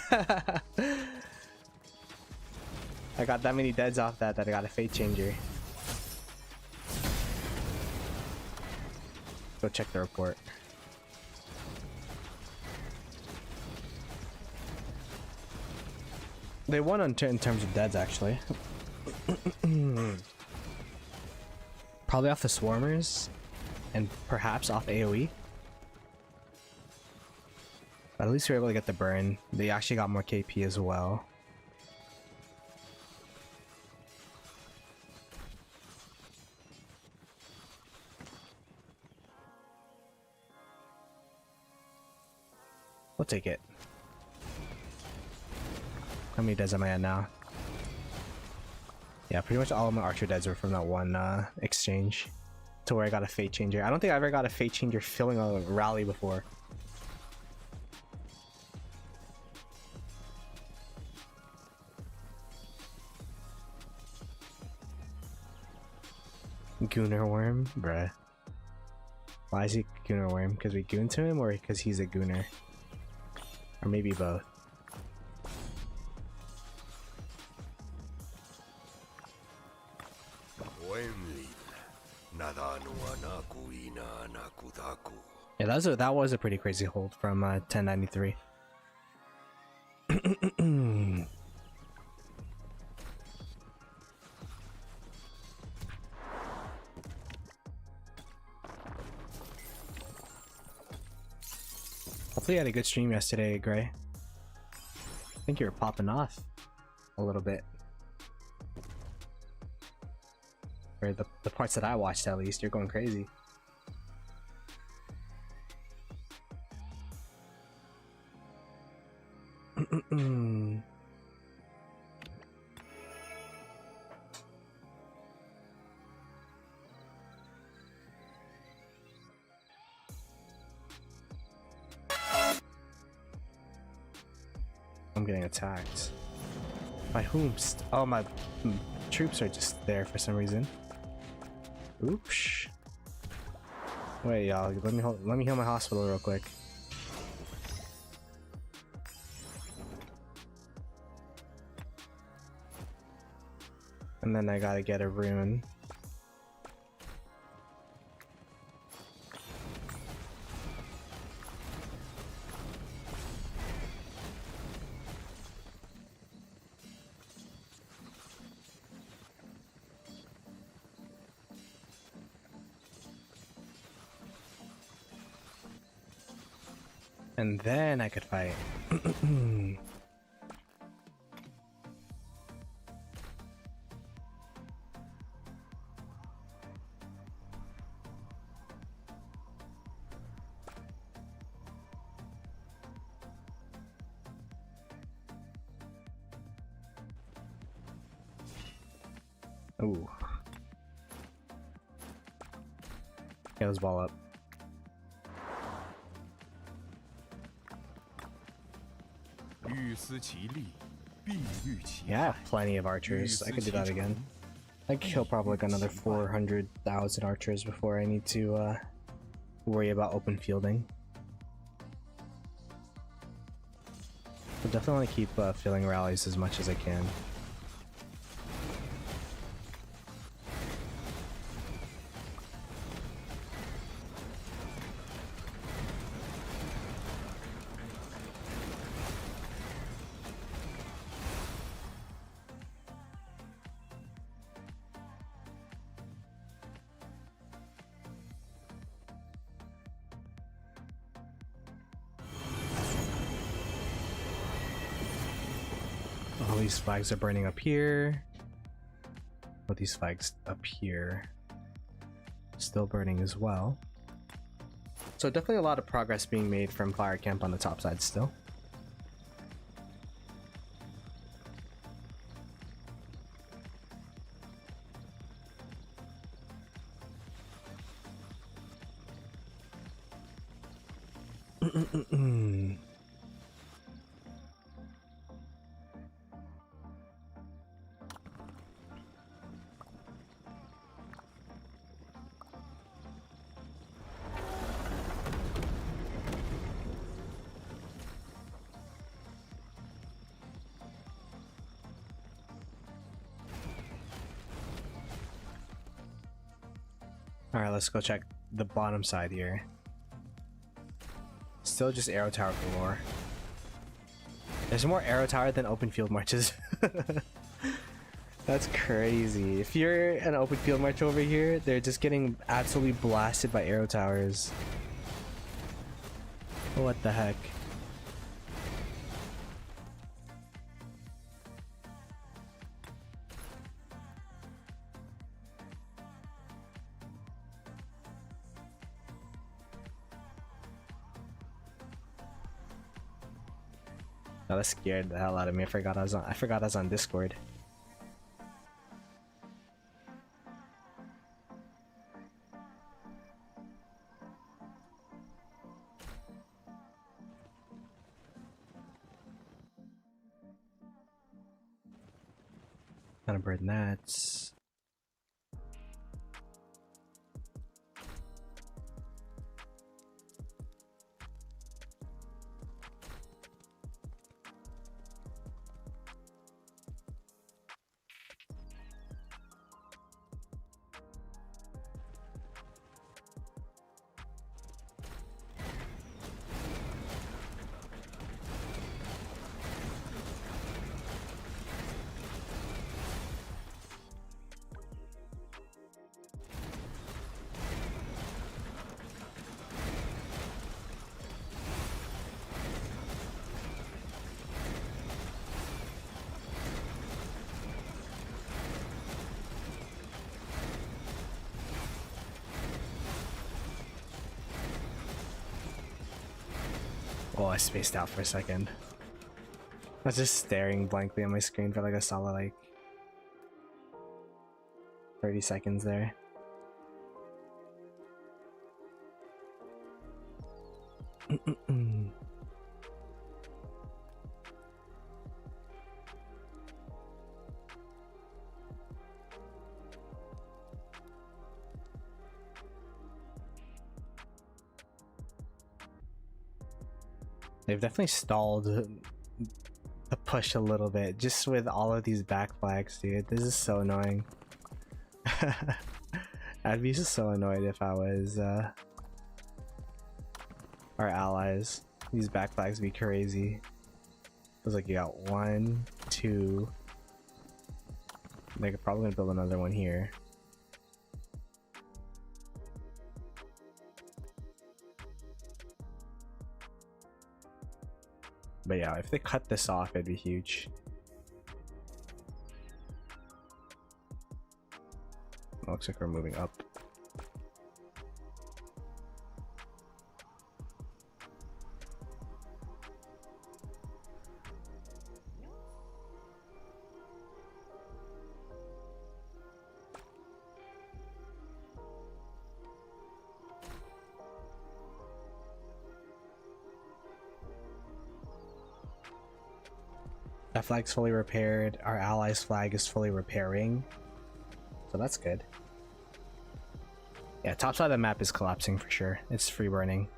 I got that many deads off that I got a fate changer. Go check the report. They won in terms of deads, actually. Probably off the swarmers, and perhaps off AoE. But at least we were able to get the burn. They actually got more KP as well. We'll take it. How many deads am I at now? Yeah, pretty much all of my archer deads were from that one exchange to where I got a fate changer. I don't think I ever got a fate changer filling a rally before. Gooner worm? Bruh. Why is he Gooner worm? Because we goon to him or because he's a gooner? Or maybe both. Yeah, that was a pretty crazy hold from 1093. Hopefully you had a good stream yesterday, Gray. I think you were popping off a little bit. Or the parts that I watched, at least, you're going crazy. I'm getting attacked. By whom? Oh, my troops are just there for some reason. Oops. Wait, y'all. Let me heal my hospital real quick. And then I gotta get a rune. And then I could fight. Ooh. Okay, let's ball up. Yeah, I have plenty of archers. I could do that again. I could kill probably like another 400,000 archers before I need to worry about open fielding. But definitely want to keep filling rallies as much as I can. All these flags are burning up here. But these flags up here still burning as well. So definitely a lot of progress being made from fire camp on the top side still. Alright, let's go check the bottom side here. Still just arrow tower galore. There's more arrow tower than open field marches. That's crazy. If you're an open field march over here, they're just getting absolutely blasted by arrow towers. What the heck? Oh, that scared the hell out of me. I forgot I was on Discord. Gonna burn that. Oh, I spaced out for a second. I was just staring blankly at my screen for like a solid like 30 seconds there. They've definitely stalled the push a little bit just with all of these back flags, dude. This is so annoying. I'd be just so annoyed if I was our allies. These back flags be crazy. It was like you got 1, 2. They're probably gonna build another one here. But yeah, if they cut this off, it'd be huge. Looks like we're moving up. That flag's fully repaired. Our allies' flag is fully repairing. So that's good. Yeah, top side of the map is collapsing for sure. It's free burning.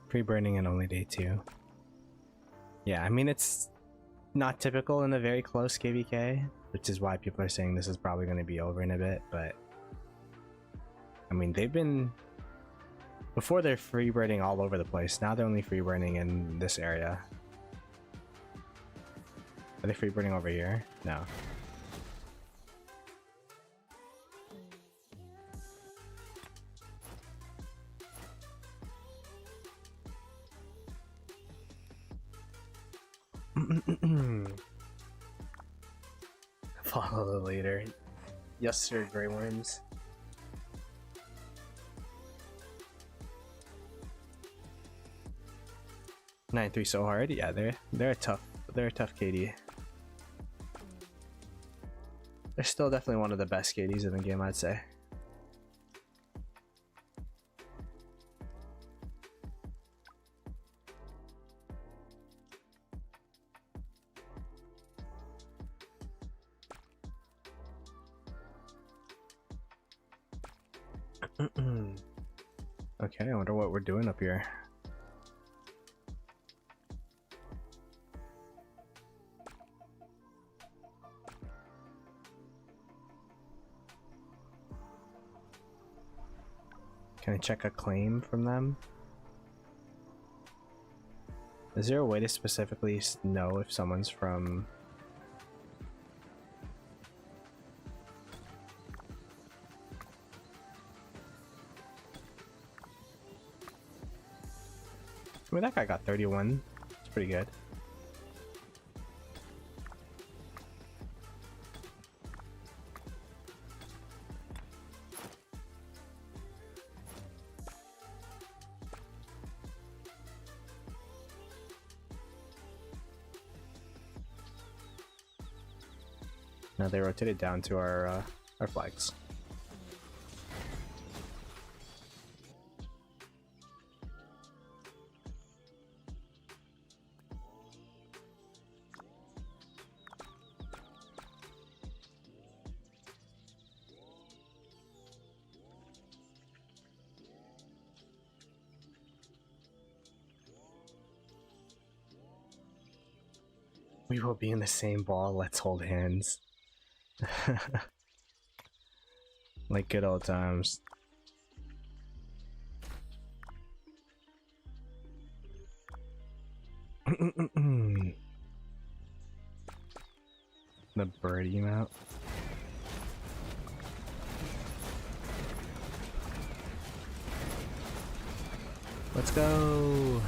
Pre-burning and only day 2. Yeah, I mean, it's not typical in a very close KVK, which is why people are saying this is probably going to be over in a bit, but I mean, they've been... Before they're free burning all over the place, now they're only free burning in this area. Are they free burning over here? No. Follow the leader. Yes, sir, Grey Worms. Nine 3 so hard. Yeah, they're a tough KD. They're still definitely one of the best KDs in the game, I'd say. Okay, I wonder what we're doing up here. Can I check a claim from them? Is there a way to specifically know if someone's from... I mean, that guy got 31. It's pretty good. Now they rotated down to our flags. We will be in the same ball. Let's hold hands. Like good old times. The birdie mount. Let's go.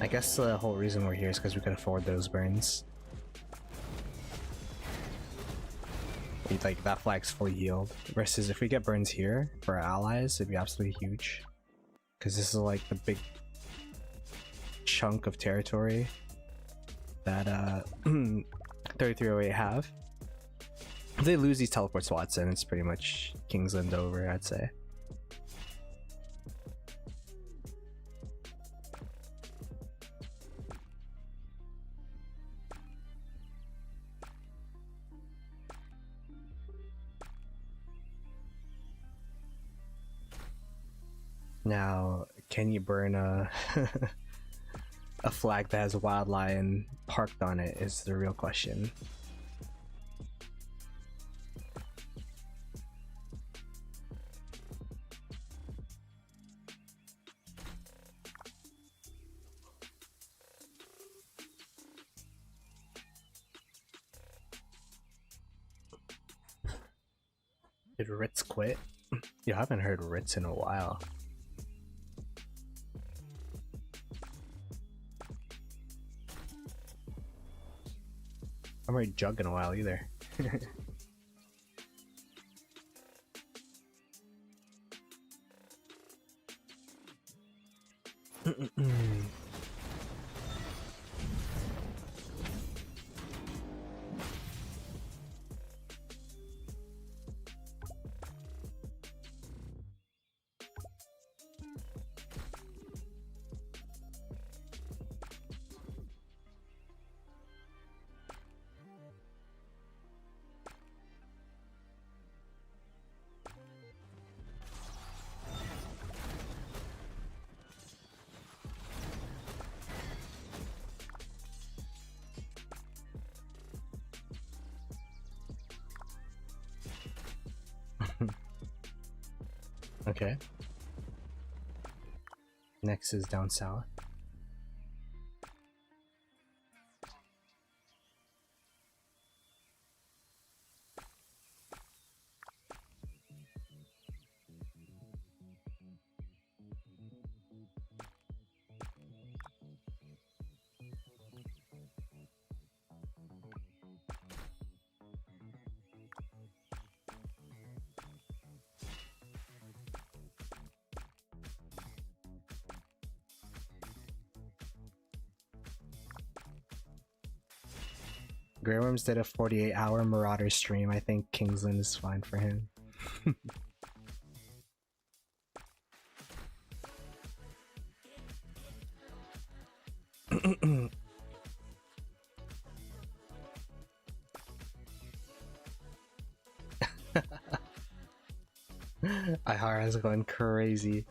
I guess the whole reason we're here is because we can afford those burns. Like, that flag's fully healed. Versus if we get burns here for our allies, it'd be absolutely huge. Because this is like the big chunk of territory that 3308 have. If they lose these teleport slots, then it's pretty much Kingsland over, I'd say. Now, can you burn a a flag that has a wild lion parked on it is the real question. Did Ritz quit? You haven't heard Ritz in a while. I haven't heard Jug in a while either. Okay. Next is down south. Grey Worms did a 48-hour Marauder stream. I think Kingsland is fine for him. Ihara's going crazy.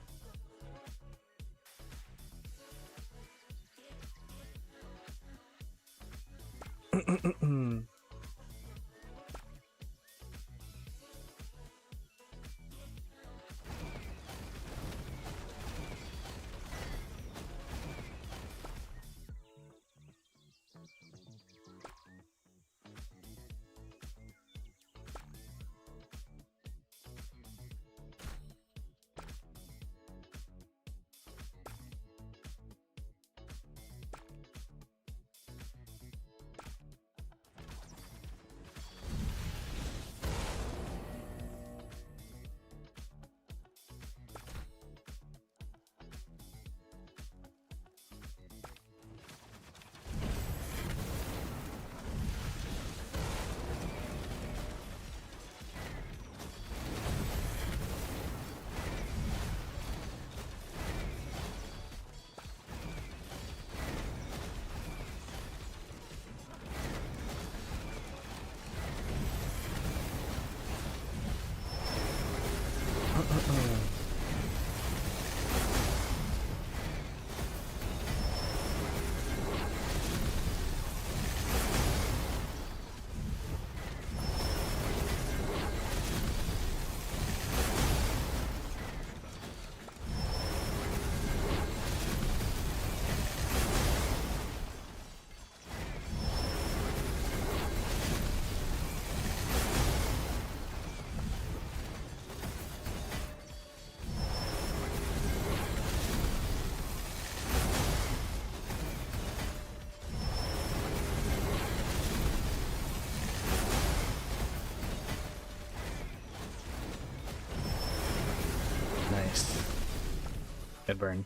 Nice. Good burn.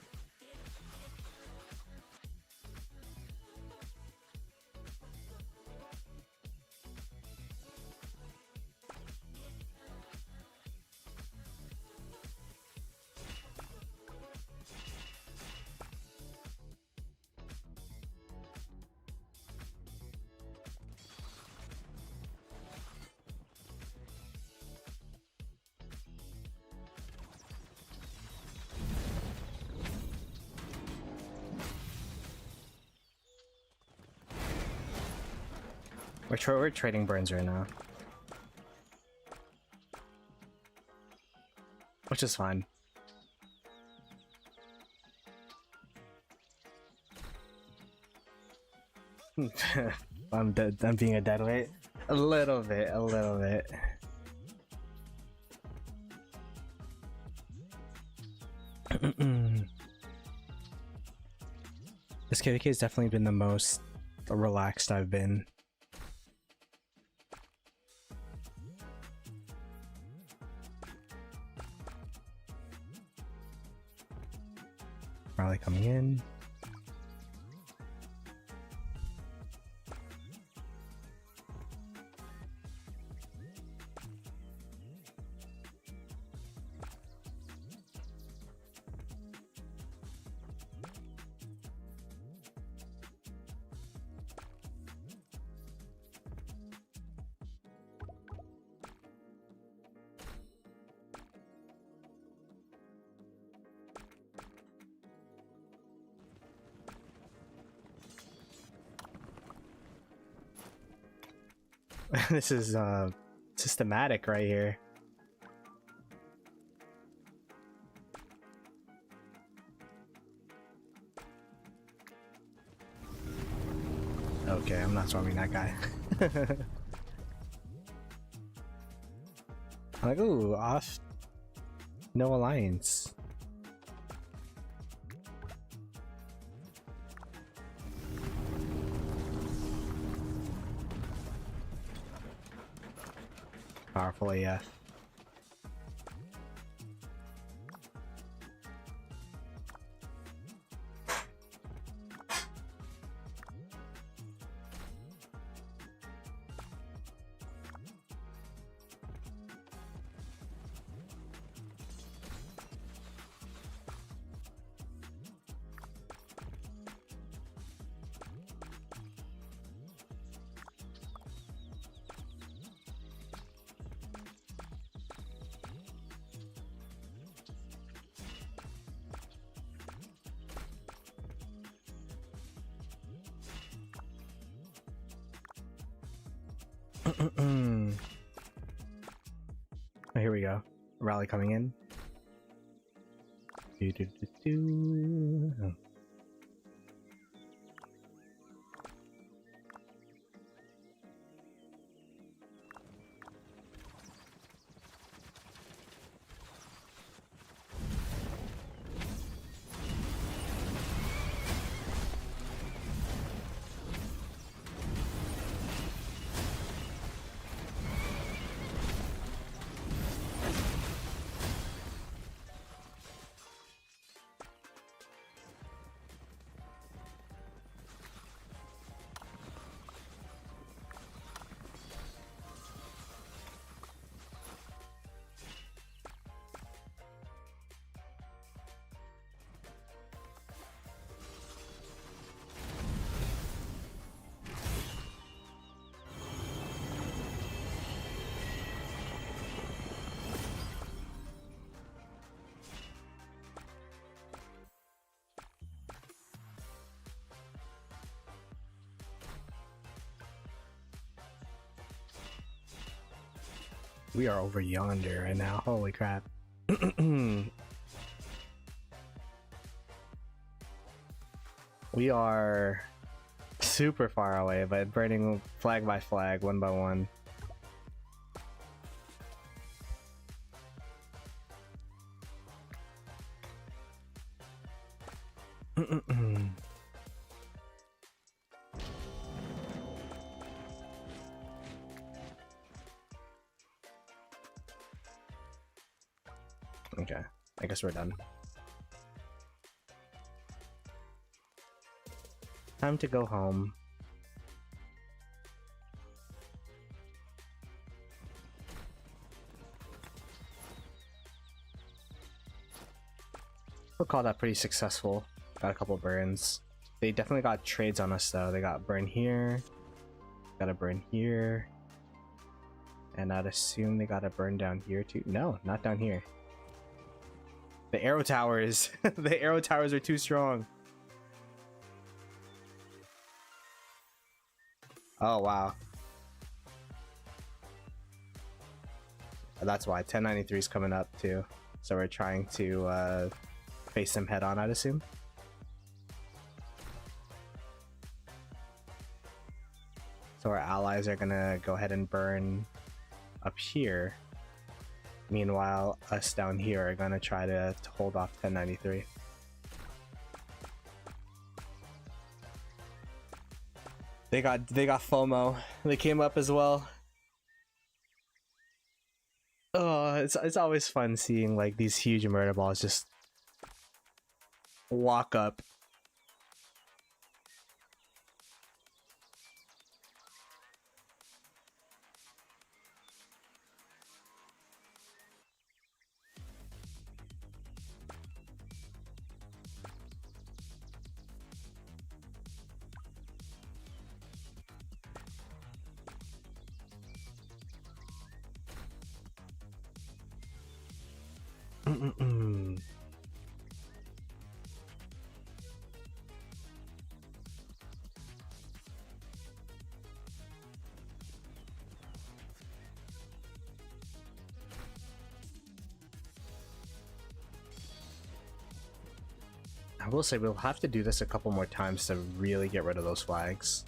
We're trading burns right now, which is fine. I'm dead. I'm being a dead weight. A little bit. A little bit. This KVK has definitely been the most relaxed I've been. Rally coming in. This is systematic right here. Okay, I'm not swarming that guy. I'm like, ooh, off. No alliance. Powerful AF. Oh, here we go. Rally coming in. Oh. We are over yonder right now. Holy crap. We are super far away, but burning flag by flag, one by one. Okay. I guess we're done. Time to go home. We'll call that pretty successful. Got a couple burns. They definitely got trades on us though. They got burn here. Got a burn here. And I'd assume they got a burn down here too. No, not down here. The arrow towers. The arrow towers are too strong. Oh wow. That's why 1093 is coming up too. So we're trying to face him head on, I'd assume. So our allies are gonna go ahead and burn up here. Meanwhile, us down here are gonna try to hold off 1093. They got FOMO. They came up as well. Oh, it's always fun seeing like these huge murder balls just walk up. I will say we'll have to do this a couple more times to really get rid of those flags.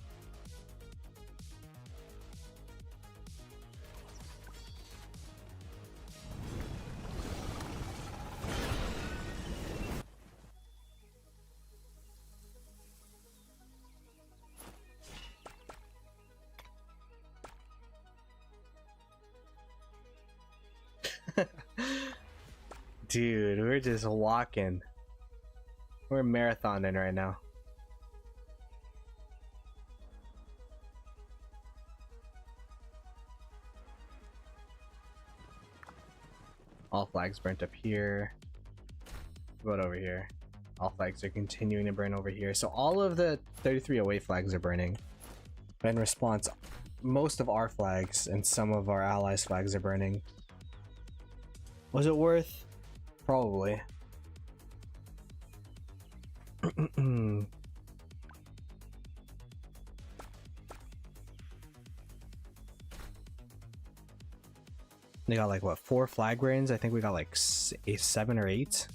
Dude, we're just walking. We're marathoning right now. All flags burnt up here. What over here? All flags are continuing to burn over here. So all of the 3308 flags are burning. But in response, most of our flags and some of our allies' flags are burning. Was it worth? Probably. They got like what, 4 flag burns? I think we got like 7 or 8.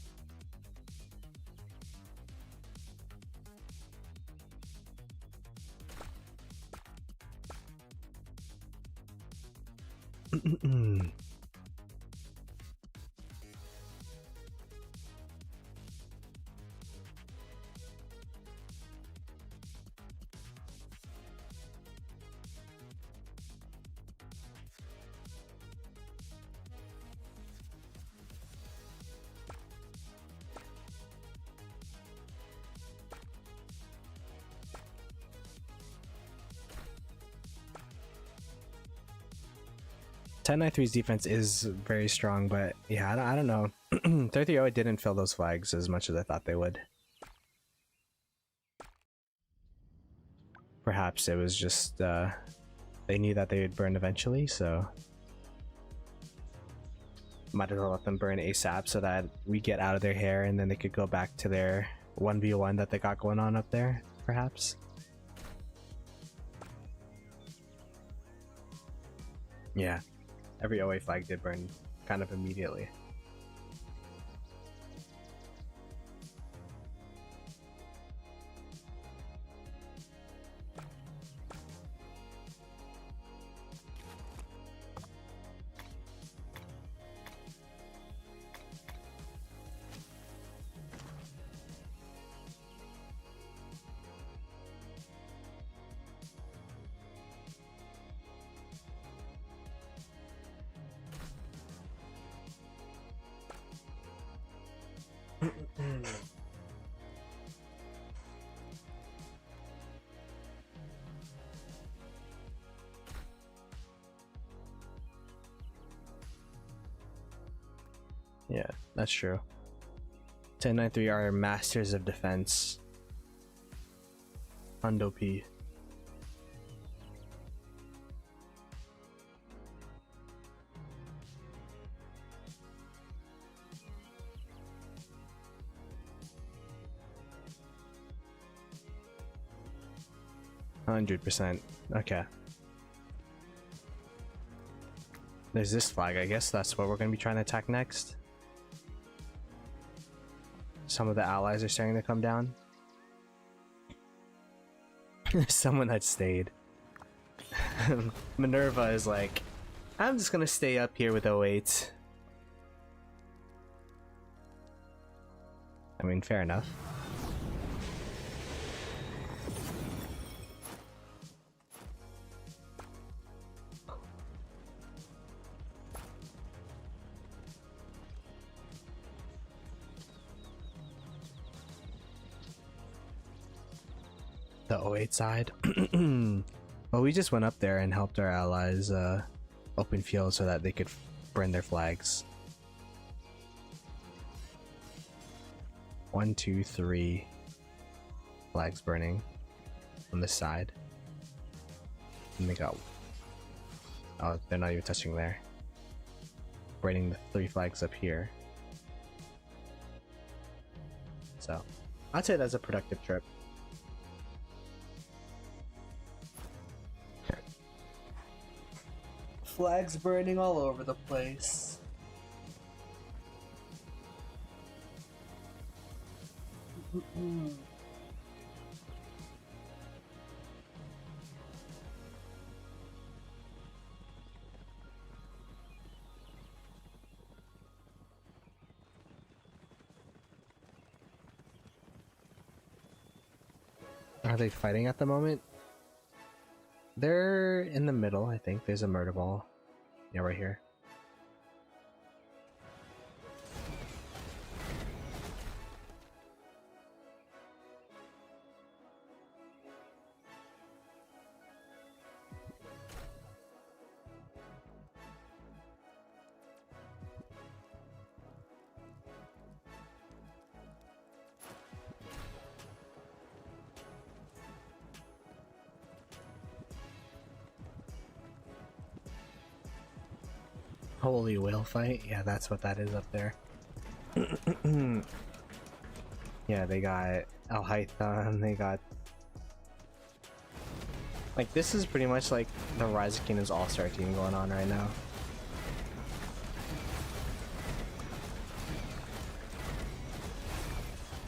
.1093's defense is very strong, but yeah, I don't know. 3308 didn't fill those flags as much as I thought they would. Perhaps it was just they knew that they would burn eventually, so might as well let them burn ASAP so that we get out of their hair and then they could go back to their 1v1 that they got going on up there, perhaps. Yeah. Every OA flag did burn kind of immediately. Yeah, that's true. 1093 are masters of defense. Hundo P. %. Okay. There's this flag. I guess that's what we're going to be trying to attack next. Some of the allies are starting to come down. Someone had stayed. Minerva is like, I'm just gonna stay up here with 08. I mean, fair enough. The 08 side. Well, we just went up there and helped our allies open field so that they could burn their flags. 1, 2, 3 flags burning on this side. And they got... Oh, they're not even touching there. Burning the 3 flags up here. So, I'd say that's a productive trip. Flags burning all over the place. Are they fighting at the moment? They're in the middle, I think. There's a murder ball. Yeah, right here. Holy whale fight? Yeah, that's what that is up there. Yeah, they got Al Haytham, they got... Like, this is pretty much like the Rise of Kingdoms All-Star team going on right now.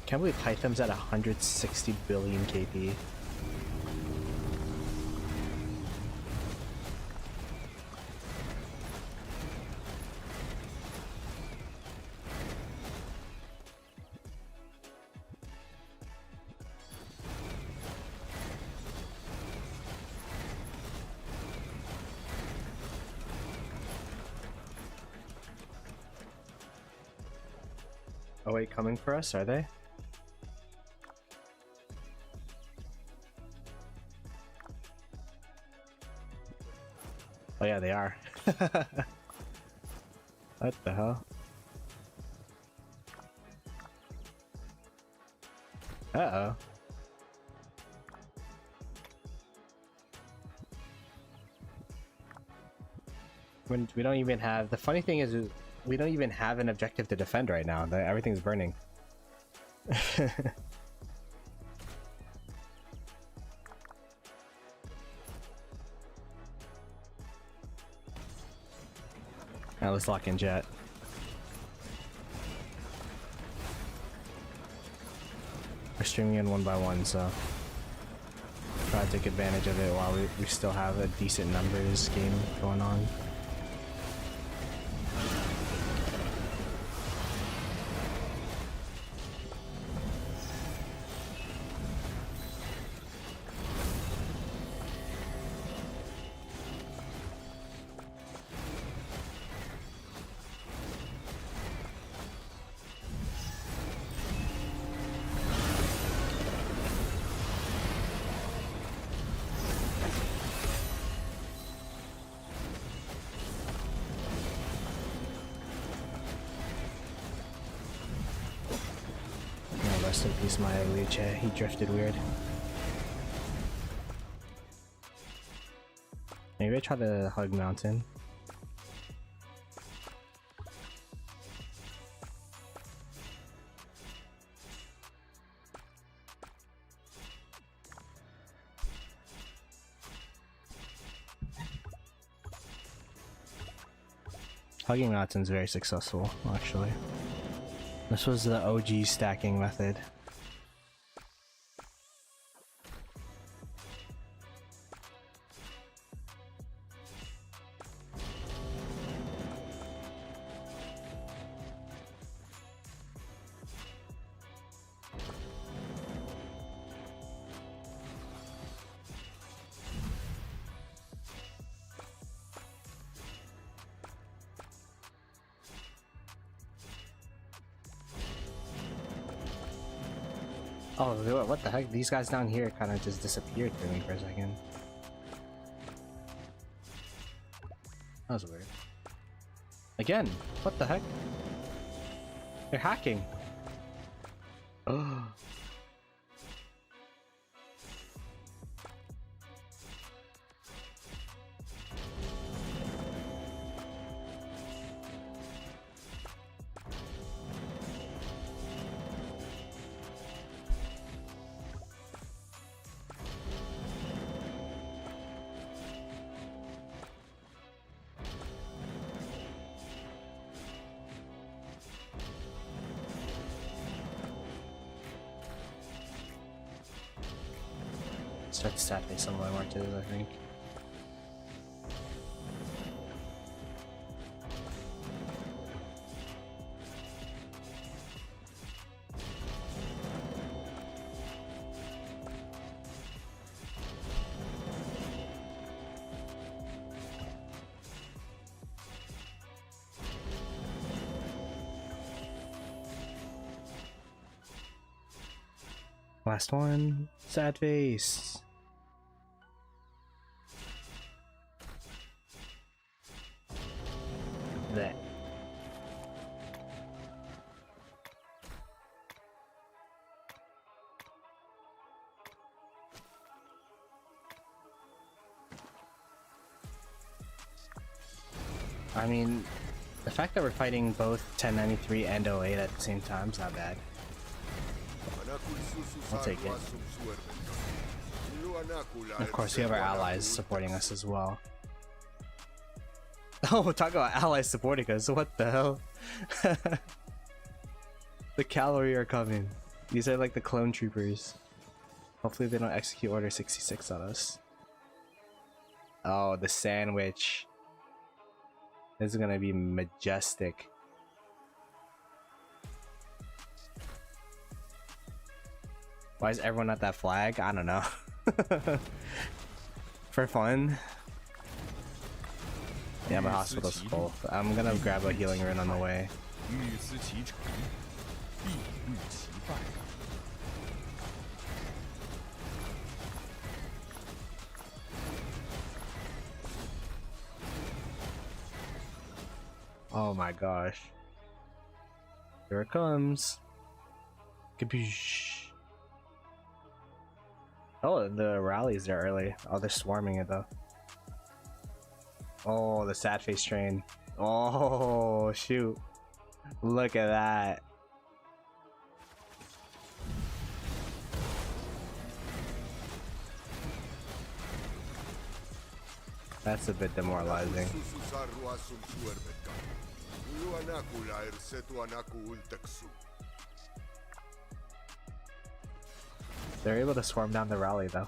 Can't believe Haytham's at 160 billion KP. Oh wait, coming for us, are they? Oh yeah, they are. What the hell? Uh-oh. When we don't even have... The funny thing is we don't even have an objective to defend right now. Everything's burning. Alright, let's lock in jet. We're streaming in 1 by 1, so try to take advantage of it while we still have a decent numbers game going on. rest in peace, my Liche. He drifted weird. Maybe I try to hug mountain. Hugging mountain's very successful, actually. This was the OG stacking method. Oh, what the heck? These guys down here kind of just disappeared for me for a second. That was weird. Again, what the heck? They're hacking. Oh. Start stacking some of my marches, I think. Last one. Sad face. That. I mean, the fact that we're fighting both 1093 and 08 at the same time is not bad. I'll take it. Of course, we have our allies supporting us as well. Oh, talk about allies supporting us. What the hell? The cavalry are coming. These are like the clone troopers. Hopefully they don't execute Order 66 on us. Oh, the sandwich. This is gonna be majestic. Why is everyone at that flag? I don't know. For fun. Yeah, my hospital's full. I'm gonna grab a healing rune on the way. Oh my gosh. Here it comes. Kaboosh. Oh, the rally's there early. Oh, they're swarming it though. Oh, the sad face train. Oh, shoot. Look at that. That's a bit demoralizing. They're able to swarm down the rally though.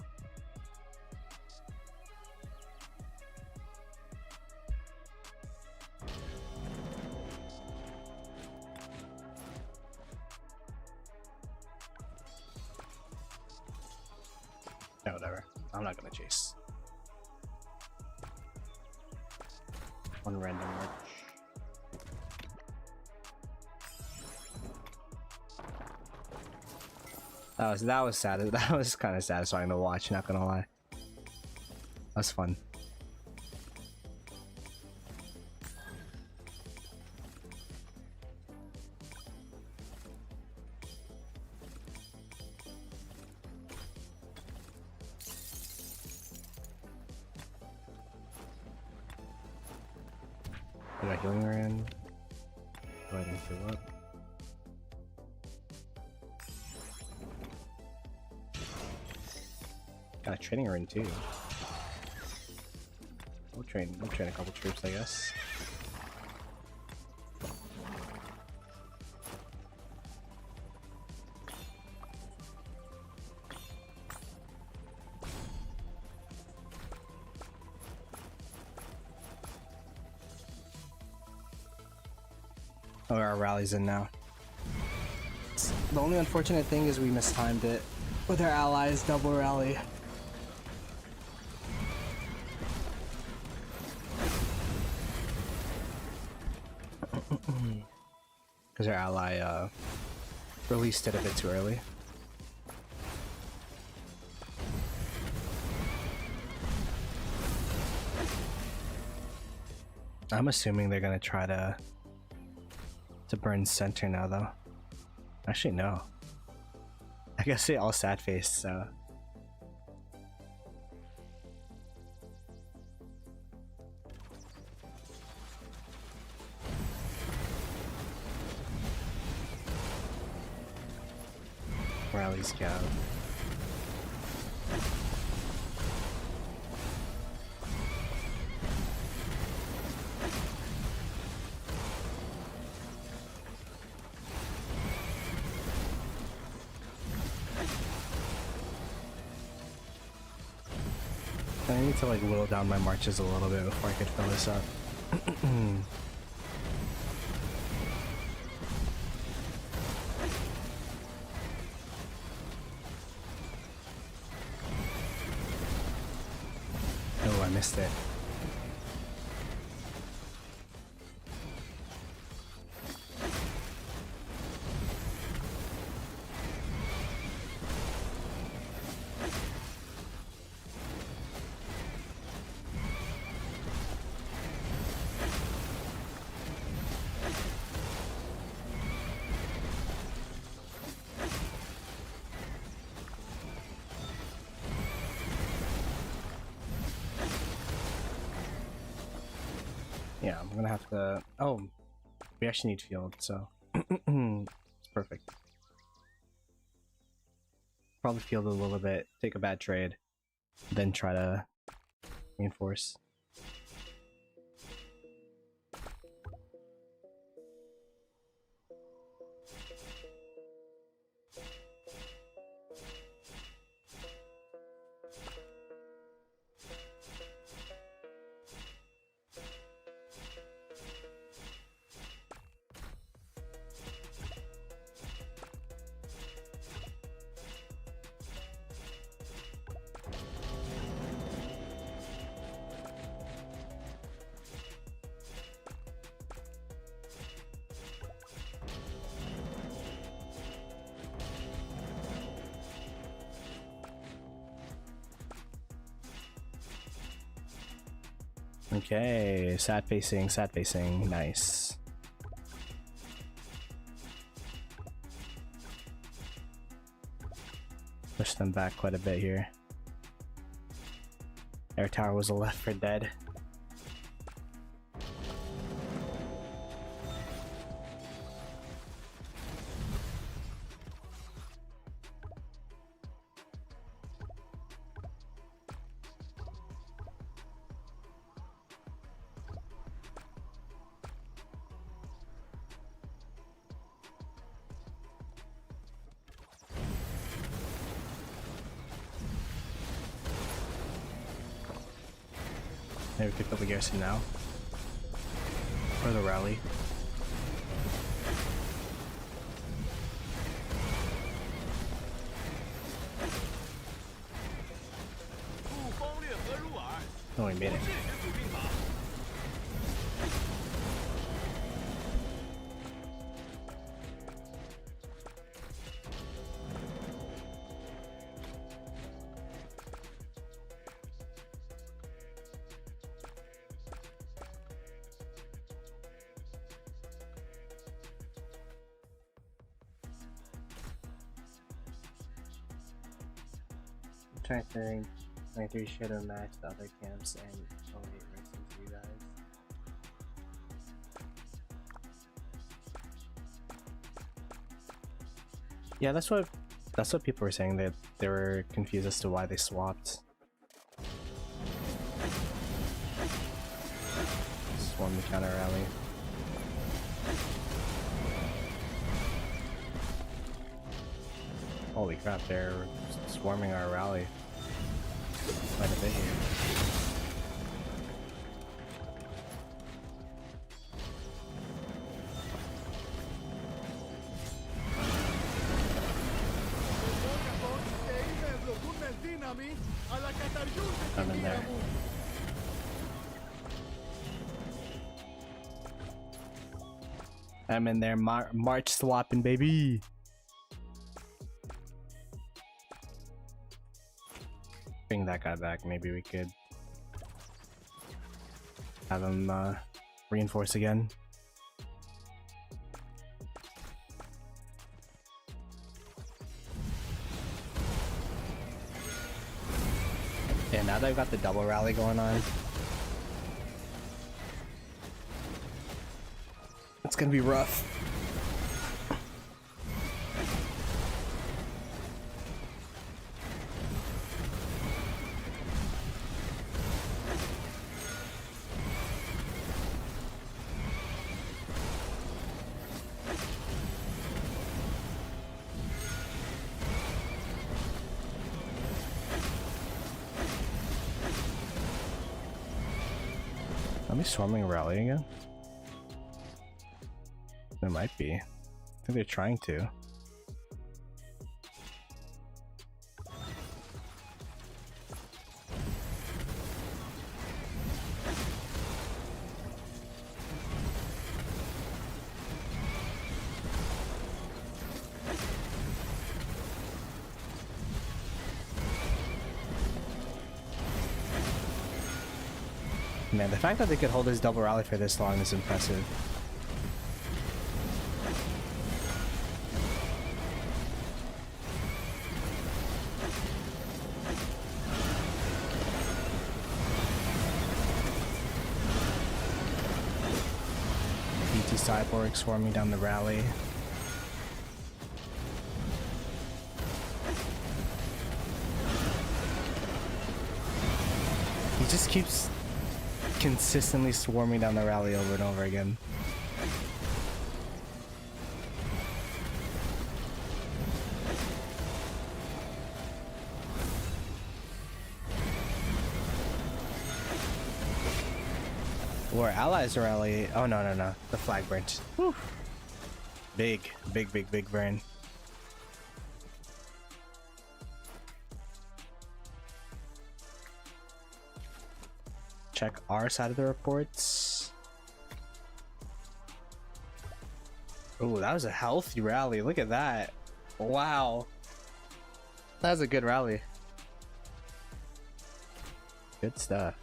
Yeah, whatever. I'm not gonna chase. One random march. That was sad. That was kind of satisfying to watch, not gonna lie. That was fun. We got healing in. Go ahead and heal up. Got a training run too. We'll train a couple troops, I guess. Oh, our rally's in now. The only unfortunate thing is we mistimed it with our allies' double rally. Because our ally released it a bit too early. I'm assuming they're gonna try to burn center now, though. Actually, no. I guess they all sad faced, so. Rally scout. I need to like whittle down my marches a little bit before I could fill this up. Oh, I missed it. Yeah, I'm gonna have to. Oh, we actually need field, so it's perfect. Probably field a little bit, take a bad trade, then try to reinforce. Okay, sad facing, nice. Push them back quite a bit here. Air tower was left for dead. Maybe we could build the garrison now. Or the rally. Oh, we made it. Trying to think 23 should have matched the other camps and only racing for you guys. Yeah, that's what people were saying, that they were confused as to why they swapped. Swarm the counter rally. Holy crap, they're swarming our rally quite a bit here. I'm in there. I'm in there, march swapping, baby. Bring that guy back. Maybe we could have him reinforce again. Yeah, now that I've got the double rally going on, it's gonna be rough. Are we swarming a rally again? There might be. I think they're trying to. Man, the fact that they could hold this double rally for this long is impressive. BT Cyborg swarming down the rally. He just keeps consistently swarming down the rally over and over again. Or allies rally. Oh no, the flag burnt. Whew. Big burn. Check our side of the reports. Oh, that was a healthy rally. Look at that. Wow. That was a good rally. Good stuff.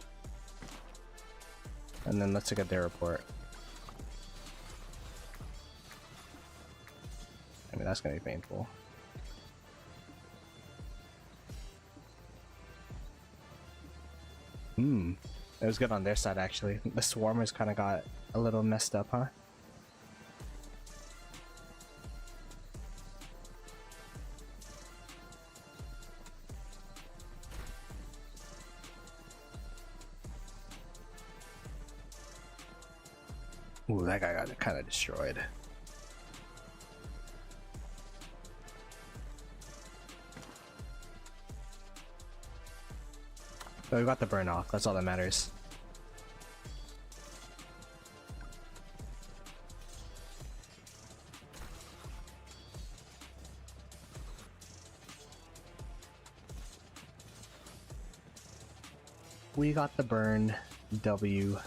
And then let's look at their report. I mean, that's gonna be painful. It was good on their side, actually. The swarmers kind of got a little messed up, huh? Ooh, that guy got kind of destroyed. But we got the burn off, that's all that matters. We got the burn W.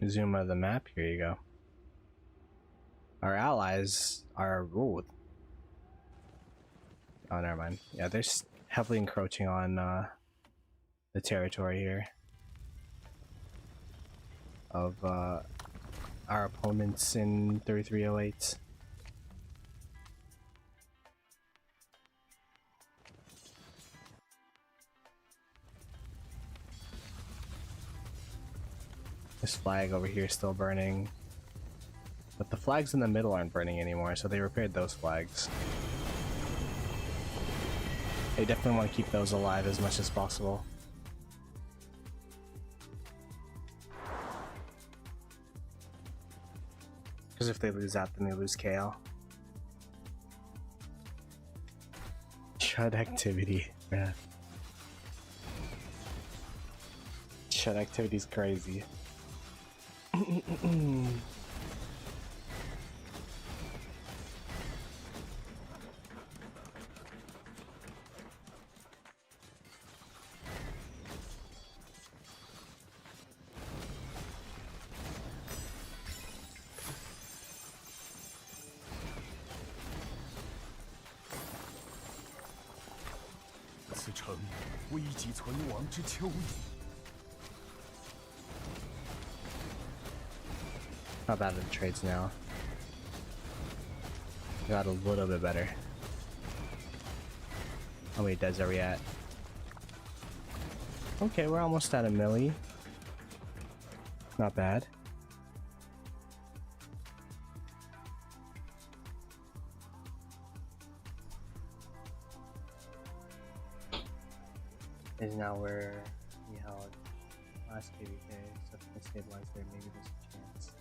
Zoom out of the map, here you go. Our allies are... Ooh. Oh, never mind. Yeah, they're heavily encroaching on the territory here of our opponents in 3308. This flag over here is still burning, but the flags in the middle aren't burning anymore, so they repaired those flags. They definitely want to keep those alive as much as possible. Because if they lose that, then they lose KL. Chud activity, yeah. Chud activity's crazy. 此城危急存亡之秋矣。 Not bad at the trades now. Got a little bit better. How many deads are we at? Okay, we're almost at a milli. Not bad. Is now where we held last KVK, so if we can stabilize there, maybe there's a chance.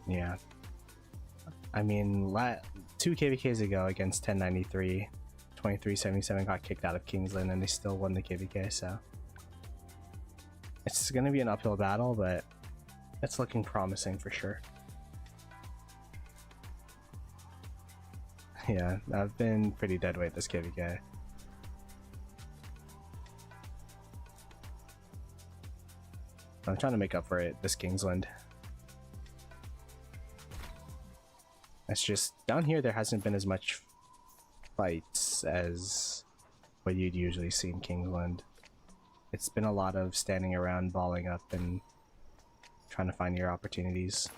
Yeah. I mean, 2 KVKs ago against 1093, 2377 got kicked out of Kingsland and they still won the KVK, so it's gonna be an uphill battle, but it's looking promising for sure. Yeah, I've been pretty deadweight this KVK. I'm trying to make up for it this Kingsland. It's just down here there hasn't been as much fights as what you'd usually see in Kingsland. It's been a lot of standing around, balling up, and trying to find your opportunities.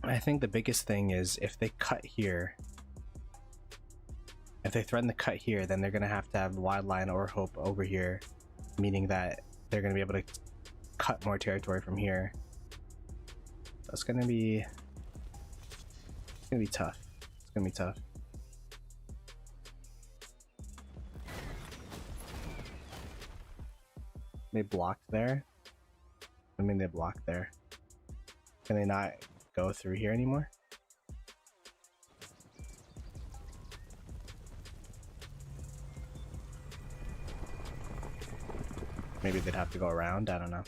I think the biggest thing is if they cut here, if they threaten to cut here, then they're going to have wide line or hope over here, meaning that they're going to be able to cut more territory from here. So it's going to be tough. It's going to be tough. They blocked there. I mean, they blocked there. Can they not go through here anymore? Maybe they'd have to go around, I don't know.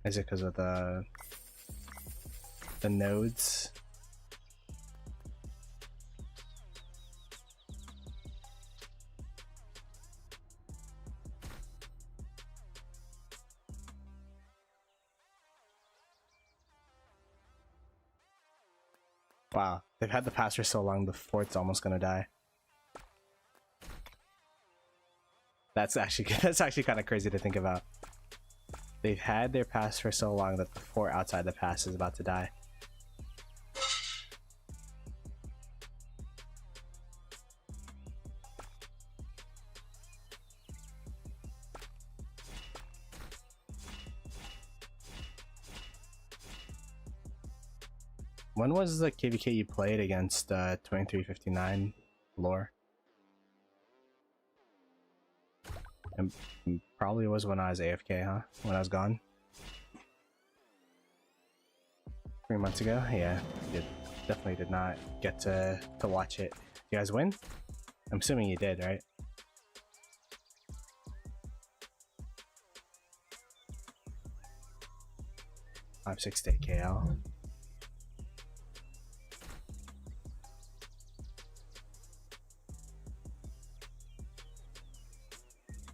Is it because of the nodes? Wow, they've had the pass for so long, the fort's almost gonna die. That's actually kind of crazy to think about. They've had their pass for so long that the fort outside the pass is about to die. When was the KVK you played against 2359 lore? And probably was when I was AFK, huh? When I was gone? 3 months ago? Yeah, definitely did not get to watch it. You guys win? I'm assuming you did, right? 5-6 day KL.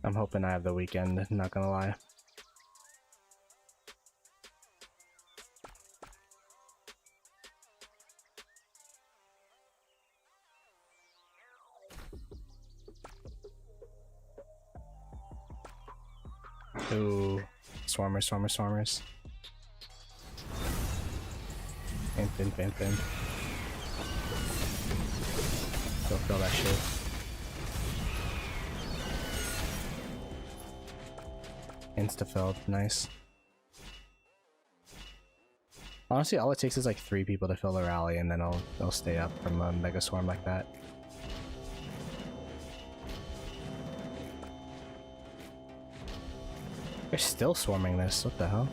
I'm hoping I have the weekend, not gonna lie. Ooh, swarmers. Fin. Go fill that shit. Insta-filled, nice. Honestly, all it takes is like 3 people to fill the rally, and then they'll stay up from a mega swarm like that. They're still swarming this. What the hell?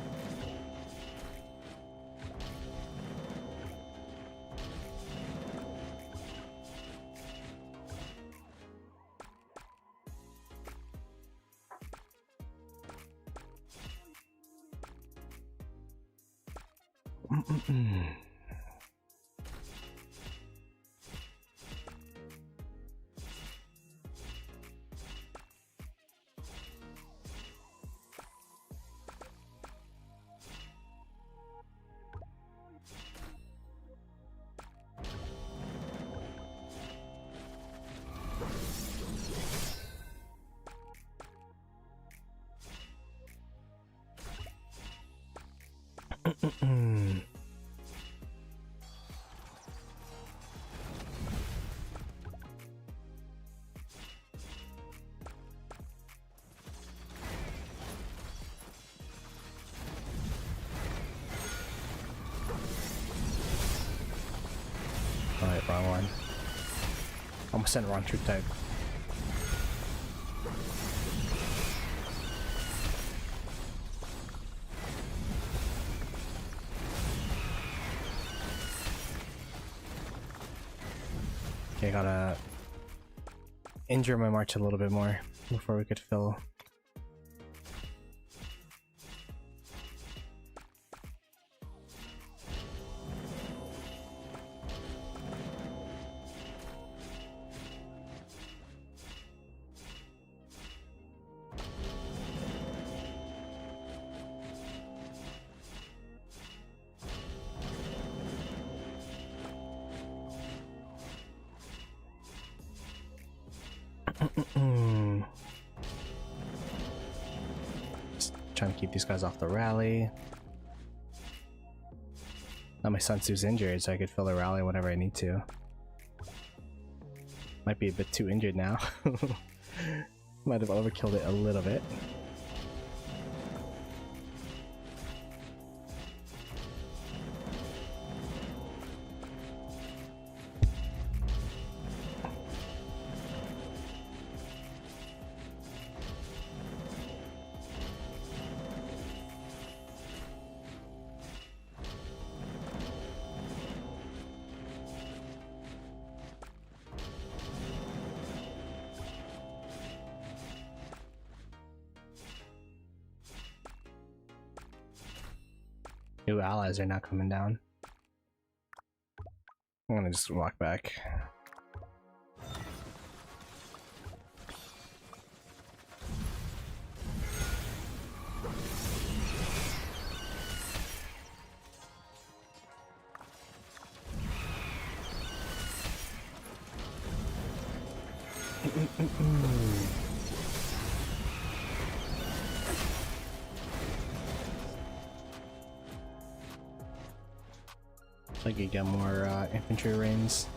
Alright, wrong one. Almost sent wrong troop type. Okay, gotta injure my march a little bit more before we could fill. Just trying to keep these guys off the rally. Now my Sun Tzu's injured, so I could fill the rally whenever I need to. Might be a bit too injured now. Might have overkilled it a little bit. New allies are not coming down. I'm gonna just walk back. I could get more infantry rings.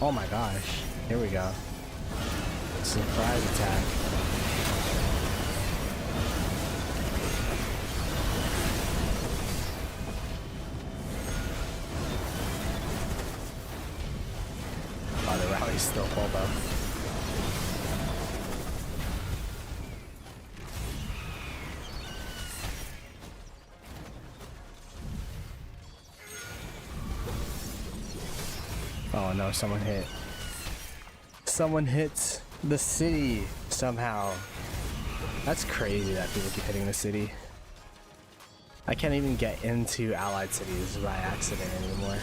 Oh my gosh, here we go. Surprise attack. Oh, the rally's still full though. Oh no, someone hit. Someone hit the city somehow. That's crazy that people keep hitting the city. I can't even get into allied cities by accident anymore.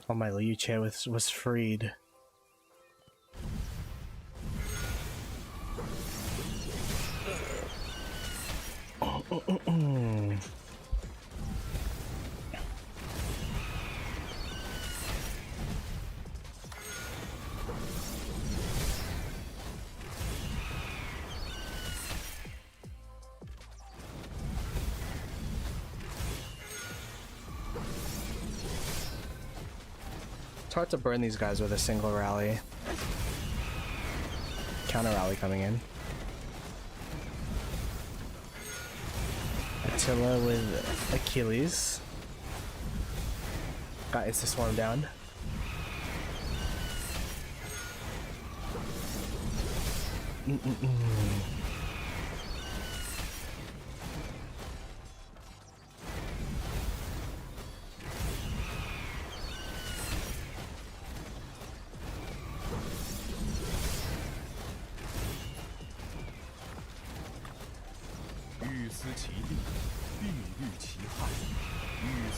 Oh, my Liu Che was freed. It's hard to burn these guys with a single rally. Counter rally coming in. Attila with Achilles. Got Insta Swarm down.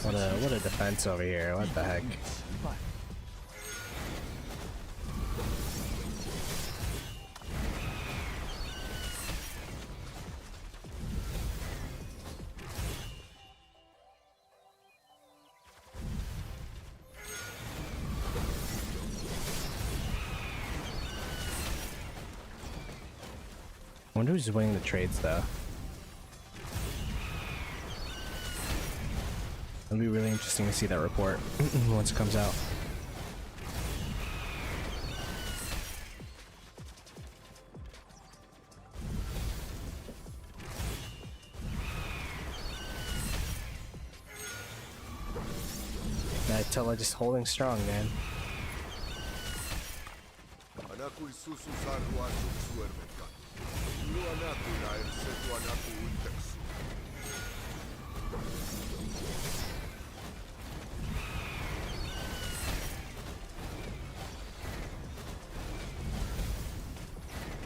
What a defense over here. What the heck? I wonder who's winning the trades though. It'll be really interesting to see that report once it comes out. Attila just holding strong, man.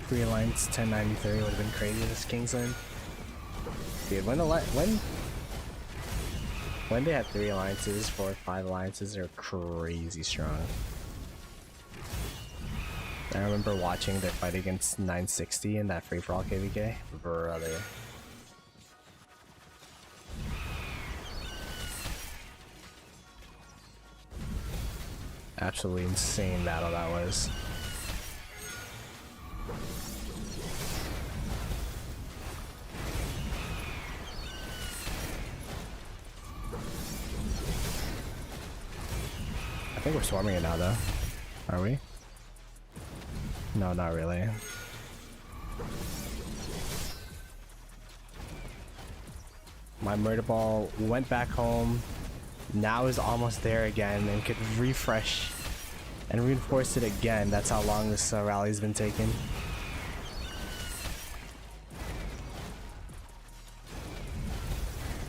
Free Alliance 1093 would have been crazy this Kingsland. Dude, when they had 3 alliances, 4 or 5 alliances, they're crazy strong. I remember watching their fight against 960 in that free-for-all KVK. Brother. Absolutely insane battle that was. I think we're swarming it now though. Are we? No, not really. My murder ball went back home. Now is almost there again and could refresh and reinforce it again. That's how long this rally's been taking.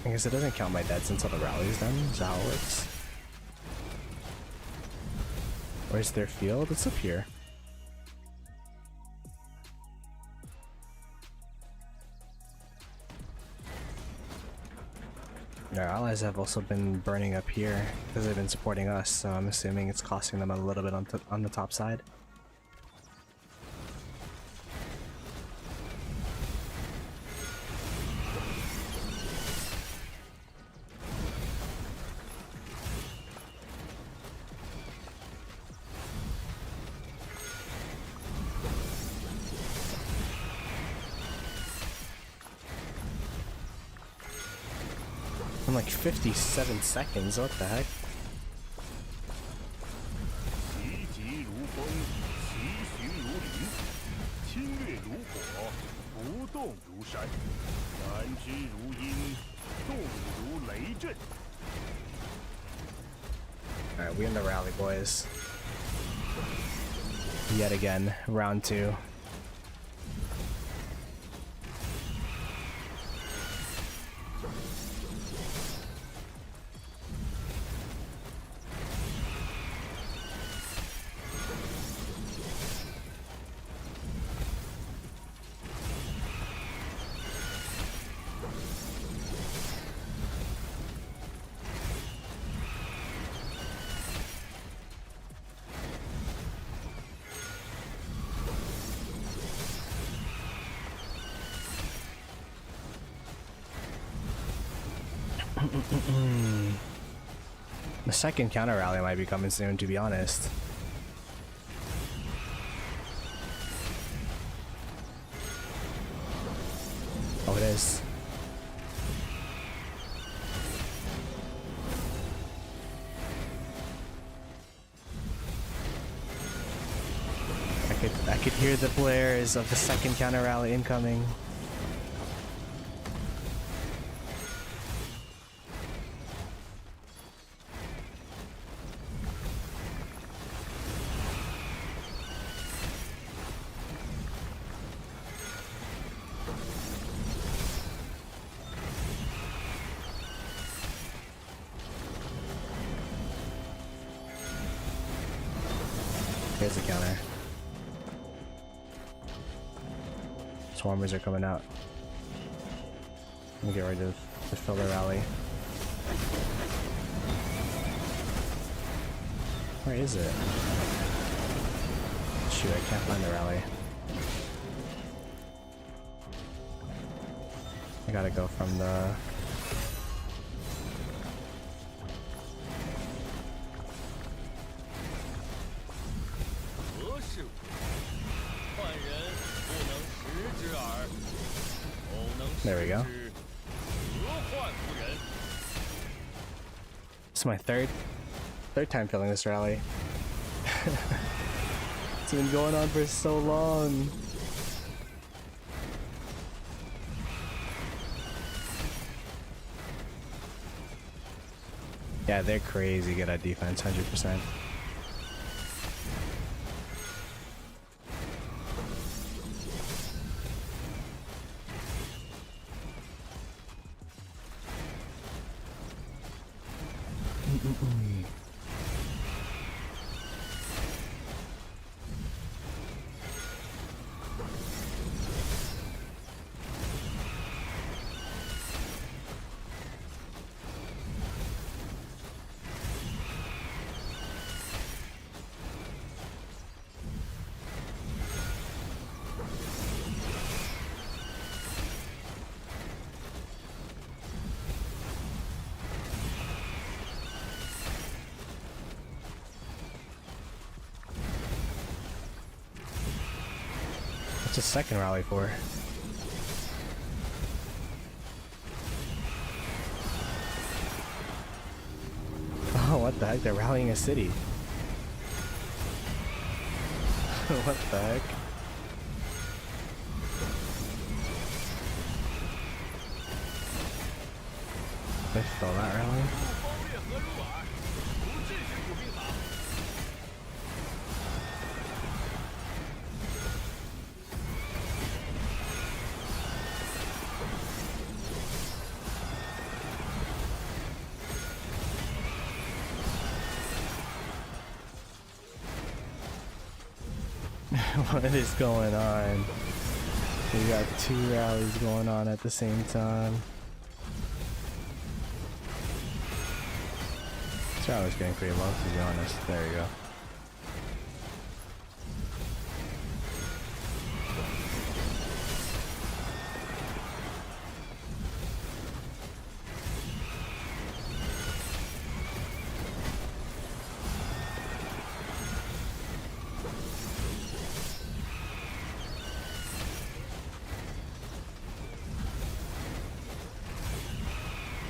I guess it doesn't count my deaths until the rally's done. Is that how it works? Where's their field? It's up here. Our allies have also been burning up here because they've been supporting us, so I'm assuming it's costing them a little bit on the top side. in like 57 seconds. What the heck? 急疾如风，奇行如林，侵略如火，不动如山，感之如阴，动如雷震。 Alright, we in the rally, boys. Yet again, round 2. The second counter rally might be coming soon, to be honest. Oh, it is. I could hear the blares of the second counter rally incoming. Here's the counter. Swarmers are coming out. Let me get rid of the filler rally. Where is it? Shoot, I can't find the rally. I gotta go from the... There we go. This is my third time filling this rally. It's been going on for so long. Yeah, they're crazy good at defense, 100%. What's the second rally for? Oh, what the heck? They're rallying a city. What the heck? They stole that rally? What is going on? We got two rallies going on at the same time. This rally's getting pretty low, to be honest. There we go.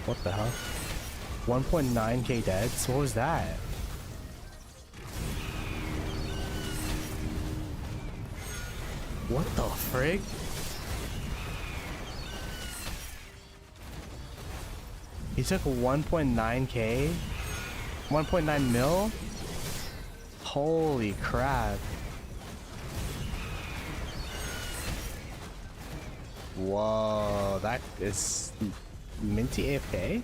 What the hell? 1.9k deads? What was that? What the frig? He took 1.9k? 1.9 mil? Holy crap. Whoa, that is Minty AFK?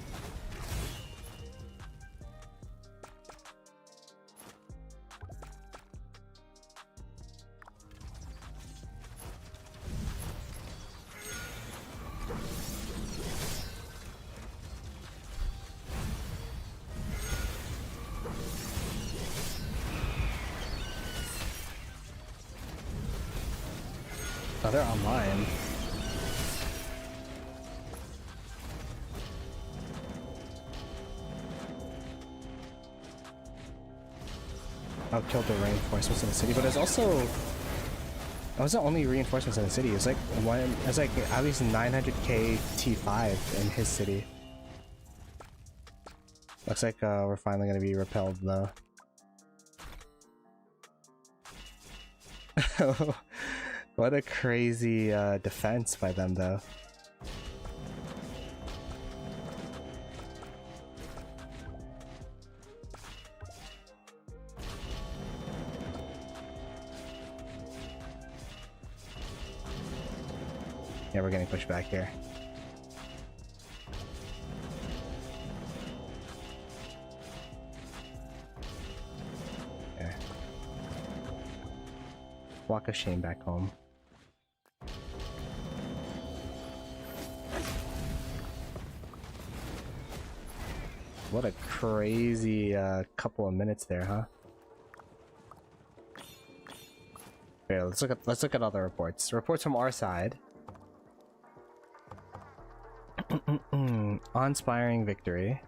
Oh, they're online. I'll kill the reinforcements in the city, but there's also... It wasn't only reinforcements in the city, it's like at least 900k T5 in his city. Looks like we're finally gonna be repelled though. What a crazy defense by them though. Yeah, we're getting pushed back here. Okay. Walk of shame back home. What a crazy couple of minutes there, huh? Okay, let's look at all the reports. Reports from our side. Uninspiring victory.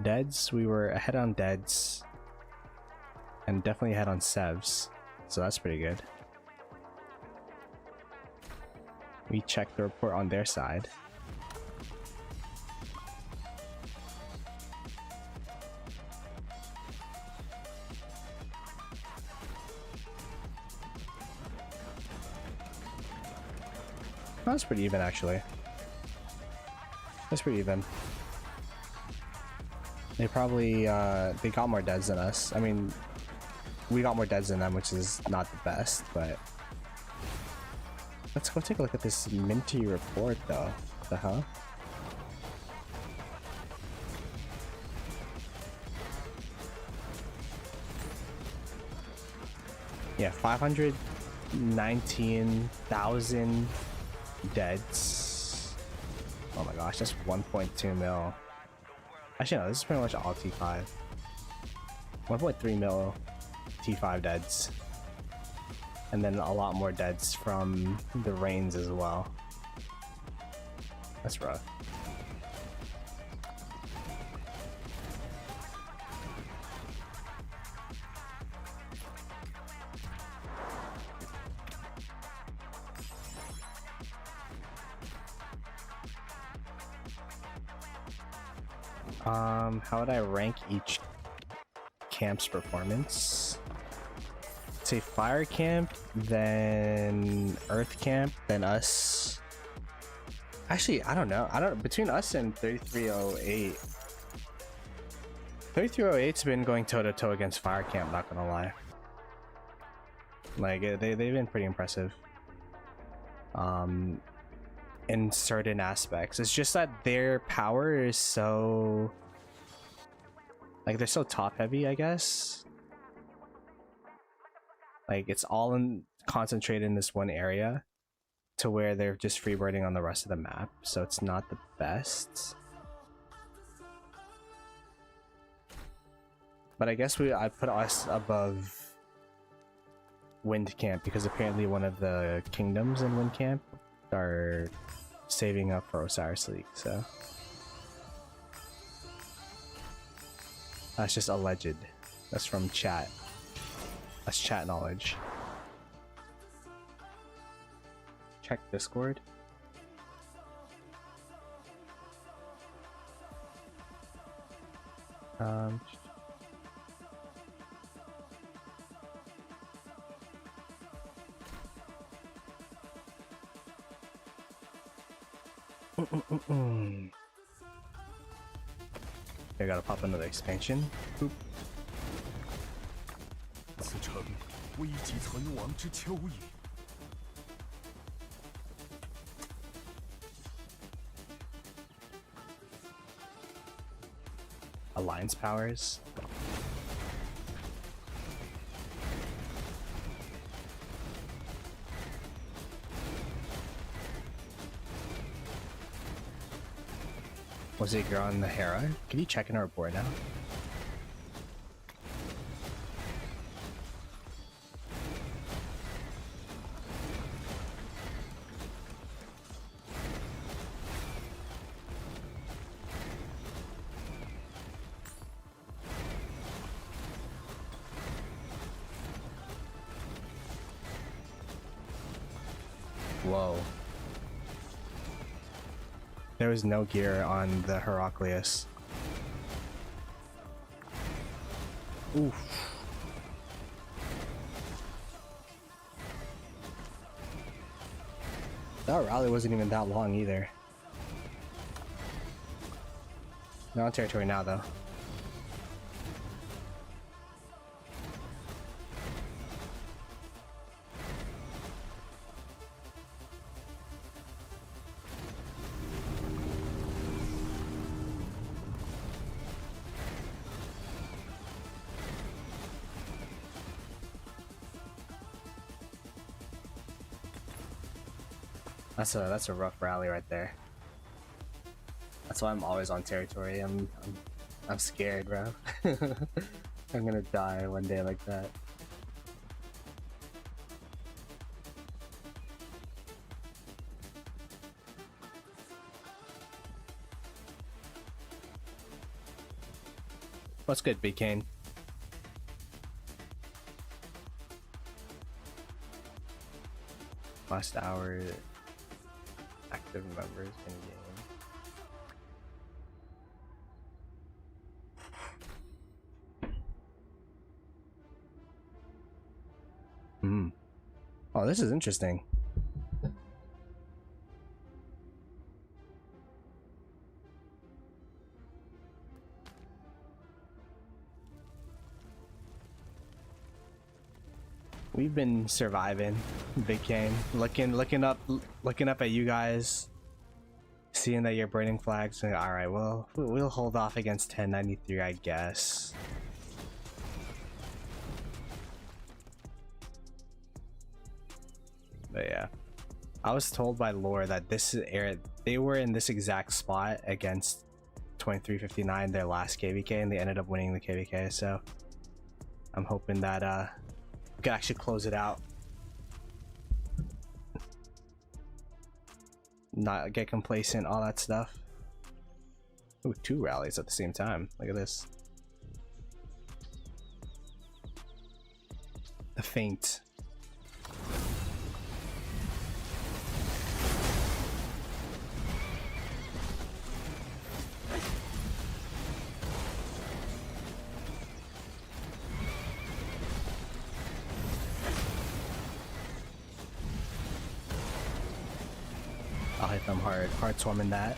Deads, we were ahead on Deads. And definitely ahead on Sevs. So that's pretty good. We checked the report on their side. That's pretty even actually. That's pretty even. They probably they got more deads than us. I mean, we got more deads than them, which is not the best, but let's go take a look at this Minty report though. What the hell? Yeah, 519,000 deads. Oh my gosh, that's 1.2 mil. Actually no, this is pretty much all T5. 1.3 mil T5 deads. And then a lot more deads from the rains as well. That's rough. How would I rank each camp's performance? Say fire camp, then earth camp, then us. Actually, I don't know. Between us and 3308. 3308's been going toe to toe against fire camp, not gonna lie. Like they've been pretty impressive. In certain aspects. It's just that their power is so... like, they're so top heavy, I guess. Like, it's all concentrated in this one area to where they're just freebirding on the rest of the map, so it's not the best. But I guess I put us above Wind Camp because apparently one of the kingdoms in Wind Camp are saving up for Osiris League, so that's just alleged. That's from chat. That's chat knowledge. Check Discord. Um, I gotta pop another expansion. Boop. 此城危急存亡之秋也。 Alliance powers. Was it on the Hera? Can you check in our board now? Whoa. There was no gear on the Heraclius. Oof. That rally wasn't even that long either. They're on territory now though. That's a rough rally right there. That's why I'm always on territory. I'm scared, bro. I'm gonna die one day like that. What's good, Big Kane? Last hour. Active members in game. Oh, this is interesting. We've been surviving, Big Kane. Looking up at you guys, seeing that you're burning flags. Like, all right, well, we'll hold off against 1093, I guess. But yeah, I was told by lore that this area, they were in this exact spot against 2359, their last KVK, and they ended up winning the KVK. So I'm hoping that we can actually close it out, not get complacent, all that stuff. Ooh, 2 rallies at the same time. Look at this. The feint. I'll hit them hard swarming that.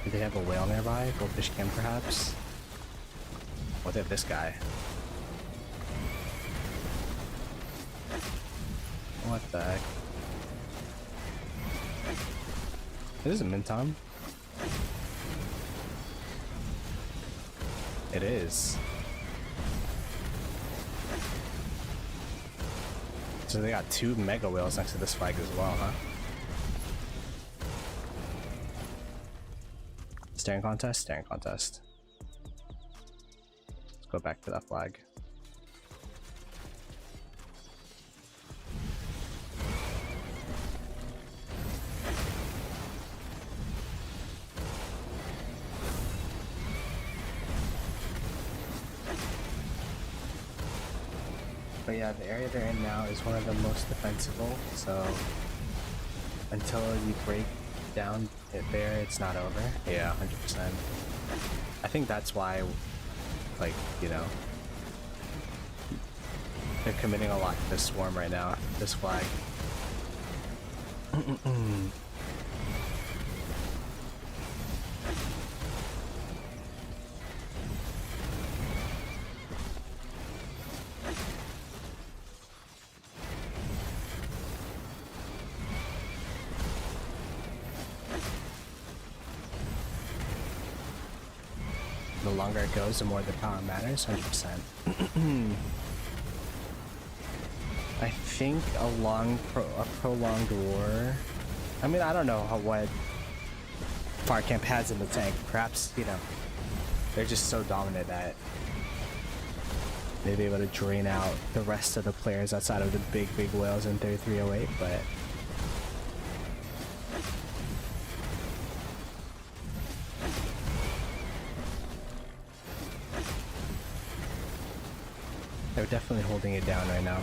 Do they have a whale nearby? Goldfish can perhaps? Oh, they have this guy. What the heck? This is a Mintom. It is. So they got 2 mega whales next to this flag as well, huh? Staring contest? Staring contest. Let's go back to that flag. But yeah, the area they're in now is one of the most defensible, so until you break down there, it's not over. Yeah, 100%. I think that's why, like, you know, they're committing a lot to this swarm right now, this flag. The longer it goes, the more the power matters, 100%. I think a prolonged war. I mean, I don't know what Fire Camp has in the tank. Perhaps, you know, they're just so dominant that they'd be able to drain out the rest of the players outside of the big whales in 3308, but they're definitely holding it down right now.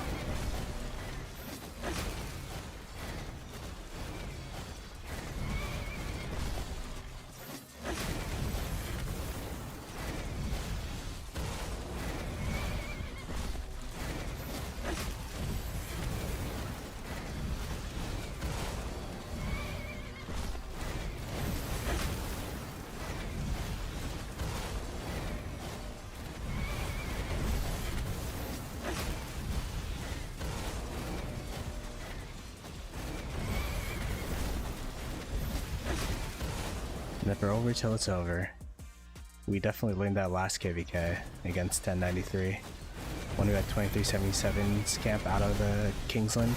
Never over till it's over. We definitely learned that last KVK against 1093 when we had 2377's camp out of the Kingsland.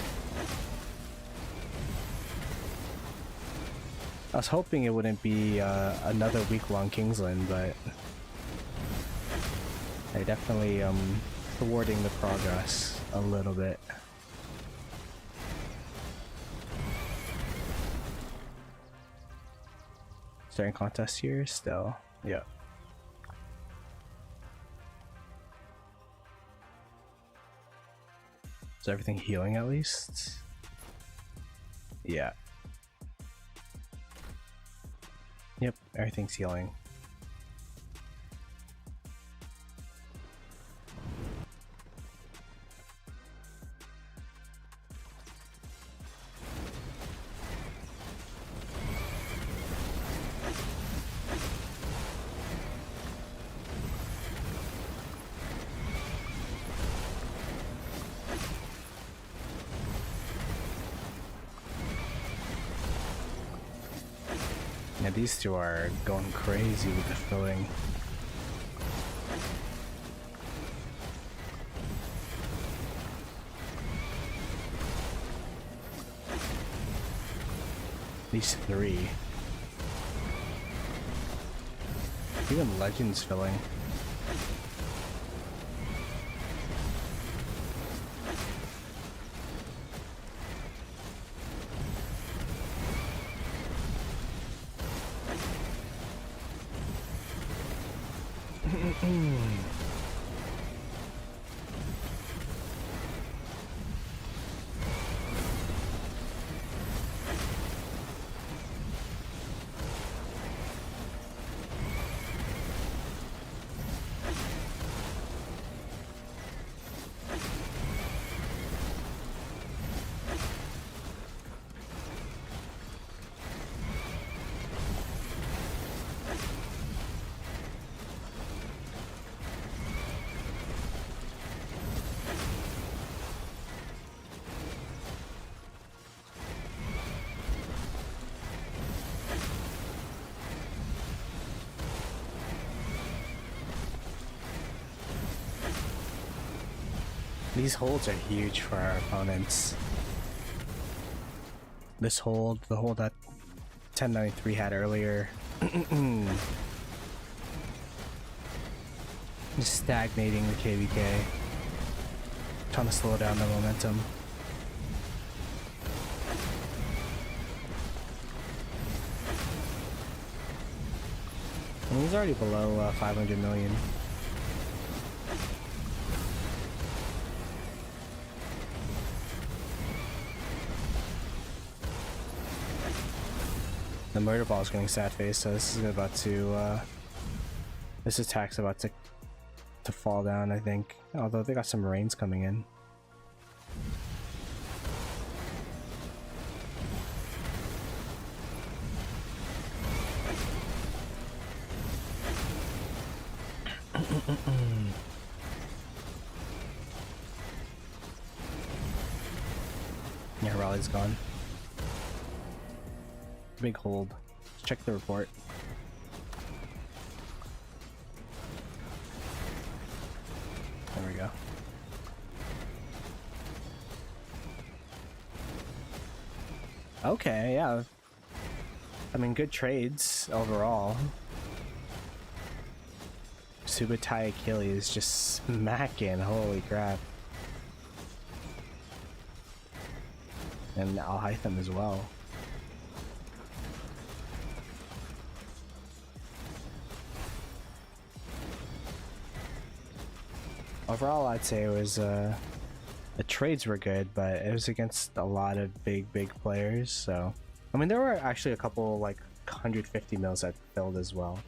I was hoping it wouldn't be another week-long Kingsland, but they're definitely thwarting the progress a little bit. Starting contest here still. Yeah. Is everything healing at least? Yeah. Yep, everything's healing. Yeah, these two are going crazy with the filling. These three. Even Legends filling. These holds are huge for our opponents. This hold, the hold that 1093 had earlier. Just stagnating the KVK. Trying to slow down the momentum. And he's already below 500 million. The murder ball is getting sad face, so this is about to this attack's about to fall down, I think. Although they got some rains coming in. Yeah, Raleigh's gone. Big hold. Check the report. There we go. Okay, yeah. I mean, good trades overall. Subutai Achilles just smacking, holy crap. And Alhaitham as well. Overall, I'd say it was, the trades were good, but it was against a lot of big players, so... I mean, there were actually a couple, like, 150 mils that filled as well.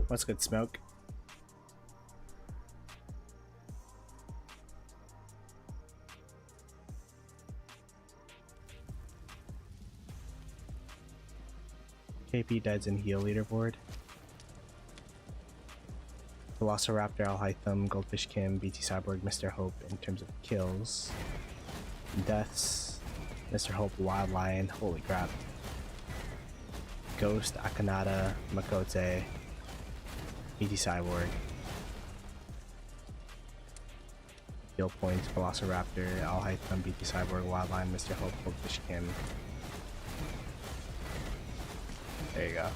What's good, Smoke? KP Deads and Heal leaderboard. Velociraptor, Alhaitham, Goldfish Kim, BT Cyborg, Mr. Hope in terms of kills. Deaths, Mr. Hope, Wild Lion, holy crap. Ghost, Akanata, Makote, BT Cyborg. Heal points, Velociraptor, Alhaitham, BT Cyborg, Wild Lion, Mr. Hope, Goldfish Kim. There you go.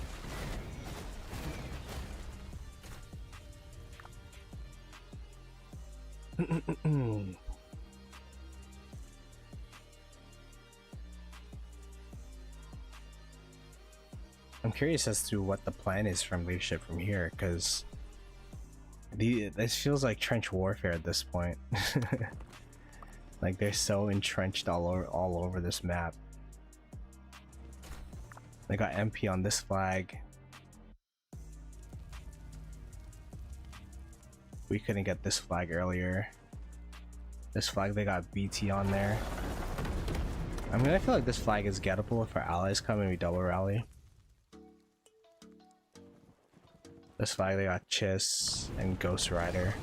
I'm curious as to what the plan is from leadership from here, because this feels like trench warfare at this point. Like they're so entrenched all over this map. They got MP on this flag. We couldn't get this flag earlier. This flag, they got BT on there. I mean, I feel like this flag is gettable if our allies come and we double rally. This flag, they got Chiss and Ghost Rider.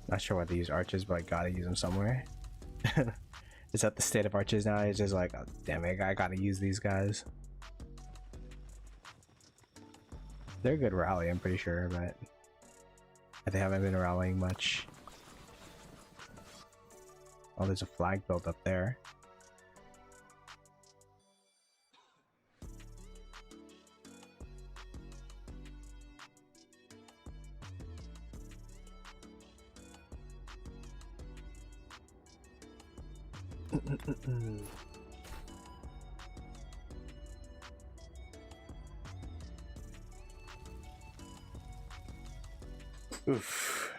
Not sure what to use archers, but I gotta use them somewhere. Is that the state of archers now? It's just like, oh, damn it, I gotta use these guys. They're a good rally, I'm pretty sure, but they haven't been rallying much. Oh, there's a flag built up there. Oof.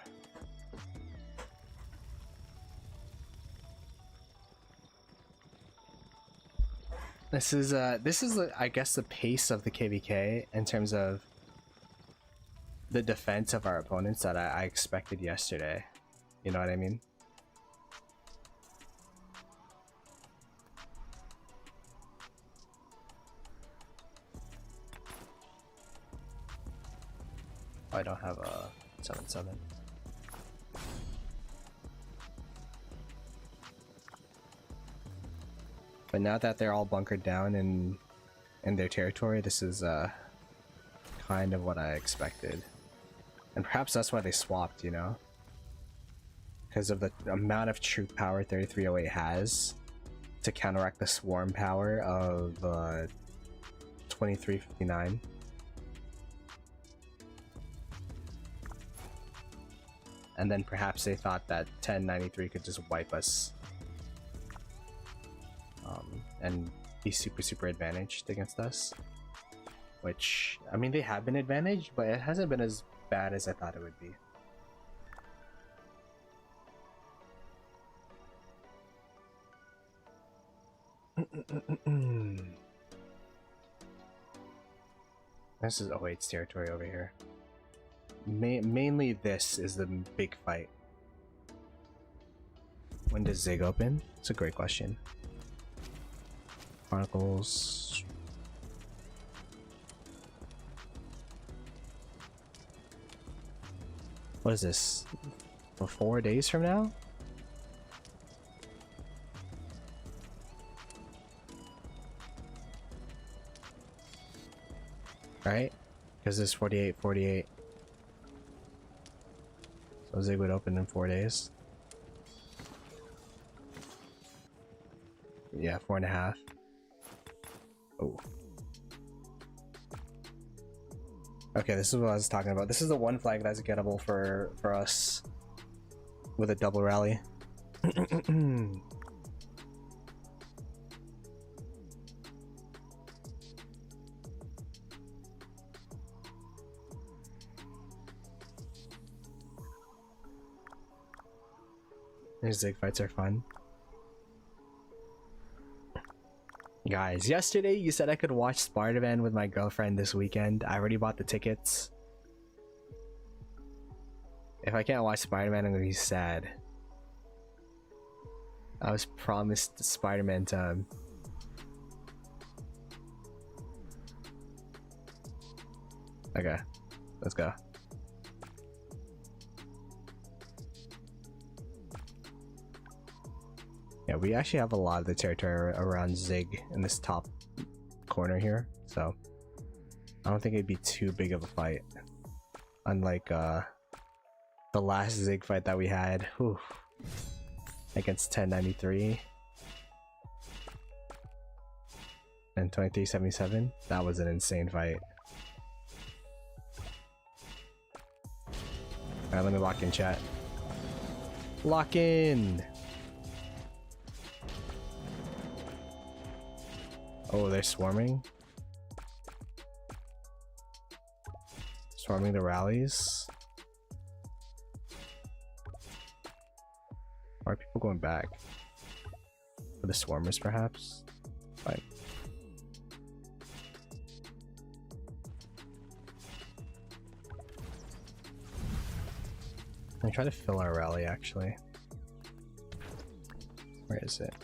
This is I guess the pace of the KVK in terms of the defense of our opponents that I expected yesterday. You know what I mean? I don't have a 7-7. But now that they're all bunkered down in their territory, this is kind of what I expected. And perhaps that's why they swapped, you know? Because of the amount of troop power 3308 has to counteract the swarm power of 2359. and then perhaps they thought that 1093 could just wipe us and be super advantaged against us. Which, I mean, they have been advantaged, but it hasn't been as bad as I thought it would be. This is 08's territory over here. Mainly this is the big fight. When does Zig open? It's a great question. Chronicles. What is this? For 4 days from now? Right? Because this 48. So Zig would open in 4 days. Yeah, 4.5. Oh. Okay, this is what I was talking about. This is the one flag that's gettable for us with a double rally. These Zig fights are fun. Guys, yesterday you said I could watch Spider-Man with my girlfriend this weekend. I already bought the tickets. If I can't watch Spider-Man, I'm gonna be sad. I was promised Spider-Man time. Okay, let's go. Yeah, we actually have a lot of the territory around Zig in this top corner here, so I don't think it'd be too big of a fight. Unlike the last Zig fight that we had, whew, against 1093 and 2377. That was an insane fight. Alright, let me lock in, chat. Lock in! Oh, they're swarming? Swarming the rallies? Are people going back? For the swarmers, perhaps? Fine. I'm gonna try to fill our rally, actually. Where is it?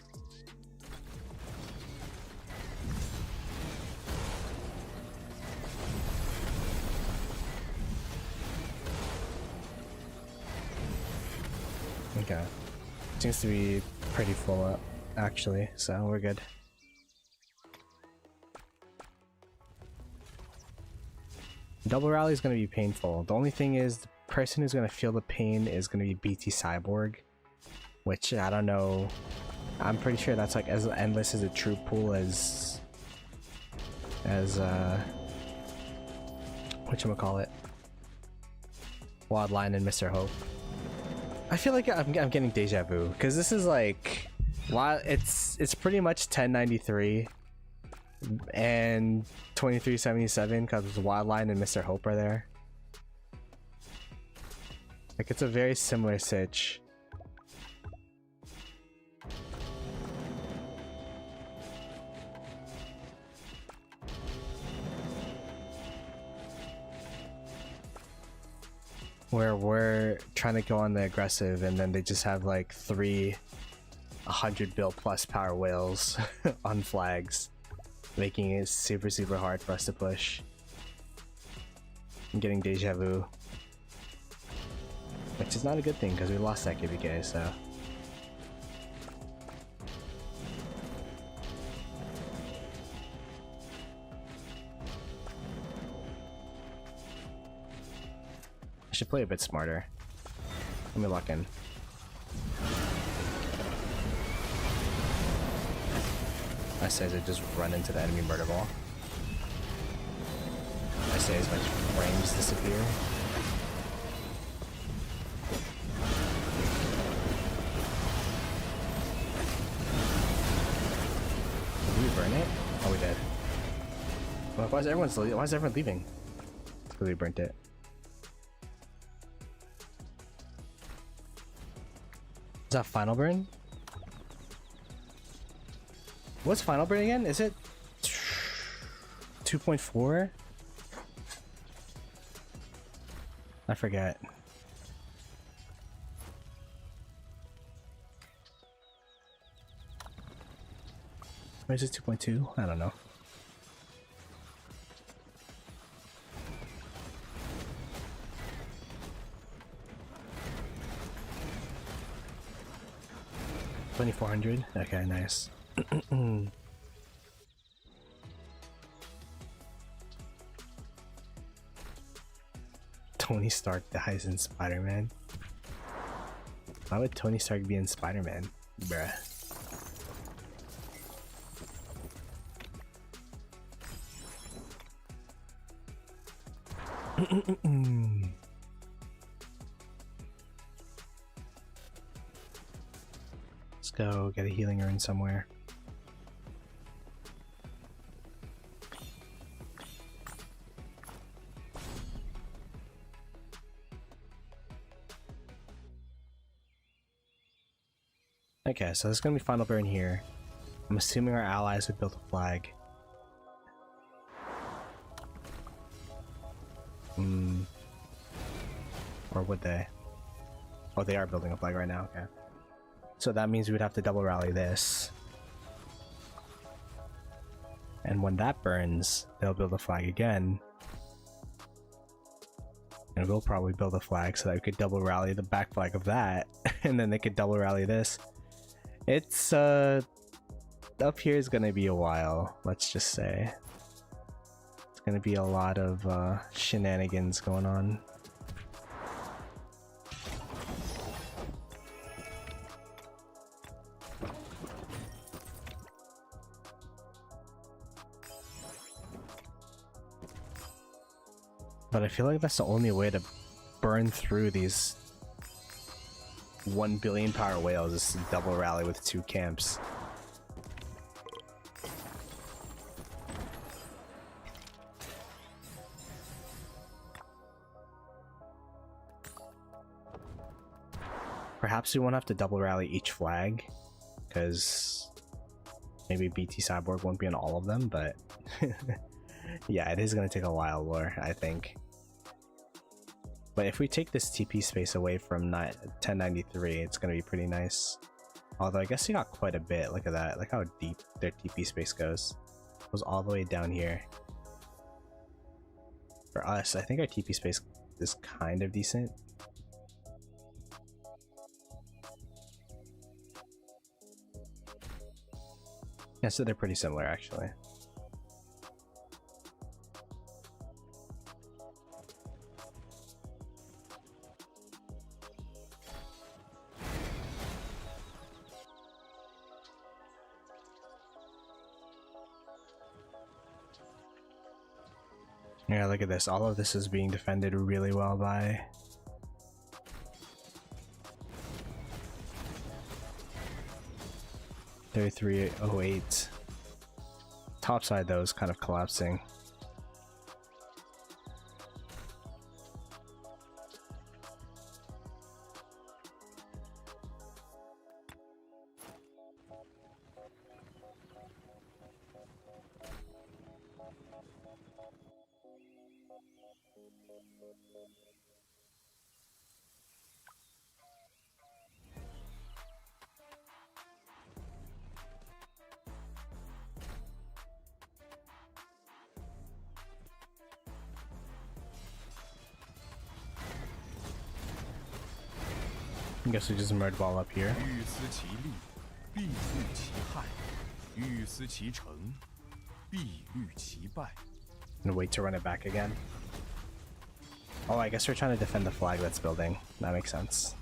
Okay. Seems to be pretty full up, actually, so we're good. Double rally is going to be painful. The only thing is, the person who's going to feel the pain is going to be BT Cyborg, which I don't know. I'm pretty sure that's like as endless as a troop pool as whatchamacallit, Wildline and Mr. Hope. I feel like I'm getting deja vu because this is like, while it's pretty much 1093 and 2377 because Wildline and Mr. Hope are there. Like, it's a very similar sitch. Where we're trying to go on the aggressive and then they just have like 3 100 bill plus power whales on flags, making it super hard for us to push. I'm getting deja vu, which is not a good thing because we lost that KBK, so. I should play a bit smarter. Let me lock in. I say to just run into the enemy murder ball. I say as much frames disappear. burn it? Oh, we did. Well, why is everyone leaving? Because we burnt it. Is that final burn? What's final burn again? Is it 2.4? I forget. Or is it 2.2? I don't know. $2,400. Okay, nice. Tony Stark dies in Spider-Man. Why would Tony Stark be in Spider-Man? Bruh. Let's go get a healing rune somewhere. Okay, so there's gonna be final burn here. I'm assuming our allies would build a flag. Or would they? Oh, they are building a flag right now, okay. So that means we would have to double rally this. And when that burns, they'll build a flag again. And we'll probably build a flag so that we could double rally the back flag of that. And then they could double rally this. It's, up here is gonna be a while, let's just say. It's gonna be a lot of, shenanigans going on. But I feel like that's the only way to burn through these 1 billion power whales is to double rally with 2 camps. Perhaps we won't have to double rally each flag, because maybe BT Cyborg won't be on all of them, but yeah, it is going to take a while, Lore, I think. But if we take this TP space away from 1093, it's going to be pretty nice. Although I guess we got quite a bit. Look at that. Look how deep their TP space goes. It goes all the way down here. For us, I think our TP space is kind of decent. Yeah, so they're pretty similar actually. Yeah, look at this. All of this is being defended really well by... $3308. Top side though is kind of collapsing. I guess we just murder ball up here. And wait to run it back again. Oh, I guess we're trying to defend the flag that's building. That makes sense.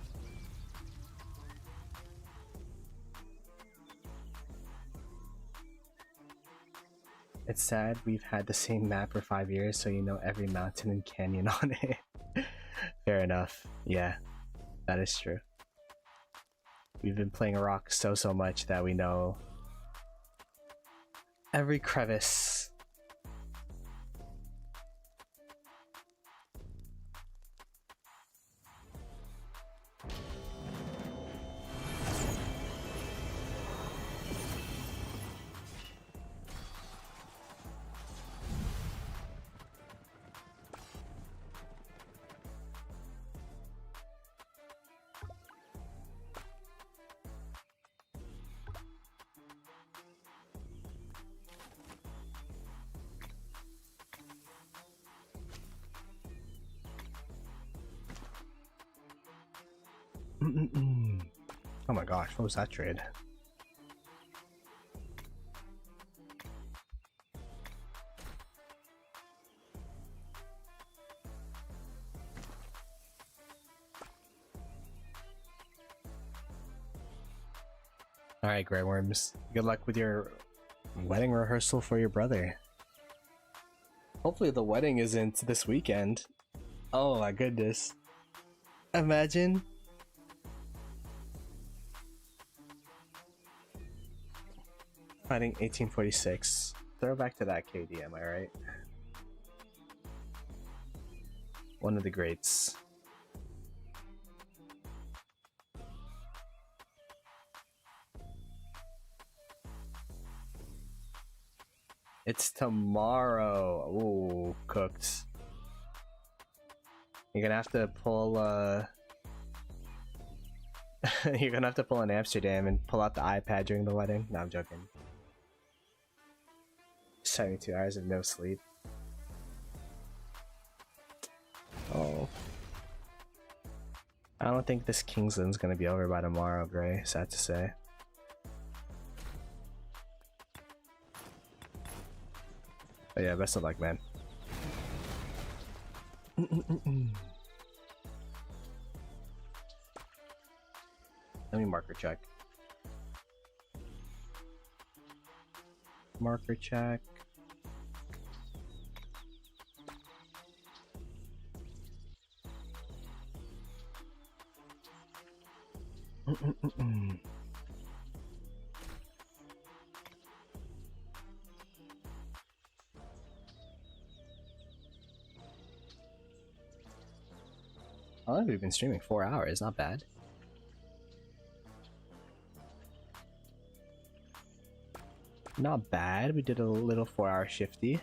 It's sad we've had the same map for 5 years, so you know every mountain and canyon on it. Fair enough. Yeah, that is true. We've been playing Rock so much that we know every crevice. Oh my gosh, what was that trade? Alright, Grey Worms. Good luck with your wedding rehearsal for your brother. Hopefully the wedding isn't this weekend. Oh my goodness. Imagine. Fighting 1846. Throwback to that KD, am I right? One of the greats. It's tomorrow. Ooh, cooked. You're gonna have to pull you're gonna have to pull in Amsterdam and pull out the iPad during the wedding. No, I'm joking. 72 hours of no sleep. Oh. I don't think this Kingsland's gonna be over by tomorrow, Gray. Sad to say. But yeah, best of luck, man. Let me marker check. Marker check. Oh, we've been streaming 4 hours, not bad. Not bad, we did a little 4-hour shifty.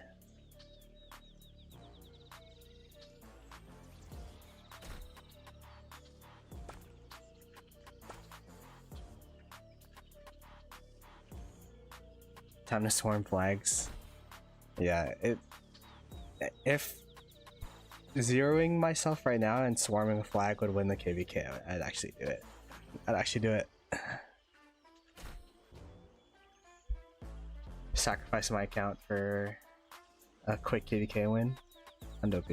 Time to swarm flags. Yeah, if zeroing myself right now and swarming a flag would win the KVK, I'd actually do it. I'd actually do it. Sacrifice my account for a quick KVK win. And OP.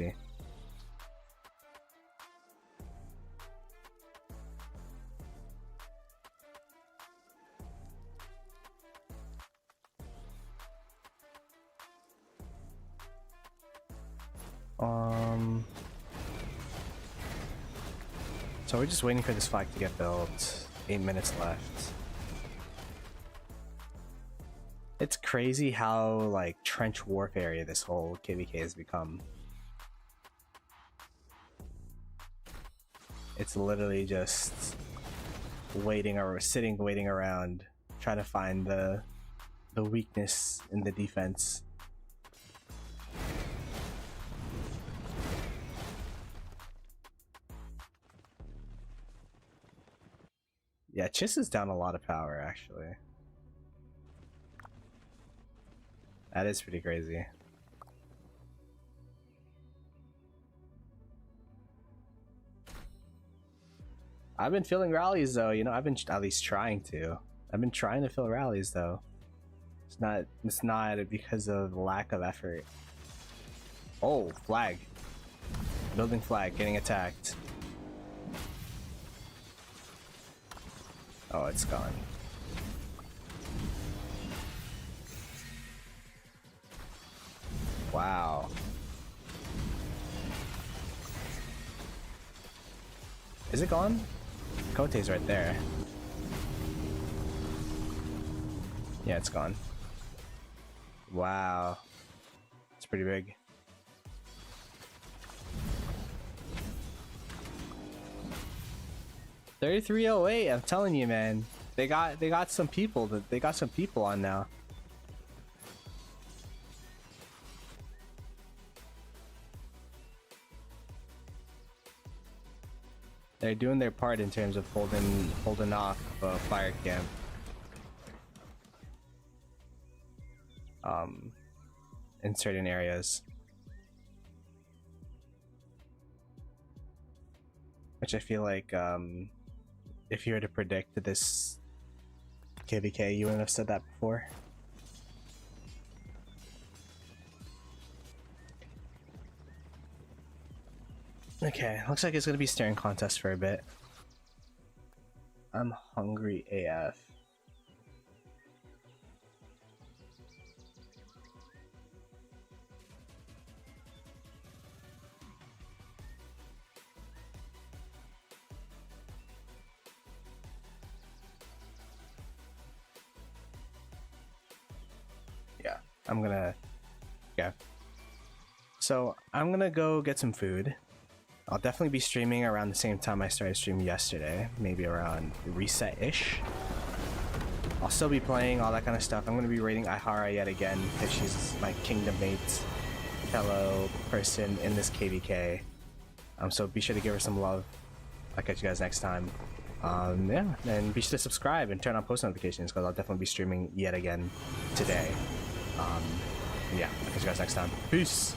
So we're just waiting for this flag to get built. 8 minutes left. It's crazy how like trench warfare this whole KVK has become. It's literally just waiting or sitting, waiting around, trying to find the weakness in the defense. Yeah, Chiss is down a lot of power actually. That is pretty crazy. I've been filling rallies though, you know, I've been at least trying to. I've been trying to fill rallies though. It's not because of lack of effort. Oh, flag. Building flag, getting attacked. Oh, it's gone. Wow. Is it gone? Kote's right there. Yeah, it's gone. Wow. It's pretty big. $33.08. I'm telling you, man. They got some people. They got some people on now. They're doing their part in terms of holding off fire camp. In certain areas, which I feel like if you were to predict this KVK, you wouldn't have said that before. Okay, looks like it's gonna be staring contest for a bit. I'm hungry AF. Yeah, I'm gonna... Yeah. So, I'm gonna go get some food. I'll definitely be streaming around the same time I started streaming yesterday, maybe around reset-ish. I'll still be playing all that kind of stuff. I'm going to be raiding Ihara yet again because she's my kingdom mate fellow person in this KVK. So be sure to give her some love. I'll catch you guys next time. Yeah, and be sure to subscribe and turn on post notifications because I'll definitely be streaming yet again today. Yeah, I'll catch you guys next time. Peace!